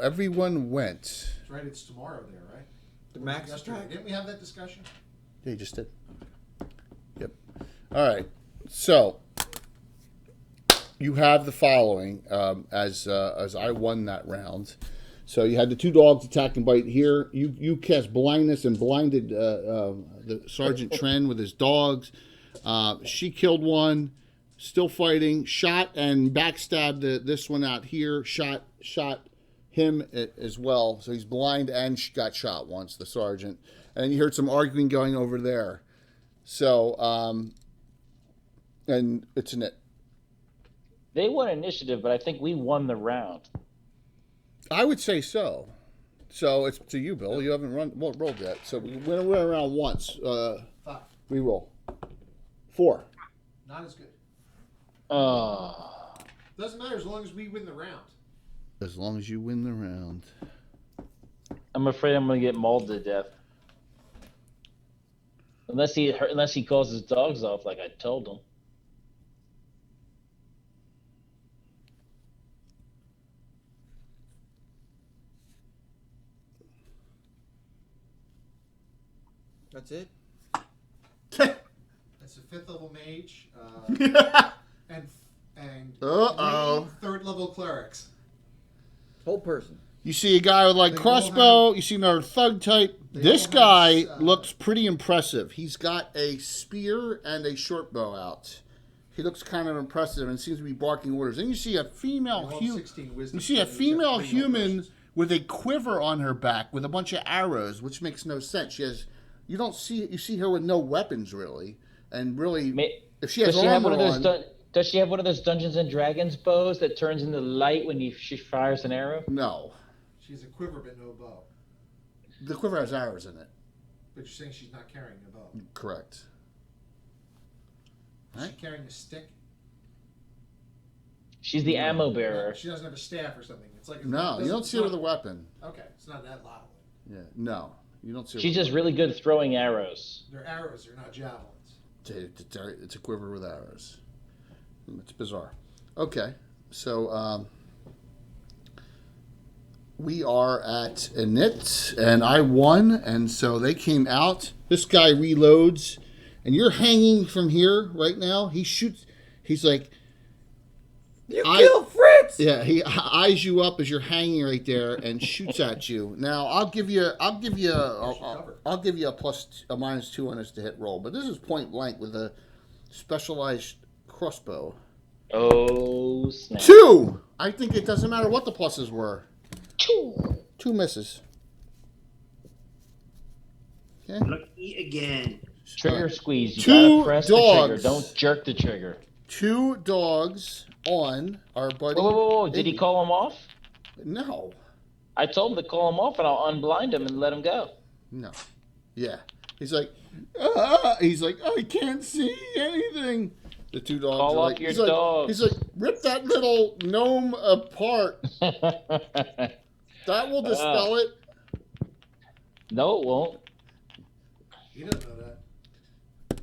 everyone went. That's right. It's tomorrow there, right? The Max Yesterday. attack? Didn't we have that discussion? Yeah, you just did. Yep. All right, so you have the following as I won that round. So you had the 2 dogs attack and bite here. You cast blindness and blinded the Sergeant Tren with his dogs. She killed one, still fighting, shot and backstabbed this one out here, shot him as well. So he's blind and got shot once, the sergeant. And you heard some arguing going over there. So, and it's an it. They won initiative, but I think we won the round. I would say so. So it's to you, Bill. You haven't rolled yet. So we went around once. 5. Reroll. 4. Not as good. Oh. Doesn't matter as long as we win the round. As long as you win the round. I'm afraid I'm going to get mauled to death. Unless he calls his dogs off like I told him. That's it. That's a 5th level mage, and Uh-oh. 3rd level clerics. Whole person. You see a guy with like They all crossbow. You see another thug type. They This all guy have, looks pretty impressive. He's got a spear and a short bow out. He looks kind of impressive and seems to be barking orders. Then you see a female They all have human. 16 wisdom You see a savings, female they're female human persons. with a quiver on her back with a bunch of arrows, which makes no sense. She has. You see her with no weapons really, and really, if she has Does she have armor one of those? on. Does she have one of those Dungeons and Dragons bows that turns into light when she fires an arrow? No, She's a quiver but no bow. the quiver has arrows in it. But you're saying she's not carrying a bow. Correct. Is Right. she carrying a stick? She's the ammo bearer. She doesn't have a staff or something. It's like No, you don't see her with a weapon. Okay, it's not that loud. Yeah, no, you don't see her. She's with just really good at throwing arrows. They're arrows, they're not javelins. It's a quiver with arrows. It's bizarre. Okay, so we are at a knit, and I won, and so they came out. This guy reloads, and you're hanging from here right now. He shoots. He's like, You killed Fritz! yeah. He eyes you up as you're hanging right there and shoots at you. Now I'll give you a -2 on this to hit roll, but this is point blank with a specialized crossbow. Oh snap! 2. I think it doesn't matter what the pluses were. 2 misses. Okay. Lucky again. Trigger squeeze. You 2 gotta press dogs. the trigger. Don't jerk the trigger. 2 dogs on our buddy. Whoa! Did he call him off? No. I told him to call him off, and I'll unblind him and let him go. No. Yeah. He's like, I can't see anything. The 2 dogs Call are off like, your he's like, dogs. He's like, rip that little gnome apart. That will dispel it. No, it won't. You don't know that.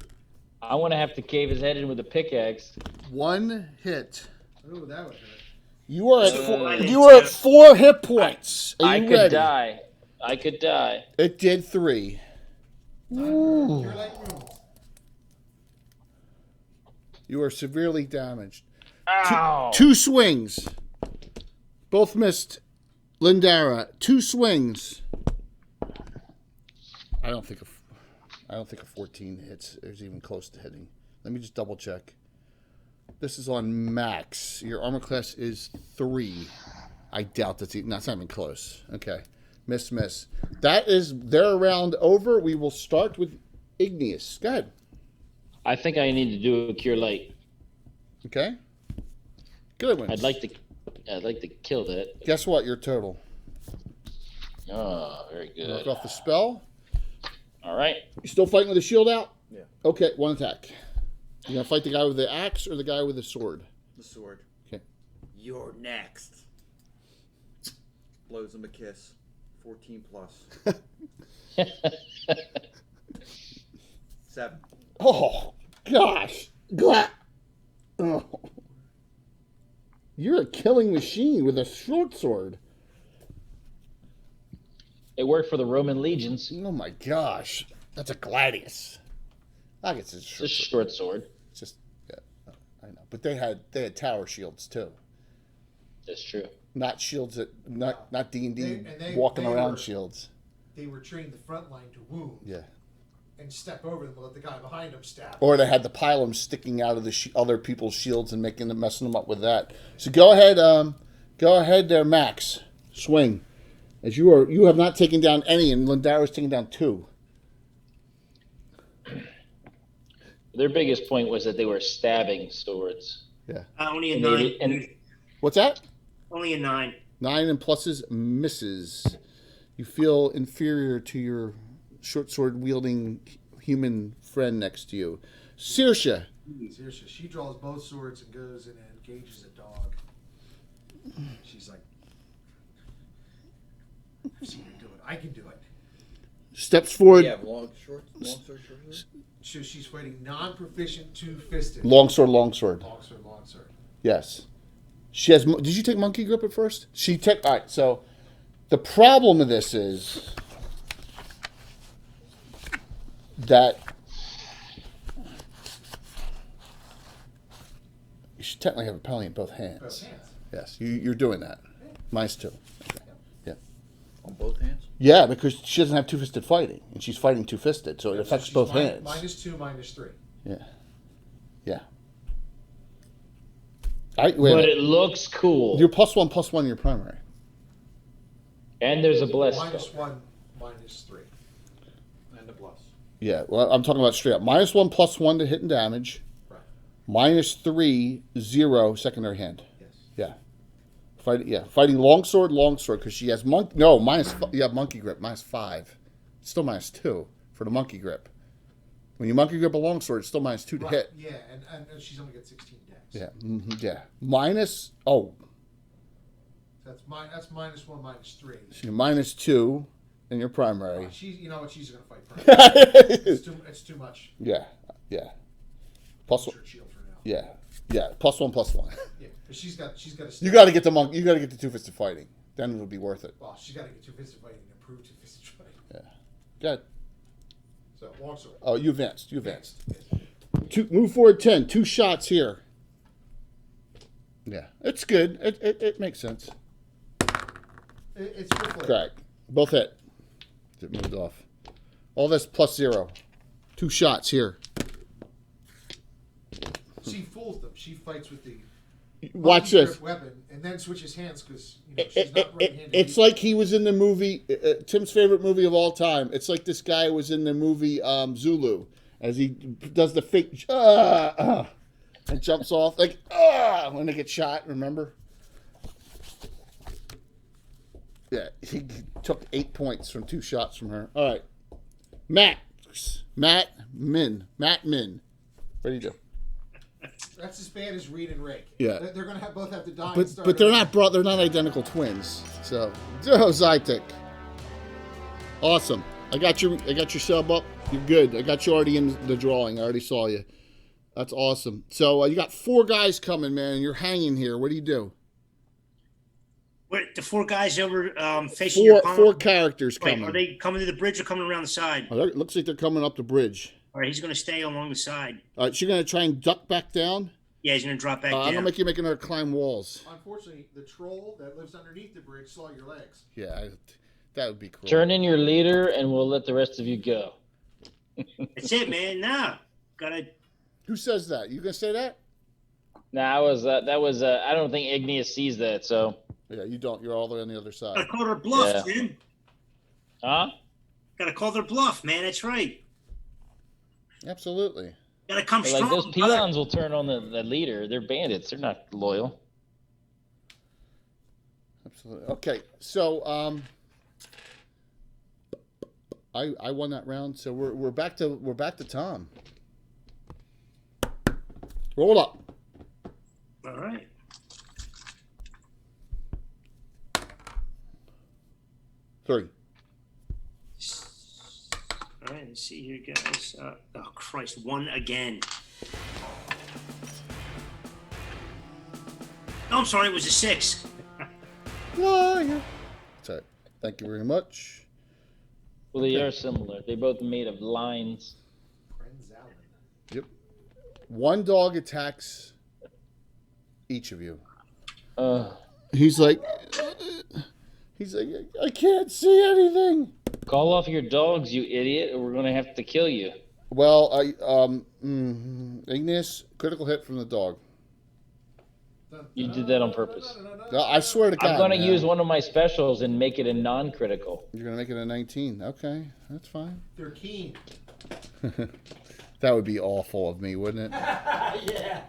I want to have to cave his head in with a pickaxe. 1 hit. Oh, that would hurt. You are at Uh, 4. You are at 4 hit points. Are I you could ready? die. I could die. It did 3. Ooh. You're like room. You are severely damaged. Ow! 2 swings. Both missed. Lindara, 2 swings. I don't think a 14 hits is even close to hitting. Let me just double check. This is on max. Your armor class is 3. I doubt that's even, that's not even close. Okay. Miss. That is their round over. We will start with Igneous. Go ahead. I think I need to do a cure light. Okay. Good one. I'd like to kill that. Guess what? Your total. Oh, very good. Knock off the spell. All right. You still fighting with the shield out? Yeah. Okay, 1 attack. You gonna fight the guy with the axe or the guy with the sword? The sword. Okay. You're next. Blows him a kiss. 14 plus. 7. Oh gosh. Glah. Oh. You're a killing machine with a short sword. It worked for the Roman legions. Oh my gosh. That's a gladius. I guess it's a It's a short sword. short sword. It's just, yeah. I know. But they had tower shields too. That's true. Not shields that not D&D They walking around were- shields. They were trained the front line to wound. Yeah. And step over them and let the guy behind them stab. Or they had the pylons sticking out of the other people's shields and messing them up with that. So go ahead there, Max. Swing. As you have not taken down any, and Lindaro's taken down 2. Their biggest point was that they were stabbing swords. Yeah. Only a And 9. they- and- What's that? Only a 9. 9 and pluses misses. You feel inferior to your short sword wielding human friend next to you. Saoirse. Seriously, she draws both swords and goes and engages a dog. She's like, I've seen her do it. I can do it. Steps forward. Yeah, long sword, short. So she's fighting non-proficient two-fisted. Longsword. Longsword. Yes. She has. Did you take monkey grip at first? All right. So the problem of this is that you should technically have a penalty in both hands. Both hands. Yes, you're doing that. -2. Okay. Yeah. On both hands? Yeah, because she doesn't have two-fisted fighting, and she's fighting two-fisted, so it So affects she's both hands. -2, -3. Yeah. Yeah. Wait a But minute. it looks cool. You're +1/+1 in your primary. And there's a blessed. -1, -3. And the plus. Yeah, well, I'm talking about straight up. -1/+1 to hit and damage. Right. -3, 0, secondary hand. Yes. Yeah. Fighting longsword, because she has monkey grip, -5. It's still -2 for the monkey grip. When you monkey grip a longsword, it's still -2 to Right. hit. Yeah, and she's only got 16 decks. Yeah, yeah. -1, That's -1, -3. so -2 in your primary. You know what? She's gonna fight first. It's too much. Yeah. Plus one. Shield for now. Yeah. +1/+1. Yeah, because she's got to. You got to get the monk. You got to get the two-fisted fighting. Then it'll be worth it. Well, she's got to get two-fisted fighting and improve two-fisted fighting. Yeah. Good. So longsword. Oh, you advanced. Yes. Move forward 10. 2 shots here. Yeah, it's good. It makes sense. It's for flavor. Correct. Both hit. It moved off. All this +0. 2 shots here. She fools them. She fights with the Watch monkey this. grip weapon and then switches hands because she's not right-handed. It's like he was in the movie, Tim's favorite movie of all time. It's like this guy was in the movie Zulu, as he does the fake and jumps off like when they get shot. Remember? Yeah, he took 8 points from 2 shots from her. All right, Matt Min. What do you do? That's as bad as Reed and Rake. Yeah. They're going to both have to die. But they're not they're not identical twins. So Zytek. Awesome. I got your sub up. You're good. I got you already in the drawing. I already saw you. That's awesome. So you got 4 guys coming, man. You're hanging here. What do you do? What, the 4 guys over facing your opponent? 4 characters Wait, coming. are they coming to the bridge or coming around the side? Oh, it looks like they're coming up the bridge. All right, he's going to stay along the side. All right, she's gonna try and duck back down. Yeah, he's going to drop back I'm down. gonna make you making her climb walls. Unfortunately, the troll that lives underneath the bridge saw your legs. Yeah, that would be cool. Turn in your leader, and we'll let the rest of you go. That's it, man. Nah, gotta. Who says that? You gonna say that? Nah, that was. I don't think Igneous sees that. So. Yeah, you don't. You're all the way on the other side. Gotta call their bluff, Yeah. man. Huh? Gotta call their bluff, man. That's right. Absolutely. Gotta come But, strong. like those brother. peons will turn on the leader. They're bandits. They're not loyal. Absolutely. Okay, so I won that round, so we're back to Tom. Roll up. All right. Three. All right, let's see here, guys. Oh, Christ, 1 again. No, I'm sorry, it was a 6. Oh, yeah. That's all right. Thank you very much. Well, they are similar. They're both made of lines. Yep. 1 dog attacks each of you. Uh, He's like, I can't see anything. call off your dogs, you idiot, or we're gonna have to kill you. Well, Ignis, critical hit from the dog. You did that on purpose. I swear to God. I'm gonna man. use one of my specials and make it a non-critical. You're gonna make it a 19. Okay, that's fine. They're keen. That would be awful of me, wouldn't it? Yeah.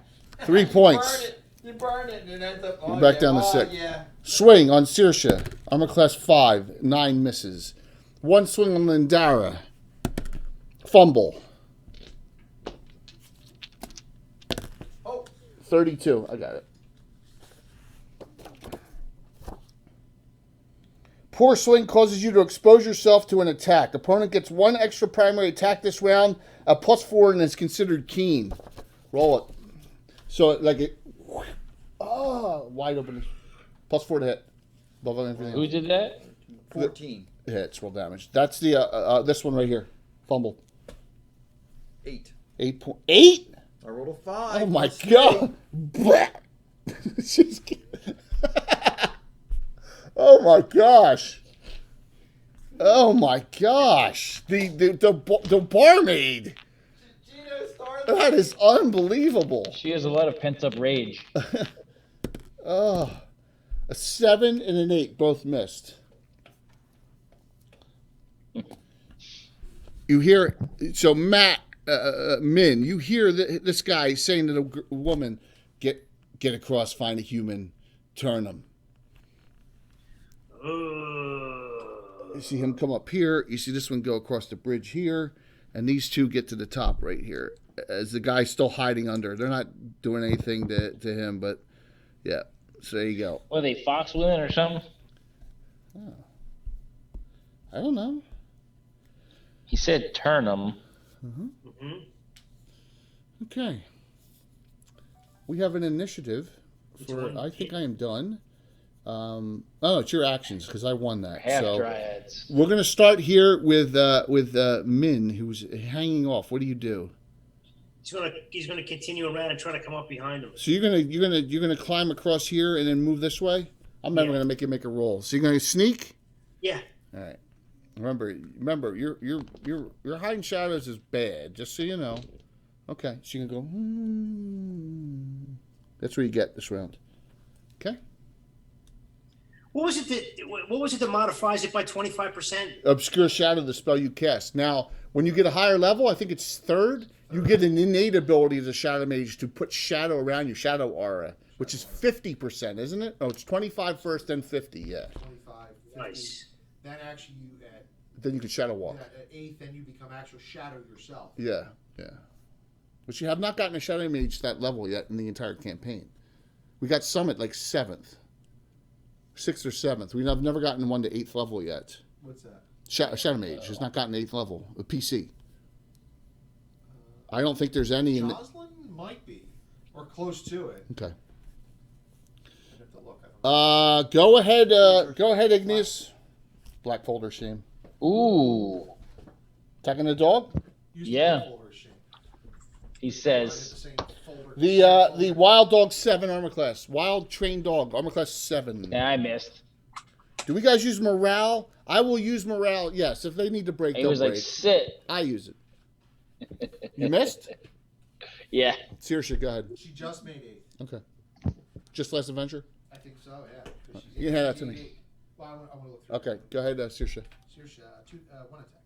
3 points. You burn it, and it ends up. You're back down to 6. Yeah. Swing on Saoirse. Armor class 5. 9 misses. 1 swing on Lindara. Fumble. Oh. 32. I got it. Poor swing causes you to expose yourself to an attack. Opponent gets 1 extra primary attack this round, a +4, and is considered keen. Roll it. So, like it. Wide open. +4 to hit. Above everything. Who did that? 14. Hits, roll damage. That's the this one right here. Fumble. 8. 8.8? I rolled a 5. Oh my Plus god! She's oh my gosh! Oh my gosh! The barmaid. That is unbelievable. She has a lot of pent-up rage. Oh, a 7 and an 8 both missed. You hear so Matt Min. You hear this guy saying to the woman, "Get across, find a human, turn him." You see him come up here. You see this one go across the bridge here, and these two get to the top right here. As the guy's still hiding under, they're not doing anything to him, but yeah. So there you go. What are they, fox women or something? Oh. I don't know. He said turn them. Okay. We have an initiative for. I think I am done. Oh, it's your actions because I won that. Half so dryads. we're gonna start here with Min, who's hanging off. What do you do? He's gonna continue around and try to come up behind him. So you're gonna climb across here and then move this way. I'm never gonna make you make a roll. So you're gonna sneak. Yeah. All right. Remember, your hiding shadows is bad. Just so you know. Okay. So you can go. That's where you get this round. Okay. What was it that modifies it by 25%? Obscure shadow, the spell you cast. Now, when you get a higher level, I think it's 3rd. You get an innate ability as a shadow mage to put shadow around your shadow aura, which is 50%, isn't it? Oh, it's 25 first, then 50. Yeah. 25, 50. Nice. Then actually Then you can shadow walk. at 8th, then you become actual shadow yourself. Yeah. But you have not gotten a shadow mage that level yet in the entire campaign. We got some at like 7th, 6th or 7th. We have never gotten one to 8th level yet. What's that? Shadow mage has not gotten 8th level. A PC. I don't think there's any in. Jocelyn might be, or close to it. Okay. I'd have to look. I don't know. Go ahead, Ignis. Black folder shame. Ooh. Attacking the dog. Used to Yeah. be a folder shame. He Right, says, it's the same folder. The wild dog 7 armor class. Wild trained dog armor class 7. nah, I missed. Do we guys use morale? I will use morale. Yes, if they need to break, He they'll was break. like, sit. I use it. You missed? Yeah. Saoirse, go ahead. She just made 8th. Okay. Just last adventure. I think so. Yeah. 'Cause she's You can hand that she's to me. 8. Well, I want to look through. Okay, go ahead, Saoirse. Seriously, 1 attack.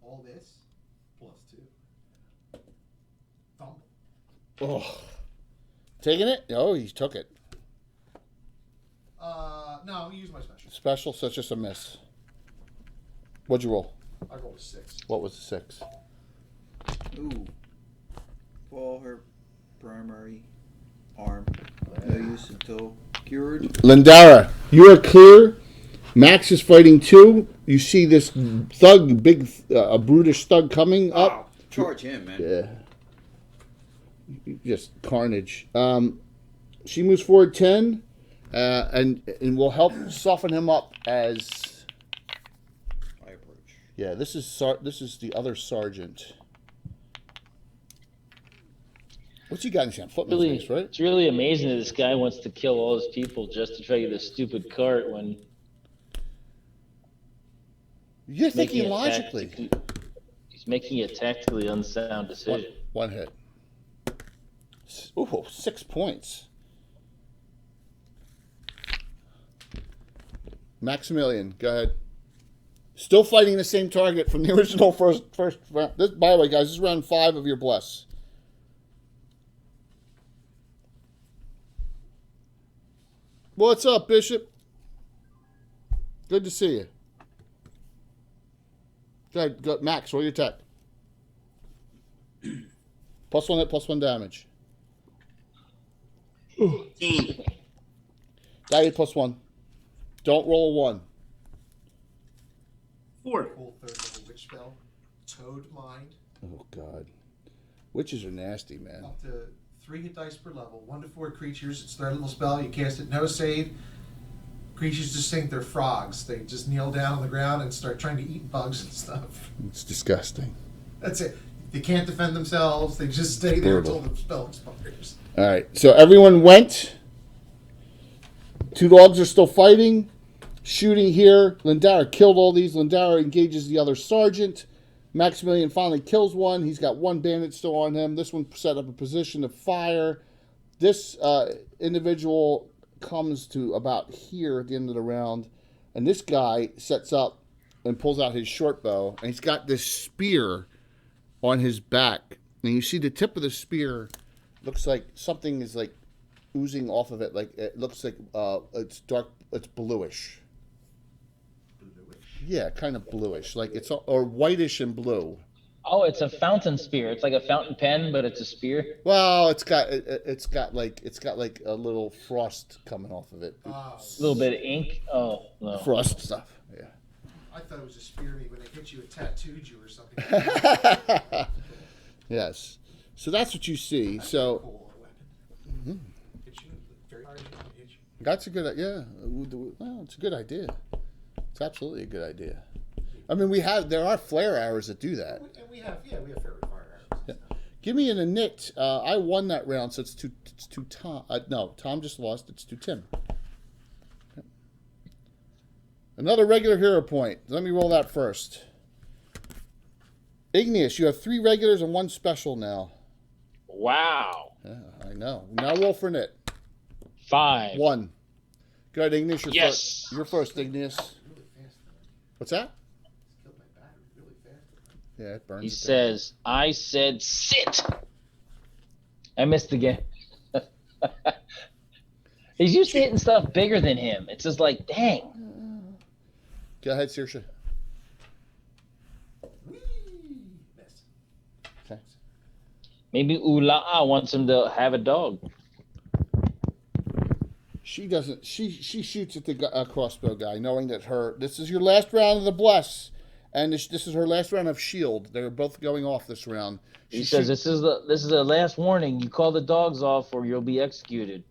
All this +2. Fumble. Oh, taking it? Oh, he took it. No, use my special. Special, so it's just a miss. What'd you roll? I rolled a 6. What was the 6? Ooh. Fall her primary arm. No use until cured. Lindara, you are clear. Max is fighting 2. You see this thug, big, a brutish thug coming up. Charge him, man. Yeah. Just carnage. She moves forward 10, and will help soften him up as. I approach. Yeah, this is the other sergeant. What's he got in his hand? Footman's Really, face, right? it's really amazing that this guy wants to kill all his people just to try to get a stupid cart when You're making thinking a logically. he's making a tactically unsound decision. One hit. Ooh, 6 points. Maximilian, go ahead. Still fighting the same target from the original first round. This, by the way, guys, this is round 5 of your bless. What's up, Bishop? Good to see you. Go ahead, go, Max, roll your attack. +1 hit, +1 damage. 18. Die hit +1. Don't roll a 1. 4. Cool third level witch spell. Toad Mind. Oh, God. Witches are nasty, man. Up to 3 hit dice per level. 1 to 4 creatures. It's third level spell. You cast it, no save. Creatures just think they're frogs. They just kneel down on the ground and start trying to eat bugs and stuff. It's disgusting. That's it. They can't defend themselves. They just stay there Brutal. until the spell expires. All right, so everyone went. 2 dogs are still fighting. Shooting here. Lindara killed all these. Lindara engages the other sergeant. Maximilian finally kills one. He's got 1 bandit still on him. This one set up a position to fire. This individual comes to about here at the end of the round. And this guy sets up and pulls out his short bow. And he's got this spear on his back. And you see the tip of the spear looks like something is like oozing off of it. Like it looks like it's dark, it's bluish. Yeah, kind of bluish, like it's or whitish and blue. Oh, it's a fountain spear. It's like a fountain pen, but it's a spear. Well, it's got like a little frost coming off of it. A little bit of ink. Oh no. Frost stuff. Yeah. I thought it was a spear me when they hit you, it tattooed you or something. Yes. So that's what you see. So Cool weapon. Hit you very hard, hit you. that's a good. Yeah. Well, it's a good idea. It's absolutely a good idea. I mean, there are flare arrows that do that. And we have fairy fire arrows. Yeah. Give me an init. I won that round, so it's to Tom. No, Tom just lost. It's to Tim. Okay. Another regular hero point. Let me roll that first. Igneous, you have 3 regulars and 1 special now. Wow. Yeah, I know. Now roll for nit. 5. 1. Go ahead, Igneous. Yes. You're first, Igneous. Really fast. What's that? Killed my battery really fast. Yeah, it burns. He it down. says, "I said sit." I missed again. He's used to hitting stuff bigger than him. It's just like, dang. Go ahead, Saoirse. Whee! Miss. Okay. Maybe Ula'a wants him to have a dog. She doesn't. She shoots at the crossbow guy, knowing that this is your last round of the bless, and this is her last round of shield. They're both going off this round. He says, "This is the last warning. You call the dogs off, or you'll be executed.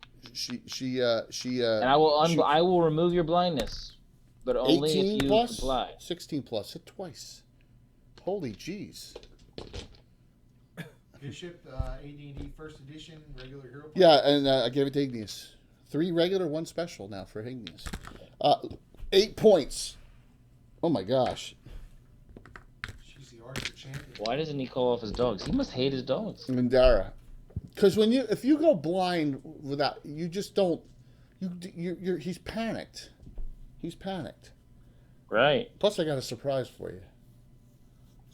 And I will remove your blindness, but only 18 if you plus, comply." 16 plus, hit twice. Holy jeez. Bishop, AD&D first edition, regular hero point. Yeah, and I gave it to Igneous. 3 regular, 1 special now for Igneous. 8 points. Oh my gosh. She's the Archer champion. Why doesn't he call off his dogs? He must hate his dogs. Mandara. Because if you go blind without, you just don't. He's panicked. He's panicked. Right. Plus, I got a surprise for you.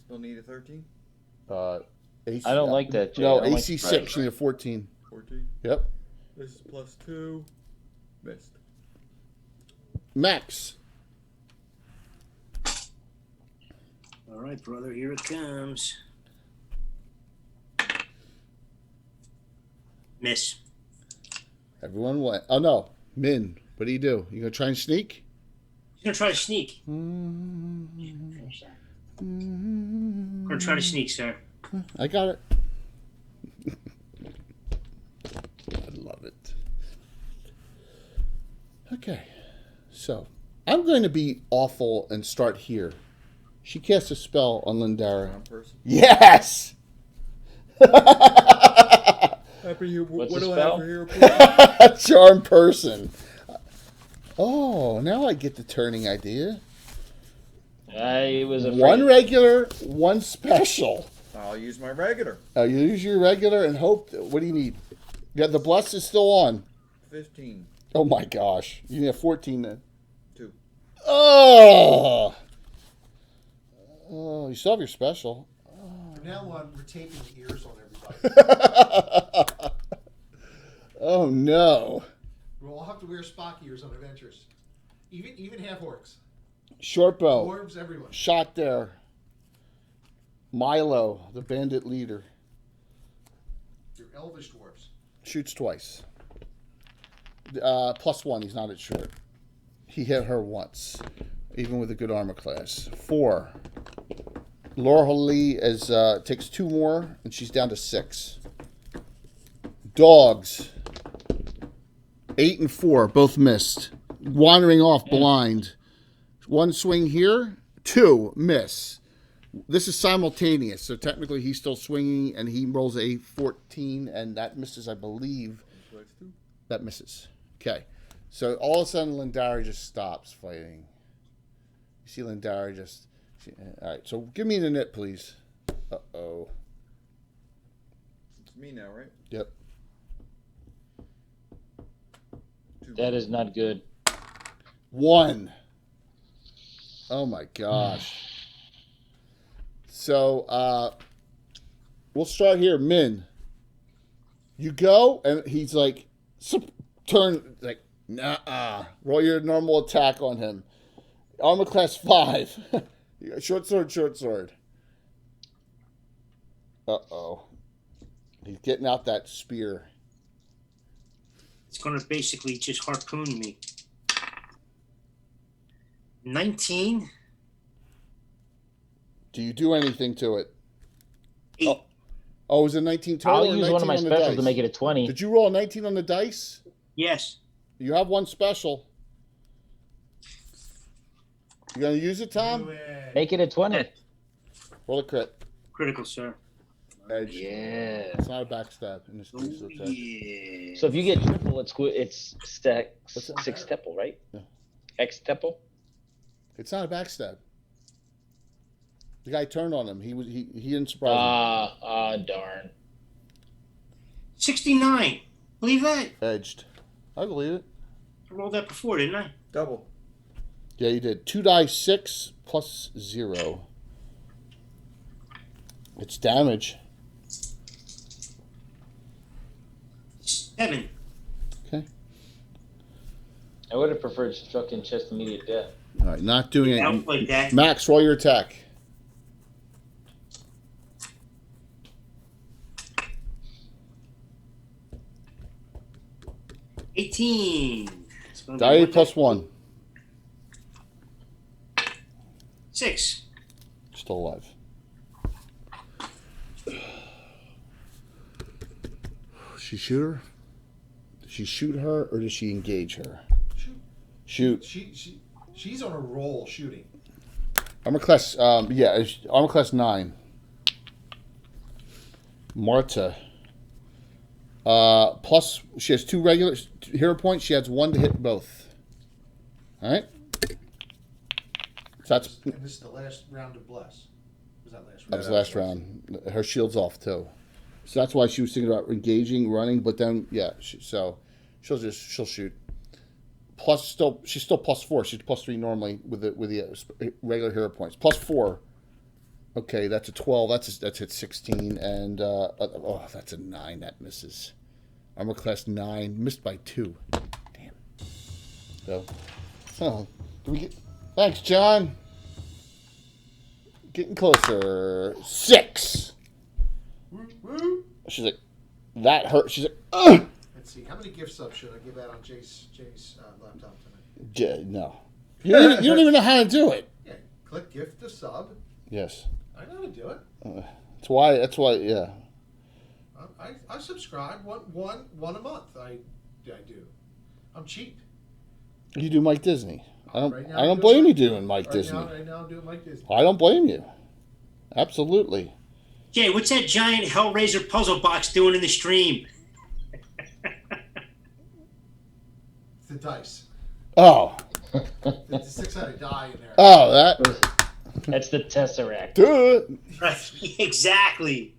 Still need a 13? AC, I don't like that, Jay. No, I don't like AC surprises. 6, you need a 14. 14. Yep. This is +2. Missed. Max. All right, brother, here it comes. Miss. Everyone went. Oh, no. Min. What do? You going to try and sneak? He's gonna try to sneak. Gonna try to sneak, sir. I got it. I love it. Okay. So, I'm going to be awful and start here. She casts a spell on Lindara. Wrong person. Yes! What's what the do I spell? have for here? Charm person. Oh, now I get the turning idea. I was afraid. One regular, one special. I'll use my regular. You use your regular and hope. What do you need? Yeah, the bless is still on. 15. Oh my gosh. You need a 14 then. 2. Oh! Oh, you still have your special. From now on, we're taping the ears on everybody. Oh no. We'll all have to wear Spock ears on adventures. Even half orcs. Short bow. Dwarves, everyone. Shot there. Milo, the bandit leader. Your elvish dwarves. Shoots twice. +1, he's not at short. He hit her once, even with a good armor class. 4. Laura Lee takes 2 more, and she's down to 6. Dogs. 8 and 4, both missed. Wandering off blind. 1 swing here, 2 miss. This is simultaneous, so technically he's still swinging, and he rolls a 14, and that misses, I believe. That misses. Okay. So all of a sudden, Lindari just stops fighting. You see Lindari just... all right, so give me the knit, please. Uh-oh. It's me now, right? Yep. 2. That is not good. 1. Oh, my gosh. So, we'll start here. Min. You go, and he's like, turn, like, nah. Roll your normal attack on him. Armor class 5. Short sword. Uh-oh. He's getting out that spear. It's going to basically just harpoon me. 19. Do you do anything to it? 8. Oh, was it 19 total I'll or use 19 one of my on the specials dice? to make it a 20. Did you roll a 19 on the dice? Yes. You have 1 special. You gonna use it, Tom? Do it. Make it a 20. Roll a crit. Critical, sir. Edge. Yeah. It's not a backstab in this case. Oh, So it's edge. yeah. So if you get triple, it's stack What's that? 6 temple, right? Yeah. X temple. It's not a backstab. The guy turned on him. He didn't surprise Darn. 69. Believe that? him. Edged. I believe it. I rolled that before, didn't I? Double. Yeah, you did. 2 die 6 plus 0. It's damage. 7. Okay. I would have preferred struck in chest immediate death. All right, not doing I it. don't like that. Max, roll your attack. $18. It's gonna be Die one plus die. 1. 6. Still alive. She shoot her? Does she shoot her or does she engage her? Shoot. Shoot. She's on a roll shooting. Armor class, armor class 9. Marta. Plus, she has 2 regular hero points. She adds 1 to hit both. All right. So that's And this is the last round of bless. Was that last round? that was the last round. Her shield's off too. So that's why she was thinking about engaging, running. But then, yeah. So she'll shoot. Plus, she's still +4. She's +3 normally with the regular hero points. +4. Okay, that's a 12. That's hit 16, and that's a 9. That misses. Armor class 9, missed by 2. Damn. So, do we get? Thanks, John. Getting closer. 6. Woo, woo. She's like, that hurt. She's like, ugh. Let's see. How many gift subs should I give out on Jay's laptop tonight? No. You don't even know how to do it. Yeah. Click gift to sub. Yes. I know how to do it. That's why. Yeah. I subscribe one a month. I do. I'm cheap. You do Mike Disney. I don't. Right now I I'm don't doing blame you Mike- doing Mike Disney. Right now I'm doing Mike Disney. I don't blame you. Absolutely. Jay, what's that giant Hellraiser puzzle box doing in the stream? the dice. Oh. The six-sided die in there. Oh, that. That's the Tesseract. Dude. Right. Exactly.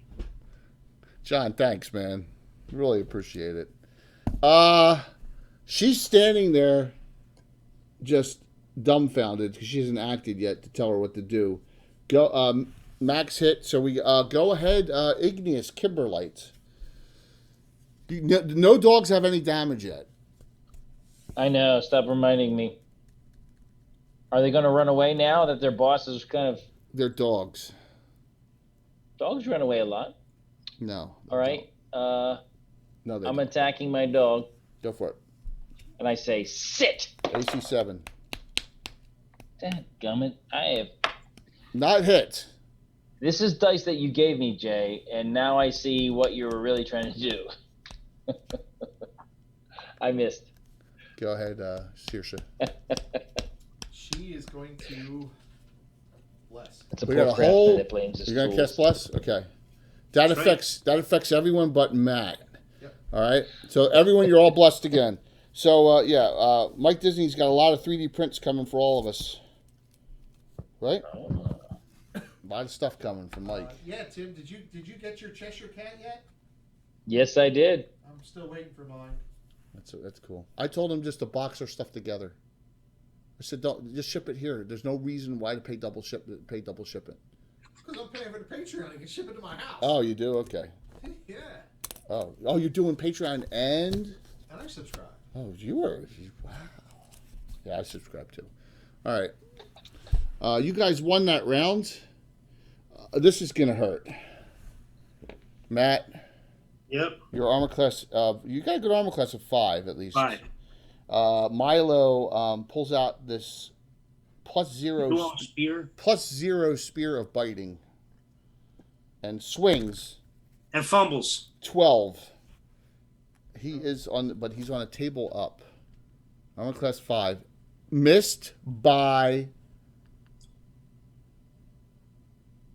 John, thanks, man. Really appreciate it. She's standing there just dumbfounded because she hasn't acted yet to tell her what to do. Go, Max hit, so we go ahead. Igneous Kimberlite. No dogs have any damage yet. I know. Stop reminding me. Are they going to run away now that their boss is kind of... They're dogs. Dogs run away a lot. No. All right. No, I'm attacking my dog. Go for it. And I say, sit. AC 7. Dadgummit. I have... Not hit. This is dice that you gave me, Jay, and now I see what you were really trying to do. I missed. Go ahead, Saoirse. She is going to bless. It's a We poor got a craftsman whole. that blames his You're gonna tools. cast bless. Okay. That affects everyone but Matt. Yep. All right. So everyone, you're all blessed again. So Mike Disney's got a lot of 3D prints coming for all of us. Right? A lot of stuff coming from Mike. Yeah, Tim, did you get your Cheshire Cat yet? Yes, I did. I'm still waiting for mine. That's cool. I told him just to box our stuff together. I said, don't just ship it here. There's no reason why to pay double shipping. Because I'm paying for the Patreon. I can ship it to my house. Oh, you do? Okay. Yeah. Oh, you're doing Patreon and. And I subscribe. Oh, wow. Yeah, I subscribe too. All right. You guys won that round. This is gonna hurt. Matt. Yep. Your armor class. You got a good armor class of 5 at least. 5. Milo pulls out this +0 spear. +0 spear of biting, and swings. And fumbles. 12. He's on a table up. Armor class 5. Missed by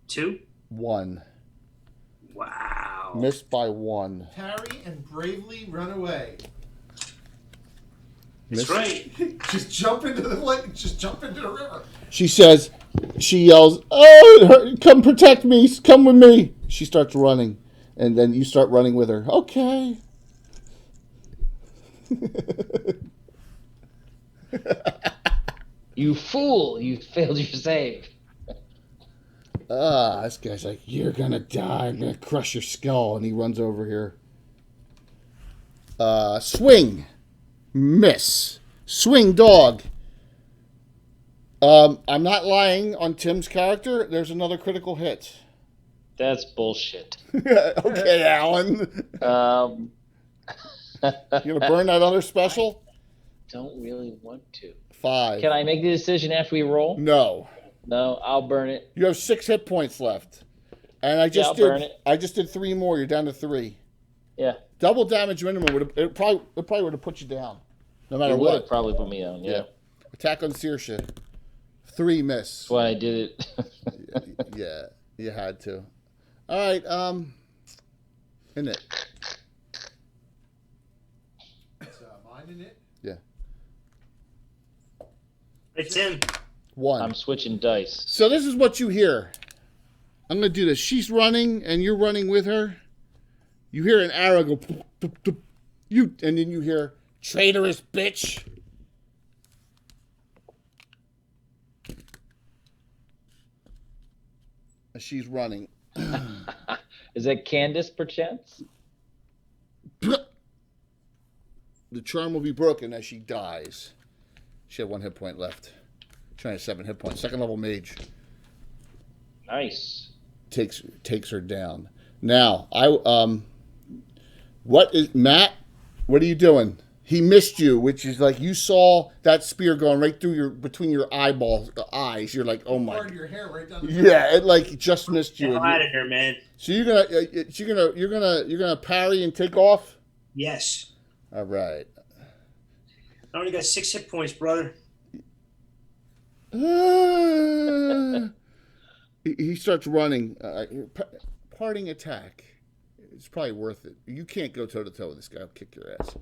2. 1. Wow. Missed by 1. Parry and bravely run away. That's Missed. right. Just jump into the lake. Just jump into the river. She yells, "Oh, it hurt. Come protect me. Come with me." She starts running, and then you start running with her. Okay. You fool! You failed your save. This guy's like, "You're gonna die. I'm gonna crush your skull," and he runs over here. Swing. Miss. Swing dog. I'm not lying on Tim's character. There's another critical hit. That's bullshit. Okay, Alan. You gonna burn that other special? Don't really want to. 5. Can I make the decision after we roll? No. No, I'll burn it. You have 6 hit points left, and I I'll burn it. I just did 3 more. You're down to 3. Yeah. Double damage minimum it probably would have put you down, no matter It would have what. probably put me down. Yeah. Attack on Saoirse. 3 miss. That's why I did it. Yeah, you had to. All right. In it. It's mine in it. Yeah. It's him. 1. I'm switching dice. So this is what you hear. I'm gonna do this. She's running, and you're running with her. You hear an arrow go. Poop, poop, poop. And then you hear traitorous bitch. As she's running. Is that Candace, perchance? The charm will be broken as she dies. She had 1 hit point left. Trying to 7 hit points. 2nd level mage Nice. takes her down. Now, what is Matt? What are you doing? He missed you, which is like you saw that spear going right through between your eyes. You're like, oh my. Part of your hair right down the Yeah, it like just missed Get you. out of here, man. So you're gonna parry and take off. Yes. All right. I only got 6 hit points, brother. He starts running. Parting attack. It's probably worth it. You can't go toe to toe with this guy. I'll kick your ass.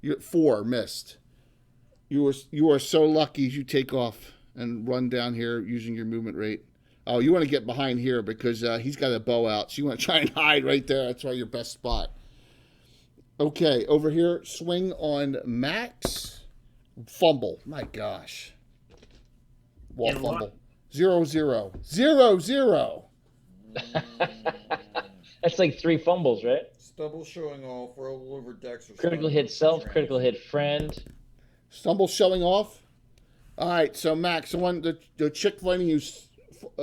You 4 missed. You are so lucky you take off and run down here using your movement rate. Oh, you want to get behind here because he's got a bow out. So you want to try and hide right there. That's why your best spot. Okay, over here, swing on Max. Fumble. My gosh. Wall fumble. 0-0. 0-0. That's like 3 fumbles, right? Stubble showing off, roll over decks. Or Critical hit self, critical hit friend. Stumble showing off. All right, so Max, the chick fighting you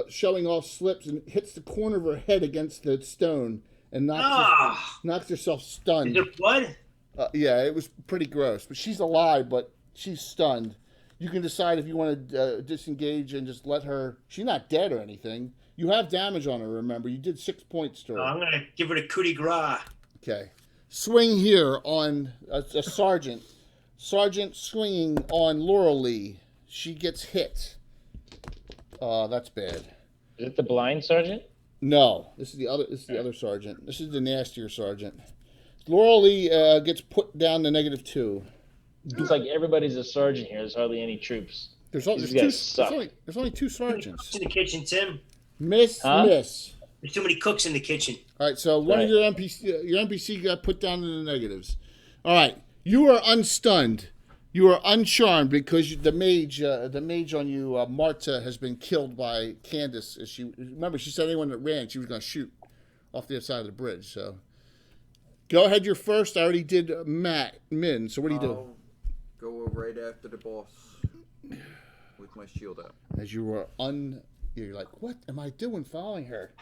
showing off slips and hits the corner of her head against the stone and knocks herself stunned. Is there blood? Yeah, it was pretty gross. But she's alive, but she's stunned. You can decide if you want to disengage and just let her. She's not dead or anything. You have damage on her, remember. You did 6 points to her. I'm going to give her the coup de grace. Okay. Swing here on a sergeant. Sergeant swinging on Laurel Lee. She gets hit. That's bad. Is it the blind sergeant? No, this is the other sergeant. This is the nastier sergeant. Laurel Lee gets put down to -2. It's like everybody's a sergeant here. There's hardly any troops. There's These only guys suck. two sergeants. What's in the kitchen, Tim? Miss. There's too many cooks in the kitchen. All right, so one of your NPC got put down in the negatives. All right, you are unstunned. You are uncharmed because the mage on you, Marta, has been killed by Candace. Remember, she said anyone that ran, she was going to shoot off the other side of the bridge. So, go ahead. You're first. I already did Min. So what do you do? Go right after the boss with my shield out. As you were you're like, what am I doing following her?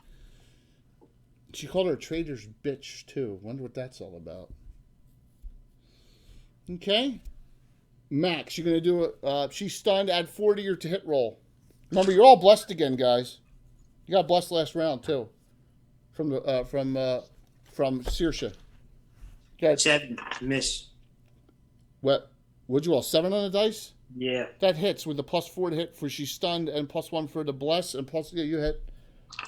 She called her a traitor's bitch too. Wonder what that's all about. Okay. Max, you're going to do it. She's stunned. Add 4 to your to hit roll. Remember, you're all blessed again, guys. You got blessed last round, too. From Saoirse. Okay. 7, miss. What? What'd you roll? 7 on the dice? Yeah. That hits with the +4 to hit for she's stunned and +1 for the bless and you hit.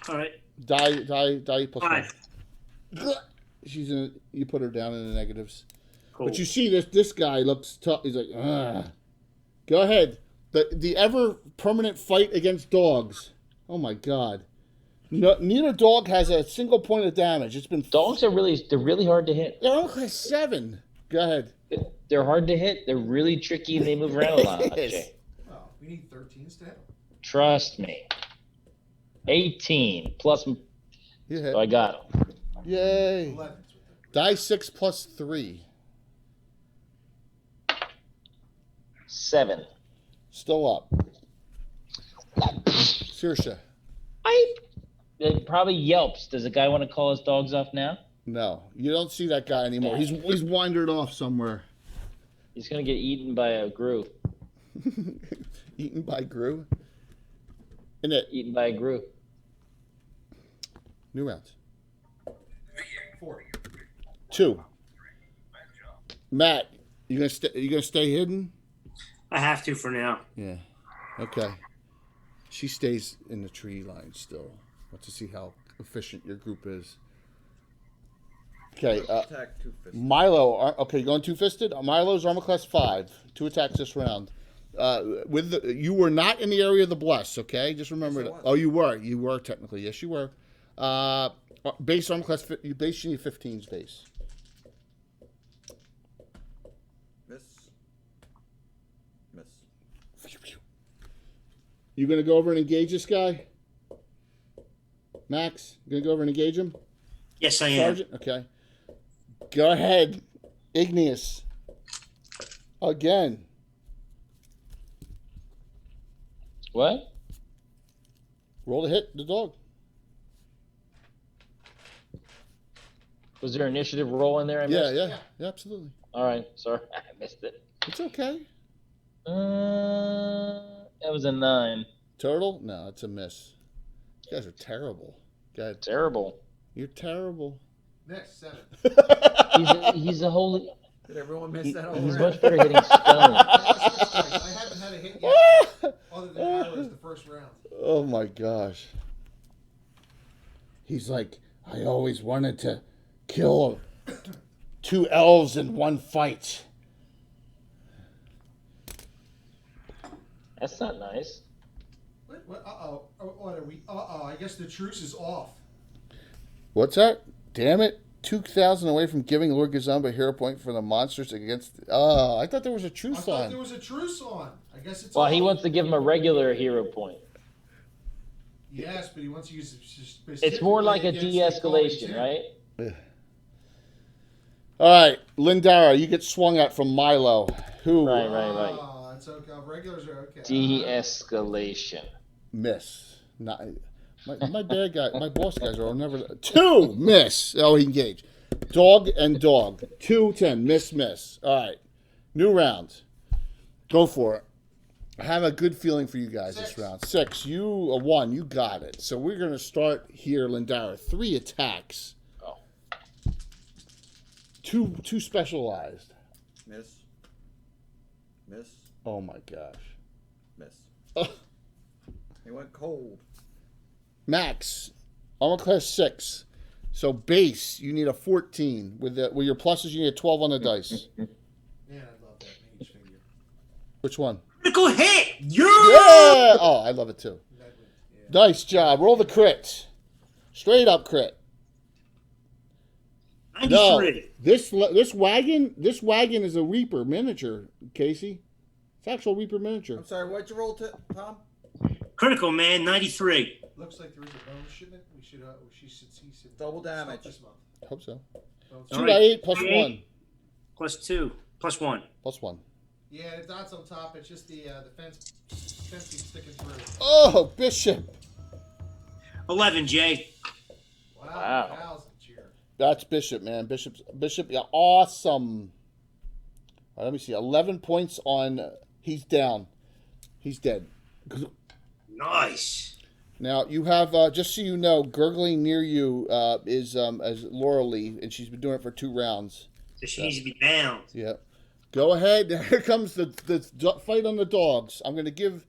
All right. Die +1. 5. You put her down in the negatives. Cool. But you see this guy looks tough. He's like, ugh. Go ahead. The ever permanent fight against dogs. Oh my God. No, neither dog has a single point of damage. It's been Dogs are really hard to hit. They're only class 7. Go ahead. They're hard to hit. They're really tricky and they move around a lot. Jay. Oh, we need 13 to hit. Trust me. 18 plus. You hit. So I got him. Yay. 11. Die 6 plus 3. 7. Still up. Saoirse. It probably yelps. Does a guy want to call his dogs off now? No, you don't see that guy anymore. He's wandered off somewhere. He's gonna get eaten by a grue. Eaten by Gru. Eaten by a grue. New rounds. 4. 2. Matt, you gonna stay hidden? I have to for now. Yeah. Okay. She stays in the tree line still. Want to see how efficient your group is. Okay. Attack 2-fisted. Milo. Okay, going 2-fisted. Milo's armor class 5. 2 attacks this round. You were not in the area of the bless. Okay, just remember that. Oh, you were. You were technically. Yes, you were. Base armor class. Base you need 15's base. Miss. You gonna go over and engage this guy? Max, you gonna go over and engage him? Yes, I am. Sergeant? Okay. Go ahead. Igneous. Again. What? Roll to hit the dog. Was there initiative roll in there? I Yeah, missed? yeah, absolutely. All right. Sorry, I missed it. It's okay. That was a 9. Total? No, it's a miss. You guys are terrible. Go ahead. Terrible. You're terrible. Next, 7. He's a holy. Did everyone miss that He's already? much better hitting stones. I haven't had a hit yet, other than arrows the first round. Oh my gosh. He's like, I always wanted to kill 2 elves in one fight. That's not nice. What? Uh-oh. What are we? Uh-oh. I guess the truce is off. What's that? Damn it. 2,000 away from giving Lord Gazamba a hero point for the monsters against... Oh, I thought there was a I truce thought on. there was a truce on. I guess it's Well, off. he wants to give him a regular hero point. Yes, but he wants to use it It's more like a specifically against the de-escalation, Colin, too. right? All right, Lindara, you get swung at from Milo. Who? Right. Oh, it's okay. Regulars are okay. De-escalation. Miss. Not, my bad guy, my boss guys are never... 2, miss. Oh, he engaged. Dog and dog. 2, 10. Miss. All right. New round. Go for it. I have a good feeling for you guys this round. 6. You a 1. You got it. So we're going to start here, Lindara. 3 attacks. Oh. Two specialized. Miss. Oh my gosh. Miss. Oh. He went cold. Max, armor class 6. So base, you need a 14. With your pluses, you need a 12 on the dice. Man, I love that mage figure. Which one? Critical hit! Yeah! Yeah! Oh, I love it too. That one, yeah. Nice job. Roll the crit. Straight up crit. 93. This wagon is a Reaper miniature, Casey. It's actual Reaper miniature. I'm sorry, what'd you roll, Tom? Critical, man, 93. Looks like there is a bonus shipment. She should see some Double damage. this month. Hope so. Bonus 2 All by right. 8 plus 2 by 8. 1. Plus 2. Plus 1. Plus 1. Yeah, the dots on top. It's just the fencing sticking through. Oh, Bishop. 11, Jay. Wow. 1,000 cheer. That's Bishop, man. Bishop, yeah, awesome. All right, let me see. 11 points on. He's down. He's dead. Nice. Now you have, just so you know, gurgling near you is as Laura Lee, and she's been doing it for 2 rounds. So she needs to be bound. Yeah. Go ahead. Here comes the fight on the dogs. I'm going to give.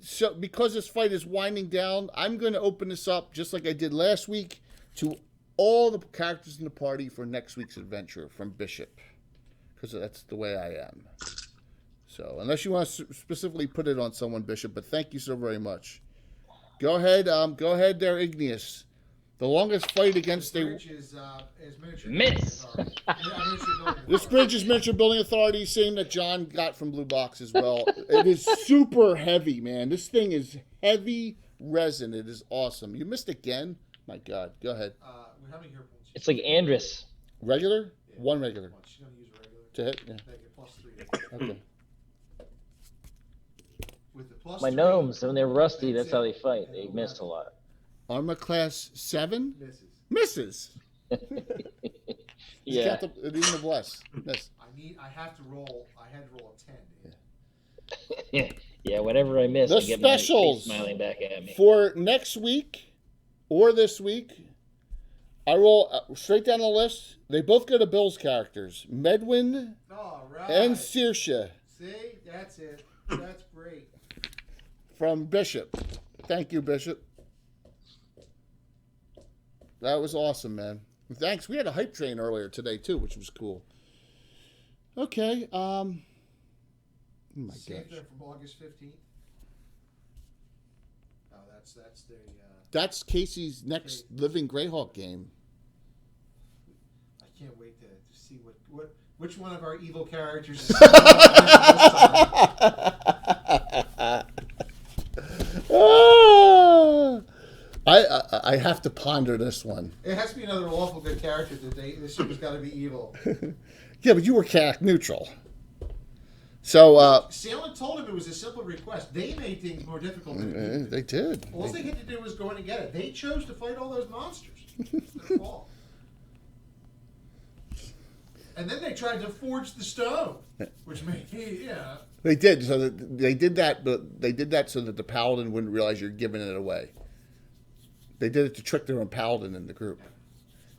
So because this fight is winding down, I'm going to open this up just like I did last week to all the characters in the party for next week's adventure from Bishop, because that's the way I am. So unless you want to specifically put it on someone, Bishop, but thank you so very much. Go ahead there, Igneous. The longest fight against This a... bridge is miniature. Miss. building authority. Yeah, miniature building This authority. bridge is Miniature Building Authority, same that John got from Blue Box as well. It is super heavy, man. This thing is heavy resin. It is awesome. You missed again? My God. Go ahead. How many hero points? It's like Andrus. Regular? 1 regular. She's going to use a regular. To hit? Yeah. They get plus 3. Okay. With the plus My 3, gnomes, when they're rusty, that's it. how they fight. And They 11 missed a lot. Armor class 7? misses. Misses. Yeah. Count the, even the bless. Miss. I had to roll a 10. Dude. Yeah, whatever I miss, The I get my face specials smiling back at me. for next week or this week, I roll straight down the list. They both go to Bill's characters. Medwin All right. and Saoirse See, that's it. That's great. from Bishop. Thank you, Bishop. That was awesome, man. Thanks. We had a hype train earlier today too, which was cool. Okay. Oh my Saved gosh. there from August 15th. Oh, that's the. That's Casey's next living Greyhawk game. I can't wait to see which one of our evil characters is. This time. I have to ponder this one. It has to be another awful good character today. This ship has got to be evil. Yeah, but you were character neutral. So, Salem told him it was a simple request. They made things more difficult than he did. they did. All they had to do was go in and get it. They chose to fight all those monsters. It's their fault. And then they tried to forge the stone, which made They did. So they did that, but they did that so that the paladin wouldn't realize you're giving it away. They did it to trick their own paladin in the group.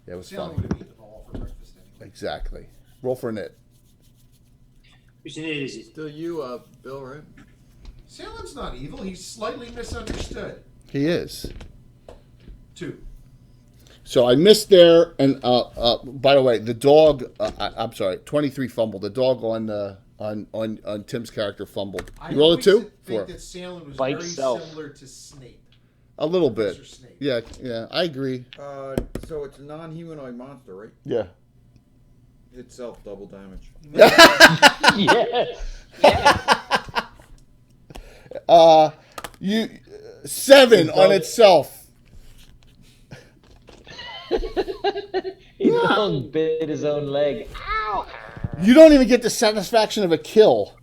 Yeah, it was Salem funny. would have eaten them all for breakfast anyway. Exactly. Roll for it. Which one is it? Still you, Bill, right? Salem's not evil. He's slightly misunderstood. He is. 2. So I missed there, and by the way, the dog. I'm sorry, 23 fumble. The dog on on Tim's character fumbled. I You roll a always 2? think 4. that Salem was Bite very self. similar to Snape. A little bit. Professor Snape. Yeah, I agree. So it's a non-humanoid monster, right? Yeah. Itself double damage. Yes. You 7 on itself. He dog bit his own leg. You don't even get the satisfaction of a kill.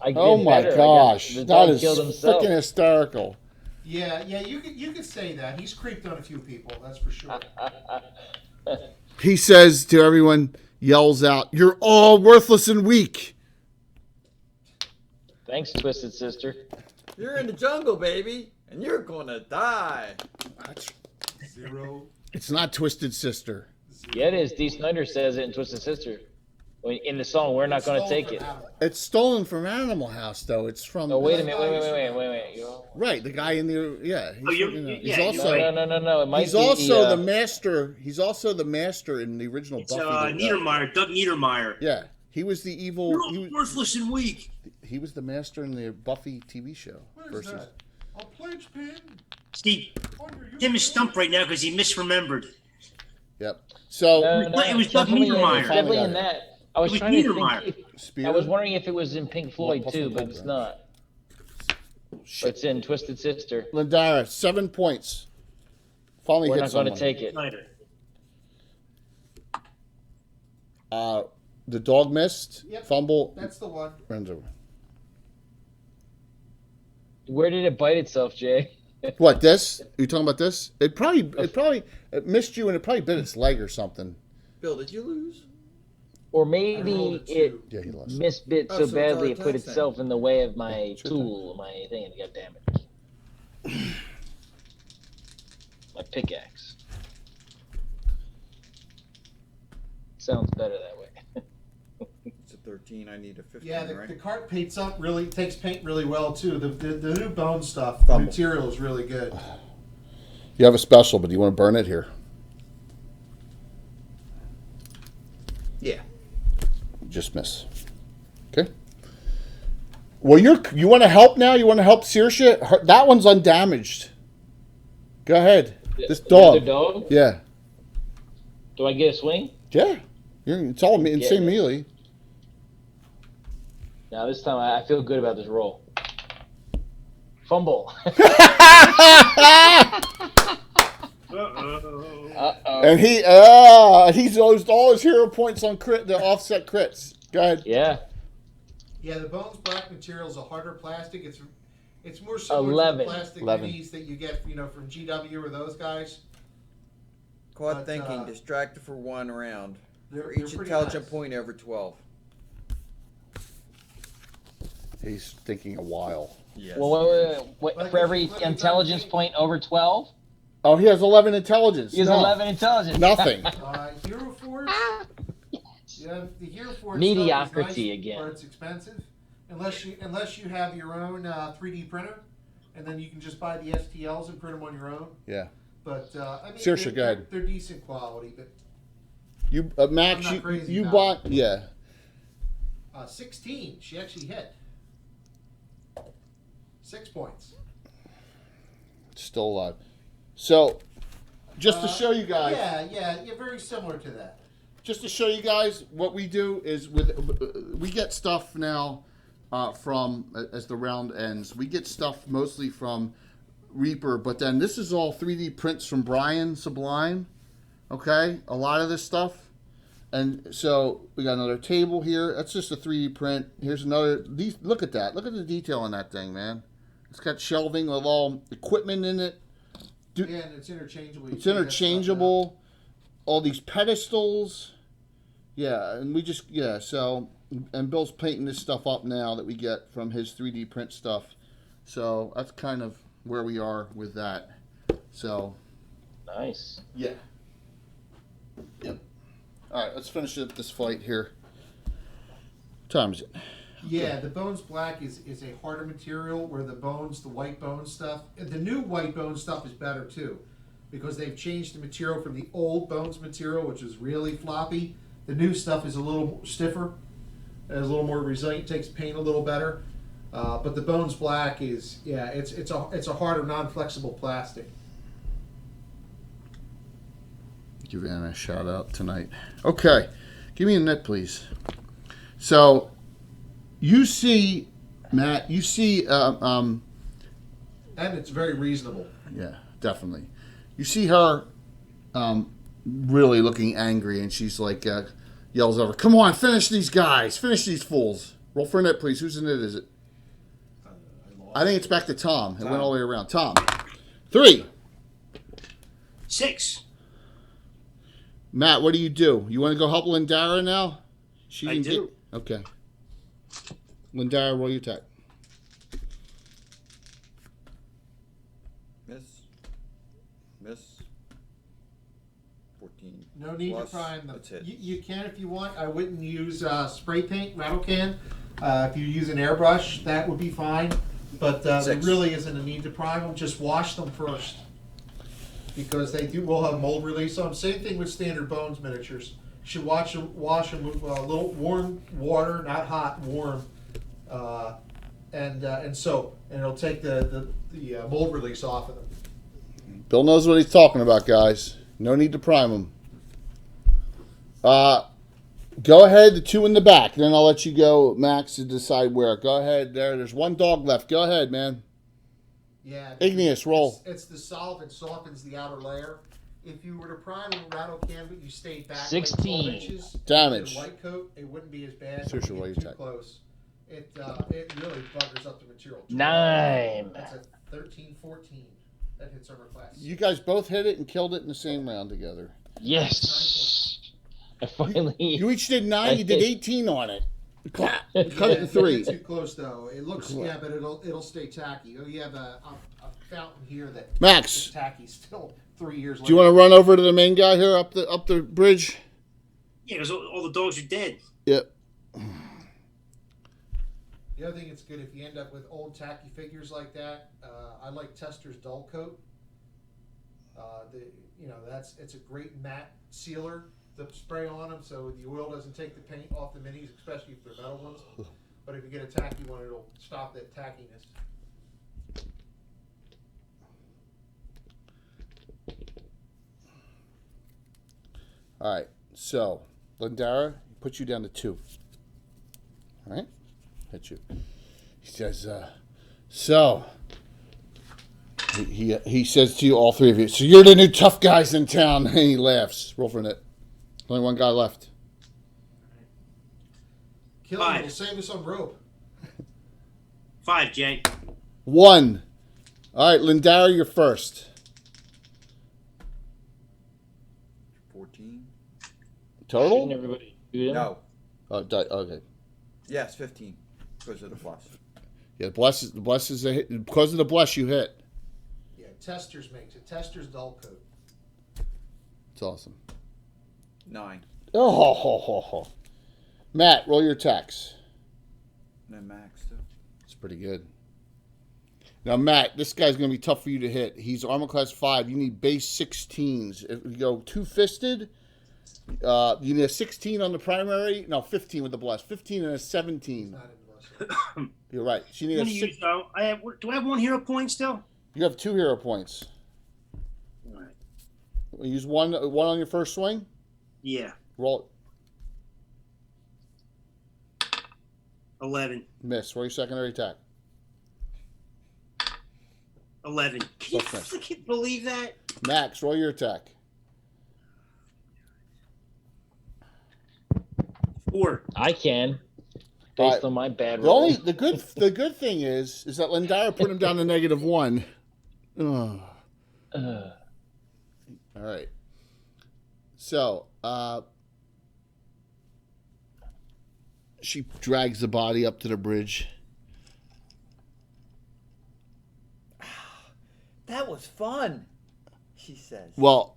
I get Oh my better. gosh, The that dog is killed himself. freaking hysterical. Yeah, you could say that. He's creeped on a few people, that's for sure. He says to everyone, yells out, "You're all worthless and weak." Thanks, Twisted Sister. You're in the jungle, baby, and you're gonna die. Zero. It's not Twisted Sister. Yeah, it is. Dee Snyder says it in Twisted Sister. In the song, We're Not Gonna Take It. It's stolen from Animal House, though. It's from. Oh, wait a minute. Wait. Right, the guy in the he's you're also right. No. It might he's be also the master. He's also the master in the original It's Buffy. Niedermeyer, Doug Niedermeyer. Yeah, he was the evil. You're He all was, worthless and weak. he was the master in the Buffy TV show. What is that? A plague pin? Steve, On your Tim is stumped right now because he misremembered. Yep. So It was Doug definitely Niedermeyer. It's definitely in that. I was It was trying to Niedermeyer. think. Spear. I was wondering if it was in Pink Floyd Plus too, one but point, it's right? not. Shit. It's in Twisted Sister. Lindara, 7 points. Finally We're hit not going someone. to take it. Snyder. The dog missed. Yep. Fumble. That's the one. Runs over. Where did it bite itself, Jay? What, this? Are you talking about this? It missed you and it probably bit its leg or something. Bill, did you lose? Or I maybe rolled a it 2. Yeah, he lost. misbit Oh, so so it's badly it our put attacks itself in the way of my it's your tool, my thing, and it got damaged. My pickaxe. Sounds better that way. It's a 13. I need a 15, Yeah, the right? cart paints up really takes paint really well too. The new bone stuff, Fumble. material is really good. You have a special, but do you want to burn it here? Yeah. Just miss. Okay. Well, you want to help now? You want to help Saoirse? That one's undamaged. Go ahead. This The dog. other dog? Yeah. Do I get a swing? Yeah. It's all insane melee. Now this time I feel good about this roll. Fumble. Uh-oh. And he's used all his hero points on the offset crits. Go ahead. Yeah. Yeah, the Bones Black material is a harder plastic. It's more similar 11. to the plastic 11. minis that you get, from GW or those guys. Caught But, thinking, distracted for 1 round. They're For each pretty intelligent nice. point over 12. He's thinking a while. Yes. Well, Like for every if you- intelligence point over 12, Oh, he has 11 intelligence. he has No. 11 intelligence. Nothing. Hero Force. Yeah, the Hero Force Mediocrity stuff is nice, again. Or it's expensive, unless you have your own 3D printer, and then you can just buy the STLs and print them on your own. Yeah. But I mean, Seriously, go ahead. they're decent quality. But You, Max, I'm not crazy you about bought, yeah. 16, she actually hit 6 points. Still alive. So, just to show you guys. Yeah, very similar to that. Just to show you guys what we do is we get stuff now from as the round ends. We get stuff mostly from Reaper, but then this is all 3D prints from Brian Sublime. Okay, a lot of this stuff, and so we got another table here. That's just a 3D print. Here's another. Look at that. Look at the detail on that thing, man. It's got shelving with all equipment in it. Yeah, and it's interchangeable. You It's can get stuff interchangeable. All these pedestals. Yeah, and we just, so, and Bill's painting this stuff up now that we get from his 3D print stuff. So that's kind of where we are with that. So. Nice. Yeah. Yep. All right, let's finish up this fight here. What time is it? Yeah, the Bones Black is a harder material, where the white bone stuff, the new white bone stuff is better too, because they've changed the material from the old Bones material, which is really floppy. The new stuff is a little stiffer. It's a little more resilient, takes pain a little better. But the Bones Black is, yeah, it's a harder, non-flexible plastic. Give Anna a shout out tonight. Okay, give me a net, please. So, you see, Matt, And it's very reasonable. yeah, definitely. You see her really looking angry, and she's like, yells over, "Come on, finish these guys, finish these fools." Roll for a net, please. Whose net is it? I think it's back to Tom. It went all the way around. Tom. 3. 6. Matt, what do? You want to go help Lindara now? I do. Okay. Lindara, roll your attack. Miss. 14. No need plus. to prime them. That's it. You can if you want. I wouldn't use spray paint, rattle can. If you use an airbrush, that would be fine. But there 6. really isn't a need to prime them. Just wash them first, because they will have mold release on them. Same thing with standard Bones miniatures. You should wash them with a little warm water, not hot, warm, and soap, and it'll take the mold release off of them. Bill knows what he's talking about, guys. No need to prime him. Go ahead, the 2 in the back. Then I'll let you go, Max, to decide where. Go ahead. There's one dog left. Go ahead, man. Yeah. Igneous, roll. It's the solvent softens the outer layer. If you were to prime a rattle can, but you stayed back 16. like 12 inches, Damage. in a white coat, it wouldn't be as bad. Seriously, If you what get you too take? close. It really buggers up the material. 9. That's a 13, 14. That hits armor class. You guys both hit it and killed it in the same round together. Yes. I finally. You each did 9. You did 18 on it. Cut it in If you 3. get too close though. It looks but it'll stay tacky. Oh, you have a fountain here that Max, is tacky still 3 years later. do you want to run over to the main guy here up the bridge? Yeah, because all the dogs are dead. Yep. The other thing it's good if you end up with old tacky figures like that. I like Tester's Dull Coat. It's a great matte sealer to spray on them, so the oil doesn't take the paint off the minis, especially if they're metal ones. But if you get a tacky one, it'll stop that tackiness. All right. So, Lindara, put you down to 2. All right. Hit you. He says, so. He says to you, all 3 of you, so you're the new tough guys in town. And he laughs. Roll for it. Only one guy left. Kill him, it'll save us on rope. 5, Jay. 1. All right, Lindara, you're first. 14. Total? Shouldn't everybody do them? No. Oh, okay. Yes, 15. Because of the plus. Yeah, the bless is a hit. Because of the bless, you hit. Yeah, Tester's makes it. Tester's Dull Coat. It's awesome. 9. Oh, Matt, roll your attacks. And then max, too. It's pretty good. Now, Matt, this guy's going to be tough for you to hit. He's armor class 5. You need base 16s. If you go 2-fisted, you need a 16 on the primary. No, 15 with the bless. 15 and a 17. Not in the muscle. You're right. So you I'm need gonna use, do I have 1 hero point still? You have 2 hero points. All right. Use one on your first swing. Yeah. Roll it. 11. Miss. Roll your secondary attack. 11. Can you Okay. freaking believe that? Max, roll your attack. 4. I can. All Based right. on my bad The roll. good thing is that Lindara put him down to -1. Ugh. All right. So, she drags the body up to the bridge. That was fun, she says. Well,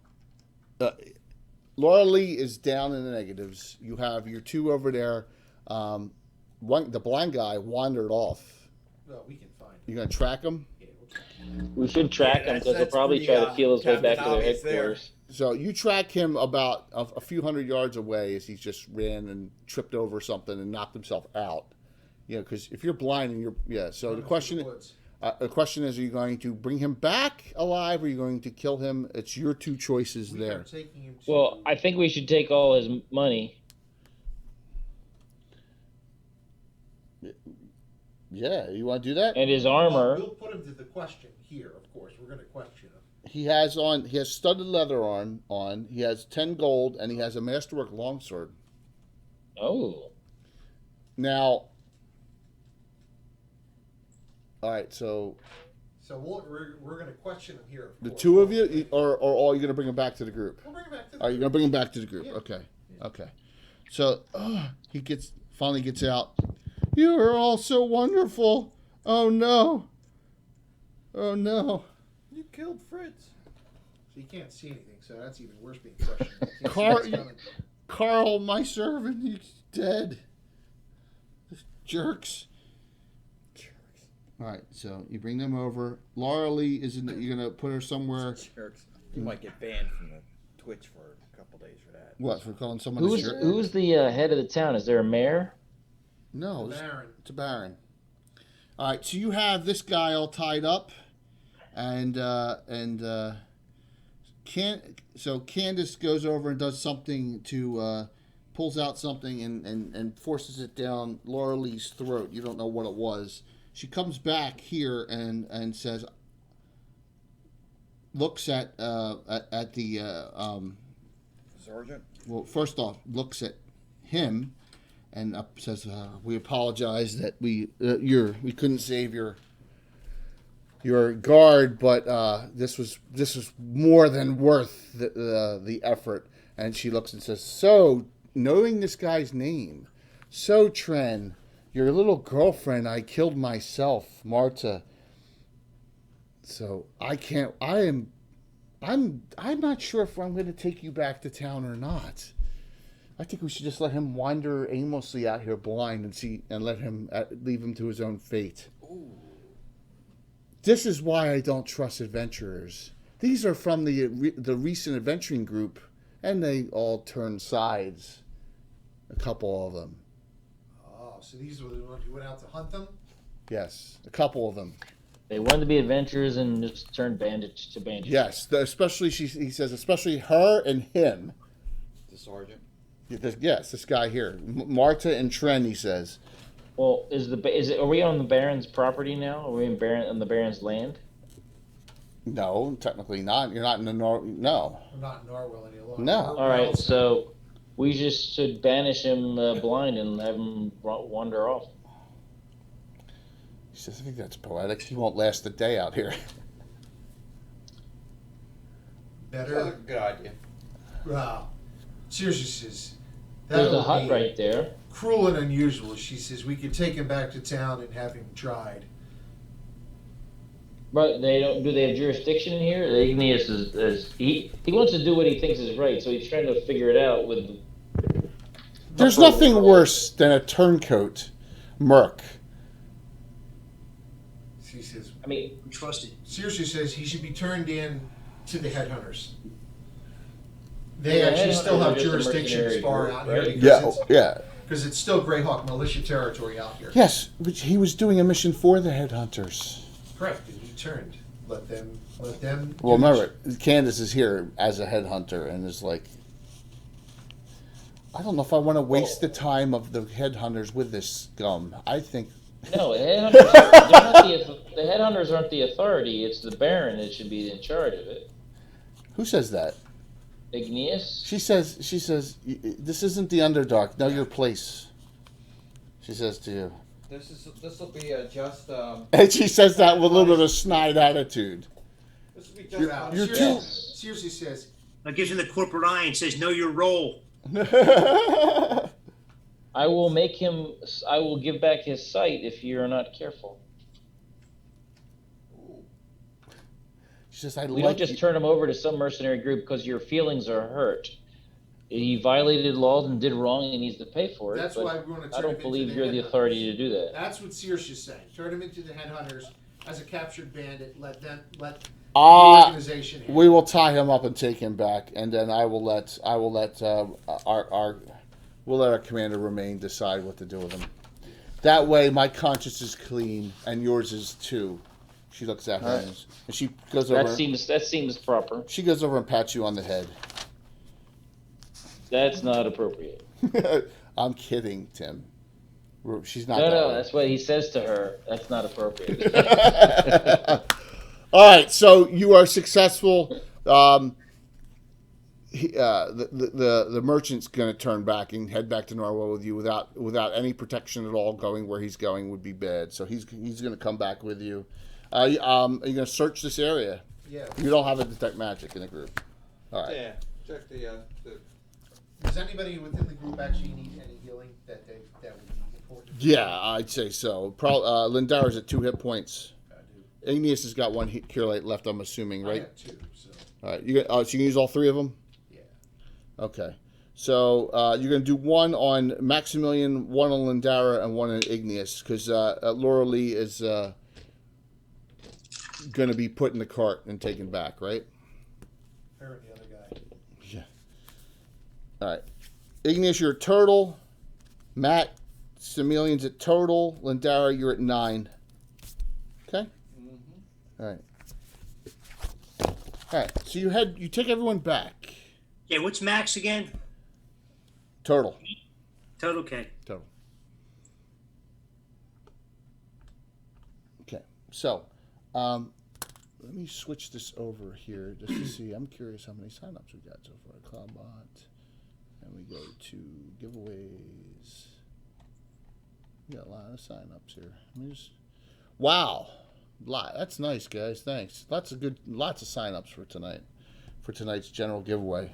Laura Lee is down in the negatives. You have your 2 over there. The blind guy wandered off Well, we can find You him. gonna track him? Yeah, we'll track him. We should track him because he'll probably try to feel his way back to their headquarters. So you track him about a few hundred yards away as he just ran and tripped over something and knocked himself out. You know, because if you're blind and you're So the question is, are you going to bring him back alive, or are you going to kill him? It's your two choices We there. are taking him to, Well, I think we should take all his money. Yeah, you want to do that? And his Well, armor. we'll put him to the question here. Of course, we're going to question him. He has studded leather on. He has 10 gold, and he has a masterwork longsword. Oh. Now, all right. So We're going to question him here. Of the course. two of you, or are you going to bring him back to the group? We'll bring him back to. Are you going to bring him back to the group? Yeah. Okay. Okay. So he finally gets out. You are all so wonderful. Oh no. Oh no. You killed Fritz. So you can't see anything, so that's even worse being questioned. You can't see Car- what's coming. Carl, my servant, he's dead. Jerks. All right, so you bring them over. Laura Lee you're gonna put her somewhere. Jerks. You might get banned from the Twitch for a couple days for that. What, for calling someone a jerk? Who's the head of the town? Is there a mayor? No, Baron. it's a baron. All right, so you have this guy all tied up, Candace goes over and does something to pulls out something and forces it down Laura Lee's throat. You don't know what it was. She comes back here and says, looks at the Sergeant? well, first off, looks at him and says, "We apologize that we couldn't save your guard, but this was more than worth the effort." And she looks and says, "So, knowing this guy's name, so Tren, your little girlfriend, I killed myself, Marta. So I'm not sure if I'm going to take you back to town or not. I think we should just let him wander aimlessly out here blind and let him leave him to his own fate." Ooh. This is why I don't trust adventurers. These are from the recent adventuring group, and they all turned sides. A couple of them. Oh, so these were the ones who went out to hunt them? Yes, a couple of them. They wanted to be adventurers and just turned bandits to bandits. Yes, especially he says, especially her and him. The sergeant? Yes, this guy here, Marta and Tren. He says. Well, are we on the Baron's property now? Are we on the Baron's land? No, technically not. You're not in the no. I'm not in Narwell any longer. No. All right, so we just should banish him blind and have him wander off. He says, "I think that's poetic. He won't last a day out here." Better. Good idea. Wow. Seriously, says. There's a hut right there. Cruel and unusual. She says we could take him back to town and have him tried. But they don't. Do they have jurisdiction in here? Igneous he wants to do what he thinks is right, so he's trying to figure it out with. There's nothing worse than a turncoat merc. She says. I mean, Trusted. Seriously, says he should be turned in to the headhunters. They actually still have jurisdiction as far out here because it's still Greyhawk militia territory out here. Yes, but he was doing a mission for the headhunters. Correct, and he turned. Let them. Well, remember, Candace is here as a headhunter and is like, I don't know if I want to waste the time of the headhunters with this scum. I think. No, the headhunters aren't the authority. It's the Baron that should be in charge of it. Who says that? Igneous? She says, this isn't the Underdark. Know your place. She says to you. This will be just. And she says that with a little bit of a snide attitude. This will be just. You're seriously says. Now gives him the corporate eye and says, "Know your role." I will give back his sight if you're not careful. She says, We don't just turn him over to some mercenary group because your feelings are hurt. he violated laws and did wrong and he needs to pay for it. That's but why we're going to turn I him don't into believe the you're the headhunters. authority to do that. That's what Sears should say. Turn him into the headhunters as a captured bandit. Let the organization handle we will tie him up and take him back, and then we'll let our commander Romaine decide what to do with him. That way, my conscience is clean, and yours is too. She looks at him, and she goes over. That seems proper. She goes over and pats you on the head. That's not appropriate. I'm kidding, Tim. She's not. No, that's what he says to her. That's not appropriate. All right, so you are successful. The merchant's going to turn back and head back to Narwell with you without any protection at all. Going where he's going would be bad. So he's going to come back with you. Are you going to search this area? Yeah. You don't have a detect magic in the group. All right. Yeah. Check the Does anybody within the group actually need any healing that would be important? Yeah, I'd say so. Lindara's at 2 hit points. Igneous has got 1 cure light left, I'm assuming, right? I have 2, so. All right. So you can use all 3 of them? Yeah. Okay. So you're going to do 1 on Maximilian, 1 on Lindara, and 1 on Igneous, because Laura Lee is going to be put in the cart and taken back, right? Her and the other guy. Yeah. All right. Igneous, you're a turtle. Matt, Maximilian's at turtle. Lindara, you're at 9. Okay? All right. All right. So you take everyone back. Yeah, what's Max again? Turtle. Total K. Turtle. Okay. So, let me switch this over here just to see. I'm curious how many signups we got so far. Cloudbot. And we go to giveaways. We got a lot of signups here. Wow. That's nice, guys. Thanks. Lots of signups for tonight, for tonight's general giveaway.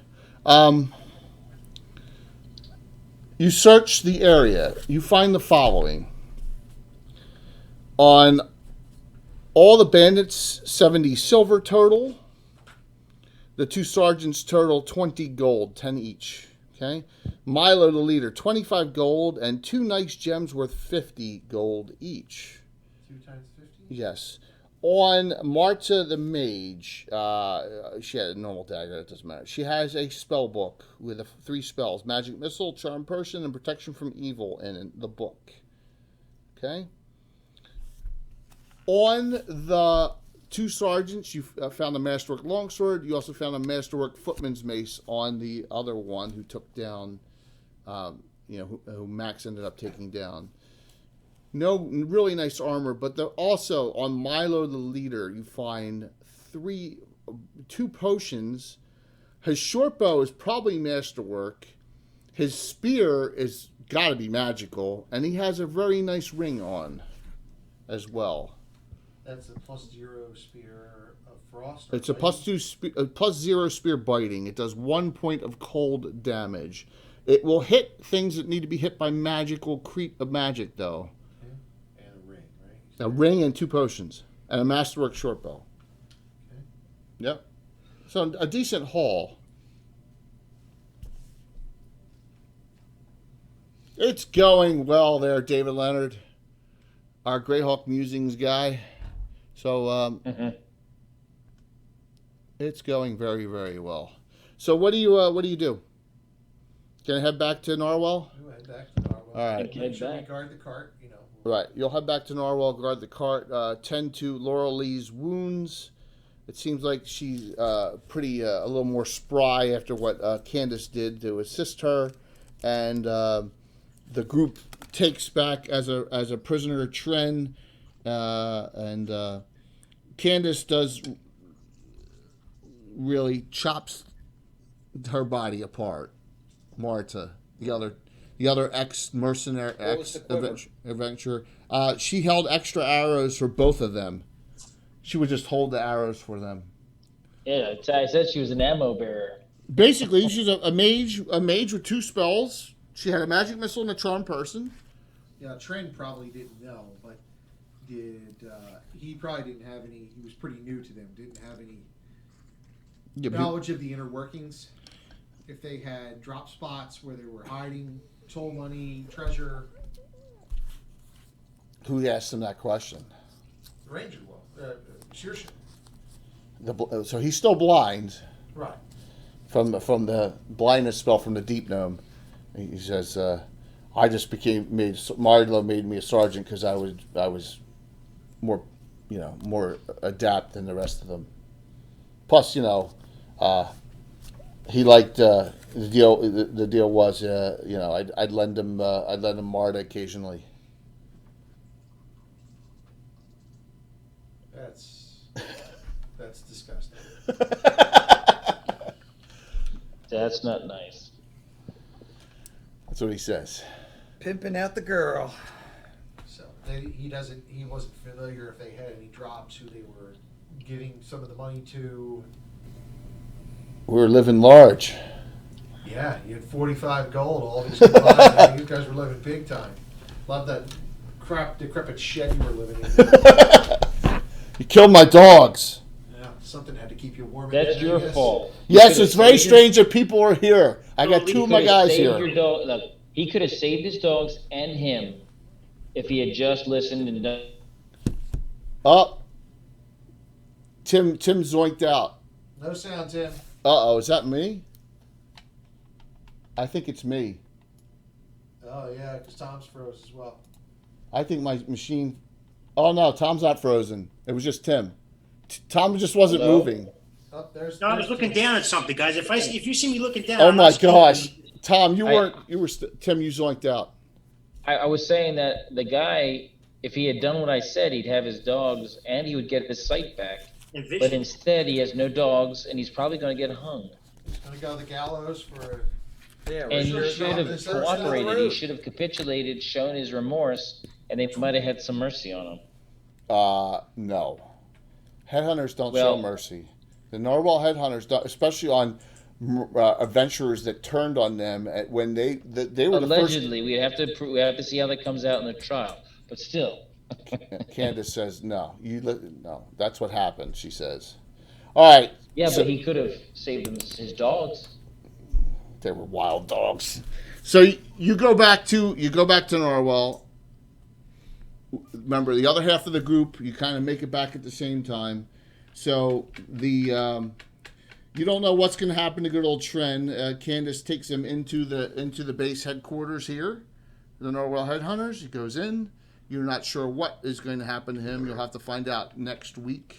You search the area. You find the following. On all the bandits, 70 silver total. The 2 sergeants total 20 gold, 10 each. Okay. Milo, the leader, 25 gold, and 2 nice gems worth 50 gold each. 2 times 50? Yes. On Marta the mage, she had a normal dagger, it doesn't matter. She has a spell book with 3 spells: Magic Missile, Charm Person, and Protection from Evil in the book. Okay? On the 2 sergeants, you found a Masterwork Longsword. You also found a Masterwork Footman's Mace on the other one who took down, who Max ended up taking down. No really nice armor, but also on Milo the leader, you find 2 potions. His short bow is probably masterwork. His spear is got to be magical, and he has a very nice ring on, as well. That's a +0 spear of frost. It's a +0 spear biting. It does 1 point of cold damage. It will hit things that need to be hit by magical of magic, though. A ring and 2 potions. And a masterwork short bow. Okay. Yep. So a decent haul. It's going well there, David Leonard. Our Greyhawk Musings guy. So it's going very, very well. So what do you do? Can I head back to Narwell? We'll head back to Narwell. All right. Make sure we guard the cart, Right. You'll head back to Narwell, guard the cart, tend to Laura Lee's wounds. It seems like she's a little more spry after what Candace did to assist her. And the group takes back as a prisoner Tren. And Candace does really chops her body apart. Marta, the other ex-mercenary, ex-adventurer. She held extra arrows for both of them. She would just hold the arrows for them. Yeah, I said she was an ammo bearer. Basically, she's a mage with 2 spells. She had a magic missile and a charm person. Yeah, Tren probably didn't know, but he probably didn't have any. He was pretty new to them. Didn't have any knowledge of the inner workings. if they had drop spots where they were hiding soul money, treasure. Who asked him that question? The Ranger will. Shearshin. So he's still blind Right. from the blindness spell from the Deep Gnome. He says, "I just Marlo made me a sergeant because I was more, more adept than the rest of them. Plus, he liked the deal. The deal was, I'd lend him Marta occasionally." That's disgusting. That's not nice. That's what he says. Pimping out the girl. So he wasn't familiar if they had any drops, who they were giving some of the money to. We were living large. Yeah, you had 45 gold, all these combined. You guys were living big time. Love that decrepit shed you were living in. You killed my dogs. Yeah, something had to keep you warm. That's your fault. Yes, it's very strange that people are here. I got two of my guys here. Look, he could have saved his dogs and him if he had just listened and done. Oh, Tim zoinked out. No sound, Tim. Uh-oh, is that me? I think it's me. Oh, yeah, because Tom's froze as well. I think my machine... Oh, no, Tom's not frozen. It was just Tim. Tom just wasn't moving. Oh, No, I was looking down at something, guys. If you see me looking down, Oh, I'm my not gosh. speaking. Tom, Tim, you zoinked out. I was saying that the guy, if he had done what I said, he'd have his dogs and he would get his sight back. And But vision. instead, he has no dogs and he's probably going to get hung. He's going to go to the gallows for... Yeah, And we're he sure should have This other side of the cooperated. He road. should have capitulated, shown his remorse, and they might have had some mercy on him. No. Headhunters don't Well- show mercy. The Narwhal headhunters, especially on adventurers that turned on them when they were the first... Allegedly, we have to see how that comes out in the trial. But still, Candace says, no, no, that's what happened, she says. All right. yeah, so- but he could have saved his dogs. They were wild dogs. So you go back to Narwhal. Remember, the other half of the group, you kind of make it back at the same time. So you don't know what's going to happen to good old Tren. Candace takes him into the base headquarters here, the Narwhal Headhunters. He goes in. You're not sure what is going to happen to him. You'll have to find out next week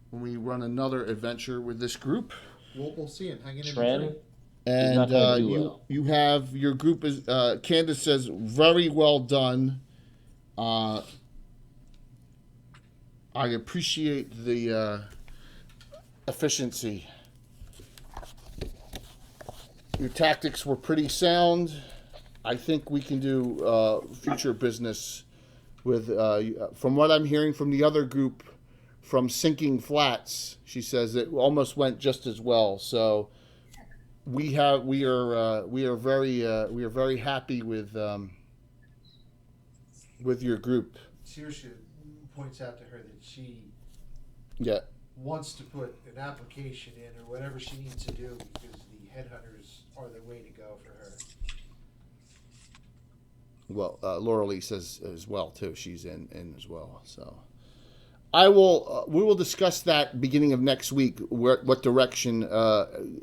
when we run another adventure with this group. We'll see him hanging in the Tren, tree. And not gonna do well. you have your group is Candace says very well done. I appreciate the efficiency. Your tactics were pretty sound. I think we can do future business with. From what I'm hearing from the other group, from Sinking Flats, she says it almost went just as well. So. We are very happy with your group. Saoirse points out to her that she Yeah. wants to put an application in or whatever she needs to do because the headhunters are the way to go for her. Well, Laura Lee says as well too. She's in as well. So we will discuss that beginning of next week. What direction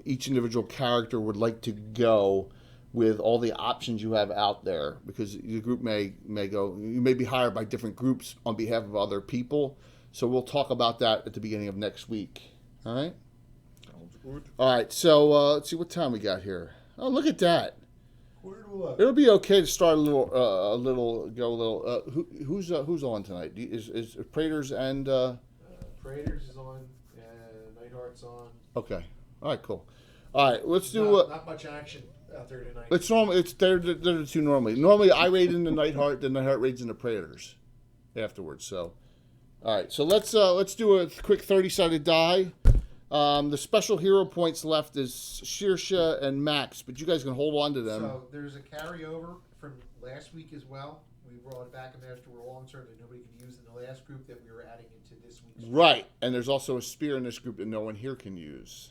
each individual character would like to go with all the options you have out there, because your group may go. You may be hired by different groups on behalf of other people. So we'll talk about that at the beginning of next week. All right. Sounds good. All right. So let's see what time we got here. Oh, look at that. Quarter to 11. It'll be okay to start a little. Who's on tonight? Is Praters and Praetors is on, and Nightheart's on. okay. All right, cool. All right, let's do. Not much action out there tonight. It's normal. They're the two normally. Normally, I raid in the Nightheart, then Nightheart raids in the Praters afterwards. So, all right. So let's do a quick 30-sided die. The special hero points left is Saoirse and Max, but you guys can hold on to them. So there's a carryover from last week as well. We brought it back in Master War Long Term that nobody could use in the last group that we were adding into this week's. Right, and there's also a spear in this group that no one here can use.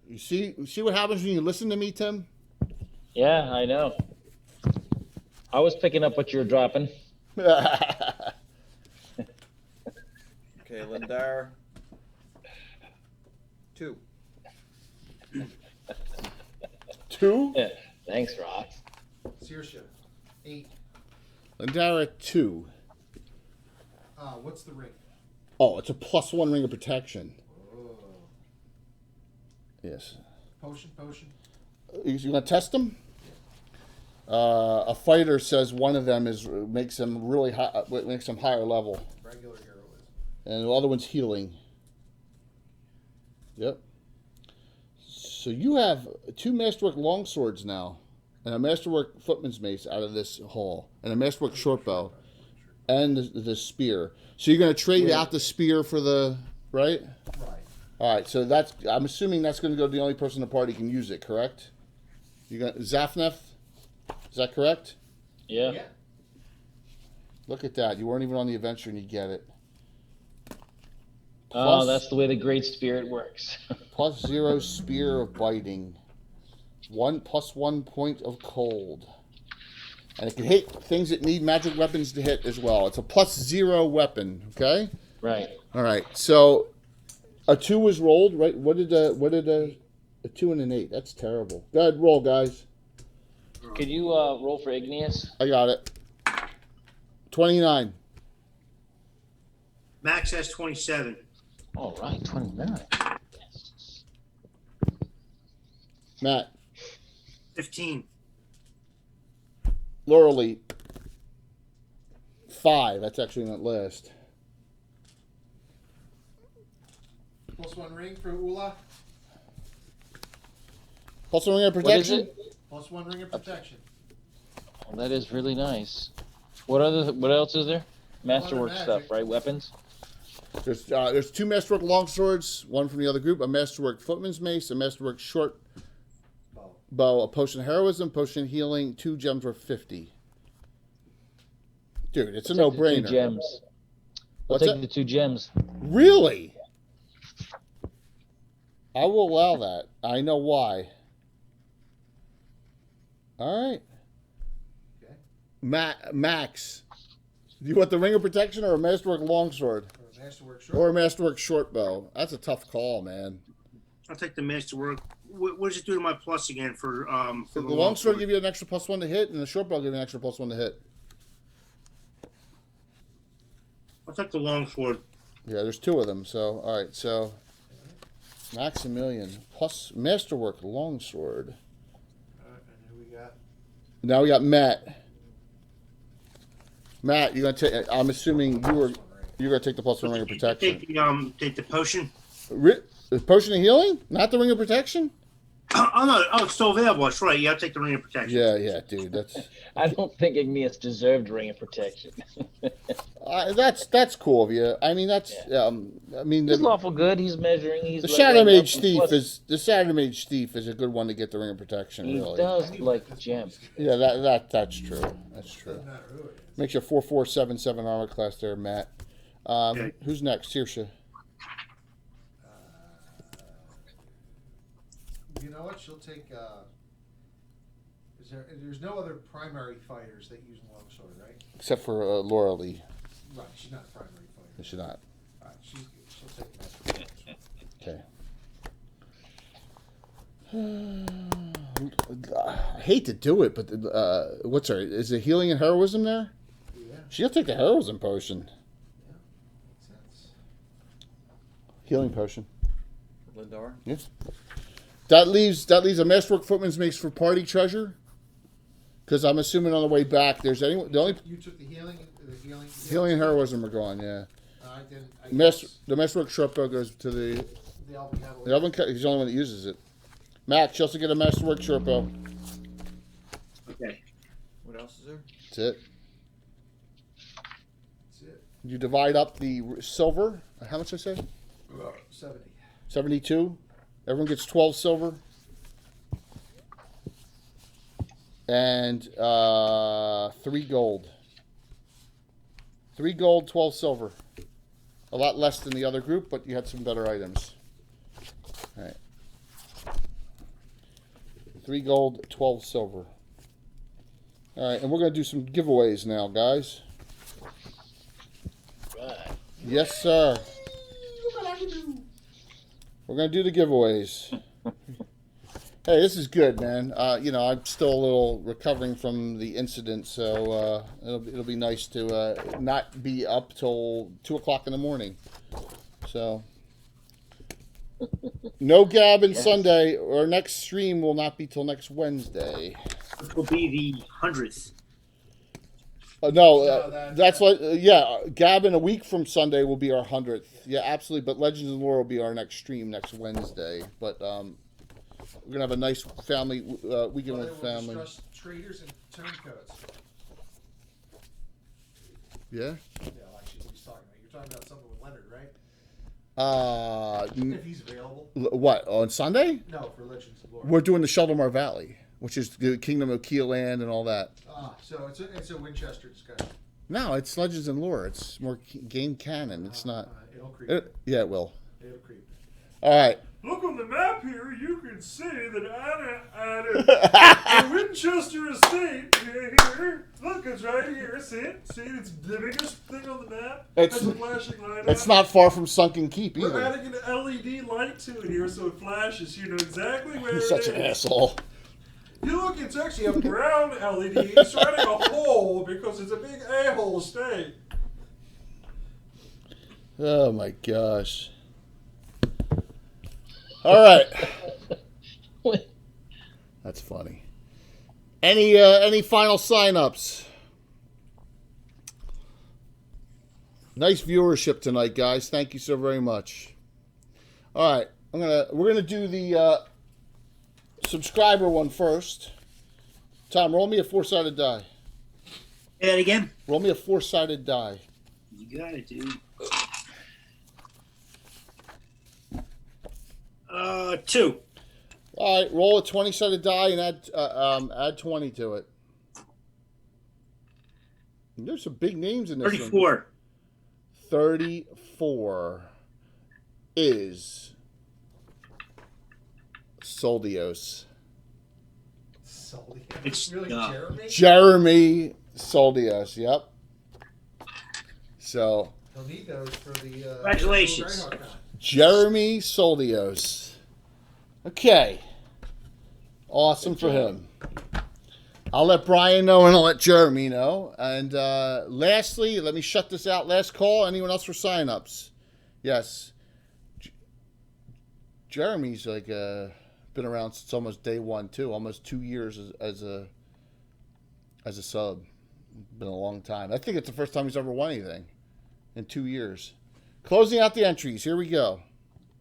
You see what happens when you listen to me, Tim? Yeah, I know. I was picking up what you were dropping. Okay, Lindar. 2. 2. Yeah. Thanks, Ross. Saoirse, 8. Lindara 2. What's the ring? Oh, it's a +1 ring of protection. Oh. Yes. Potion. You gonna test them? A fighter says one of them makes them really high, makes them higher level, Regular heroism. and the other one's healing. Yep. So you have 2 masterwork longswords now, and a masterwork footman's mace out of this haul, and a masterwork shortbow, and the spear. So you're gonna trade out the spear for the right? Right. All right. So I'm assuming that's gonna go to the only person in the party who can use it. Correct? You got Zafnef. Is that correct? Yeah. Yeah. Look at that. You weren't even on the adventure and you get it. Oh, that's the way the Great Spirit works. +0 spear of biting. +1 point of cold. And it can hit things that need magic weapons to hit as well. It's a +0 weapon, okay? Right. All right. So a 2 was rolled, right? What did a 2 and an 8? That's terrible. Go ahead, roll, guys. Could you roll for Igneous? I got it. 29. Max has 27. All right, 29. Yes. Matt. 15. Lauralee. 5. That's actually not last. +1 ring for Ula. +1 ring of What is protection. it? +1 ring of protection. Oh, that is really nice. What else is there? Masterwork magic. stuff, right? Weapons? There's 2 masterwork longswords, one from the other group, a masterwork footman's mace, a masterwork short bow, a potion of heroism, potion of healing, 2 gems worth 50. Dude, it's a I'll take the no-brainer. 2 gems. I'll What's take that? the 2 gems. Really? I will allow that. I know why. All right. Okay. Max, do you want the ring of protection or a masterwork longsword? Or a masterwork short. Or a masterwork short bow? That's a tough call, man. I'll take the masterwork. What does it do to my plus again for The the longsword give you an extra +1 to hit, and the short bow give you an extra +1 to hit. I'll take the longsword. Yeah, there's 2 of them. So, all right. So, Maximilian plus masterwork longsword. And who we got? Now we got Matt. Matt, you're gonna take. I'm assuming you're gonna take the +1 ring of protection. Take the potion. The potion of healing, not the ring of protection. Oh no! Oh, it's still available. That's right. Yeah, I'll take the ring of protection. Yeah, dude. That's I don't think Igneous deserved Ring of Protection. that's cool of you. I mean, that's I mean, He's lawful good. He's measuring. He's the like Shadow right Mage up, Thief plus is the Shadow Mage Thief is a good one to get the ring of protection. He Really, does like gems. yeah, that's true. That's true. Doesn't matter who it is. Makes you a 4/4/7/7 armor class there, Matt. Okay. Who's next? Saoirse. You know what? She'll take. There's no other primary fighters that use longsword, right? Except for Lauralee. Right. She's not a primary fighter. Is she not? All right. She'll take masterwork longsword. Okay. I hate to do it, but what's her? Is it healing and heroism there? Yeah. She'll take the heroism potion. Makes sense. Healing potion. Lindar. Yes. That leaves a masterwork footman's mace for party treasure. Because I'm assuming on the way back, there's anyone. The only You took the healing. healing and heroism are gone. Yeah. I didn't. The masterwork short bow goes to the The Elven Cavalier. the other one. He's the only one that uses it. Max, you also get a masterwork short bow. Okay. What else is there? That's it. That's it. You divide up the silver. How much I say? 70. 72. Everyone gets 12 silver. And 3 gold. 3 gold, 12 silver. A lot less than the other group, but you had some better items. All right. 3 gold, 12 silver. All right, and we're going to do some giveaways now, guys. Right. Yes, sir. We're going to do the giveaways. Hey, this is good, man. I'm still a little recovering from the incident, so it'll be nice to not be up till 2 o'clock in the morning. So, no Gavin Sunday. Our next stream will not be till next Wednesday. It will be the 100th. That's like Gavin a week from Sunday will be our 100th. Yeah, absolutely. But Legends and Lore will be our next stream next Wednesday. But we're gonna have a nice family weekend with family. Discuss traders and turncoats. Yeah. Yeah, actually, he's talking about. You're talking about something with Leonard, right? If he's available. What on Sunday? No, for Legends of Lore. We're doing the Sheldamar Valley, which is the Kingdom of Keeland and all that. So it's a Winchester discussion. No, it's Legends and Lore. It's more game canon. It's not. It'll creep. It will. It'll creep. All right. Look on the map here, you can see that Anna added the Winchester estate here. Look, it's right here. See it? See it? It's the biggest thing on the map. It's Has a flashing light. It's not far from Sunken Keep We're either. adding an LED light to it here so it flashes. You know exactly where You're it such is. an asshole. You look, it's actually a brown LED surrounding a hole because it's a big a-hole estate. Oh my gosh. All right. That's funny. Any final sign-ups? Nice viewership tonight, guys. Thank you so very much. All right, we're gonna do the subscriber one first. Tom, roll me a 4-sided die. Say that again? Roll me a 4-sided die. You got it, dude. 2. All right, roll a 20-sided die and add 20 to it. And there's some big names in this 34. one. 34 is Soldios. It's really Jeremy? Jeremy Soldios, yep. So, He'll need those for the Congratulations. Greyhawk con. Jeremy Soldios. Okay. Awesome for him. I'll let Brian know and I'll let Jeremy know. And lastly, let me shut this out. Last call. Anyone else for sign-ups? Yes. Jeremy's like been around since almost day one too. Almost 2 years as a sub. Been a long time. I think it's the first time he's ever won anything in 2 years. Closing out the entries. Here we go.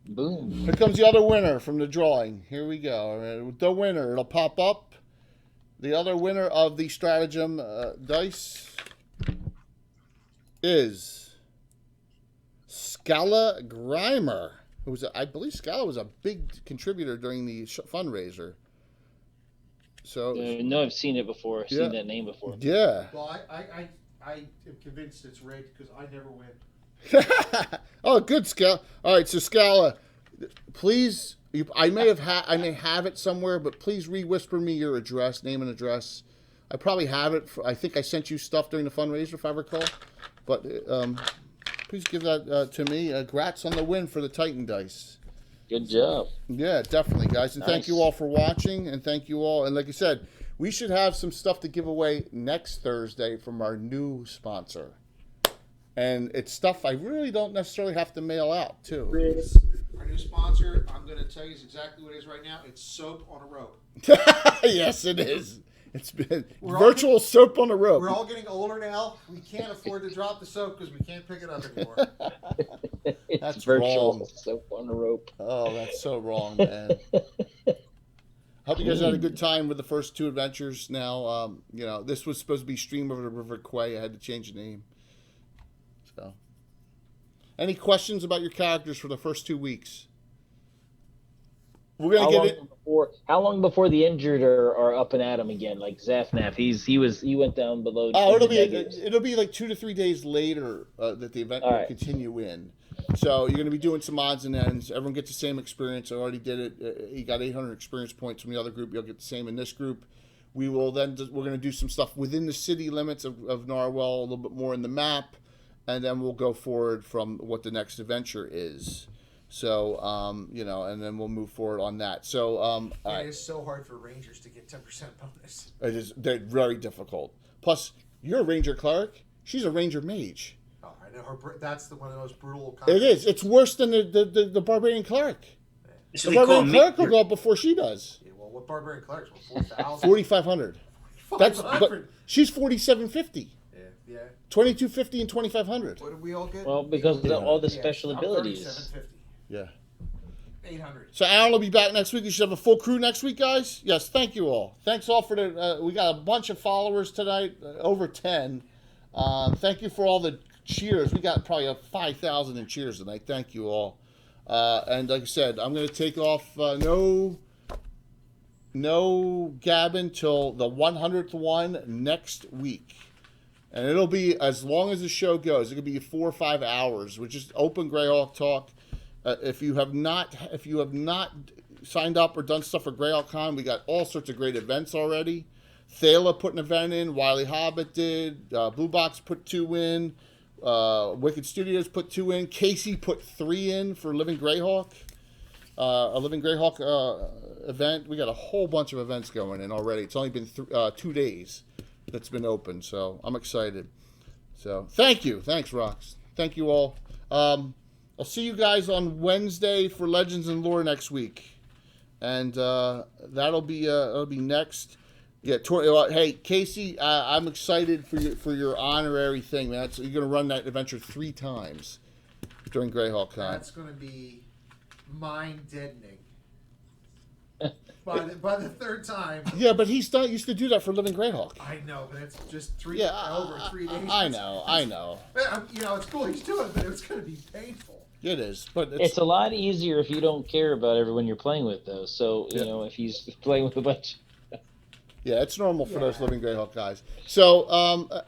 Boom. Here comes the other winner from the drawing. Here we go. The winner. It'll pop up. The other winner of the stratagem dice is Scala Grimer, I believe Scala was a big contributor during the fundraiser. So No, I've seen it before. I've seen that name before. Yeah. Well, I am convinced it's rigged because I never win. Oh, good, Scala. All right, so Scala, please. I may have it somewhere, but please re-whisper me your address, name and address. I probably have it. I think I sent you stuff during the fundraiser, if I recall. But please give that to me. Congrats on the win for the Titan dice. Good job. Yeah, definitely, guys. And thank you all for watching. And thank you all. And like I said, we should have some stuff to give away next Thursday from our new sponsor. And it's stuff I really don't necessarily have to mail out, too. Our new sponsor, I'm going to tell you exactly what it is right now. It's soap on a rope. Yes, it is. It's been virtual soap on a rope. We're all getting older now. We can't afford to drop the soap because we can't pick it up anymore. That's virtual wrong. soap on a rope. Oh, that's so wrong, man. Hope you guys had a good time with the first 2 adventures. Now, this was supposed to be Stream Over the River Quay. I had to change the name. So, any questions about your characters for the first 2 weeks? We're gonna get it. How long before the injured are up and at him again? Like Zafnaf, he went down below. Oh, it'll be like 2 to 3 days later that the event will continue in. So you're going to be doing some odds and ends. Everyone gets the same experience. I already did it. You got 800 experience points from the other group. You'll get the same in this group. We're going to do some stuff within the city limits of Narwell, a little bit more in the map, and then we'll go forward from what the next adventure is. So, and then we'll move forward on that. So, it is so hard for Rangers to get 10% bonus. They're very difficult. Plus, you're a Ranger cleric. She's a Ranger mage. Oh, I know. That's one of the most brutal. It is. It's worse than the Barbarian cleric. So The Barbarian cleric will go up before she does. Yeah, well, what Barbarian clerics? 4,000? 4,500. But she's 4,750. Yeah. 2,250 and 2,500. What did we all get? Well, because of all the special abilities. 3,750. Yeah. 800. So Aaron will be back next week. You should have a full crew next week, guys. Yes, thank you all. Thanks all for we got a bunch of followers tonight, over 10. Thank you for all the cheers. We got probably 5,000 in cheers tonight. Thank you all. And like I said, I'm going to take off no Gavin till the 100th one next week. And it'll be as long as the show goes. It could be 4 or 5 hours, which is open Greyhawk talk. If you have not signed up or done stuff for Greyhawk Con, we got all sorts of great events already. Thala put an event in. Wiley Hobbit did. Blue Box put 2 in. Wicked Studios put 2 in. Casey put 3 in for Living Greyhawk. A Living Greyhawk event. We got a whole bunch of events going in already. It's only been 2 days that's been open, so I'm excited. So thank you. Thanks, Rox. Thank you all. I'll see you guys on Wednesday for Legends and Lore next week, and that'll be next. Yeah, hey Casey, I'm excited for your honorary thing, man. You're gonna run that adventure 3 times during Greyhawk Con. That's gonna be mind deadening. By the 3rd time. Yeah, but he's not used to do that for Living Greyhawk. I know, but it's just over 3 days. I know. It's cool he's doing it, but it's gonna be painful. It is, but it's a lot easier if you don't care about everyone you're playing with, though. So, if he's playing with a bunch. Yeah, it's normal for those Living Greyhawk guys. So,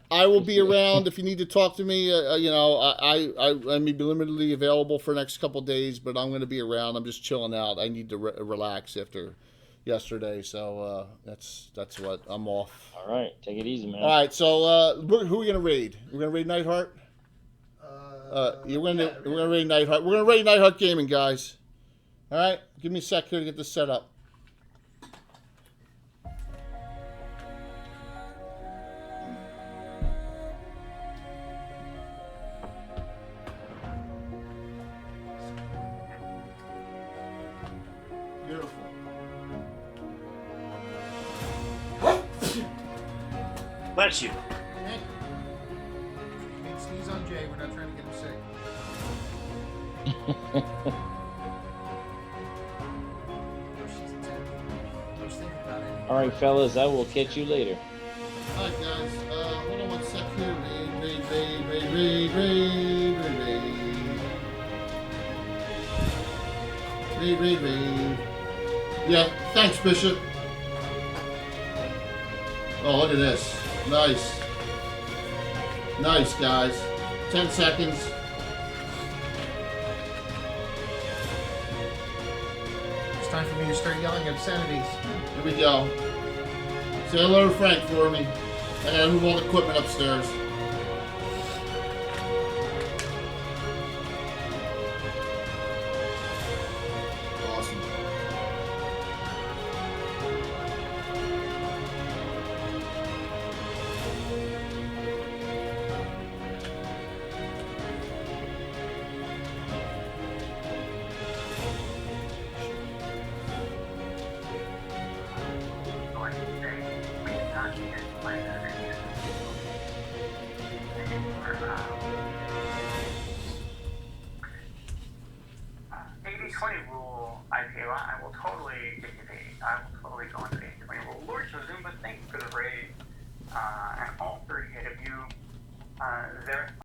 I will be around if you need to talk to me. I may be limitedly available for the next couple of days, but I'm going to be around. I'm just chilling out. I need to relax after yesterday, so that's what I'm off. All right, take it easy, man. All right, so who are we going to raid? We're going to raid Nightheart? We're gonna raid Nightheart. We're gonna raid Nightheart Gaming, guys. All right, give me a sec here to get this set up. Beautiful. Bless you. Thank you. You can sneeze on Jay. We're not trying to get him sick. All right, fellas, I will catch you later. All right, guys. Hold on 1 sec here. Raid. Yeah, thanks, Bishop. Oh, look at this. Nice, guys. 10 seconds. It's time for me to start yelling obscenities. Here we go. Say hello to Frank for me. I gotta move all the equipment upstairs. Awesome. Rule IPA, I will totally get you the, I will totally go into the 80/20 rule. Lord Zumba, thank you for the raid, and all 30 of you there.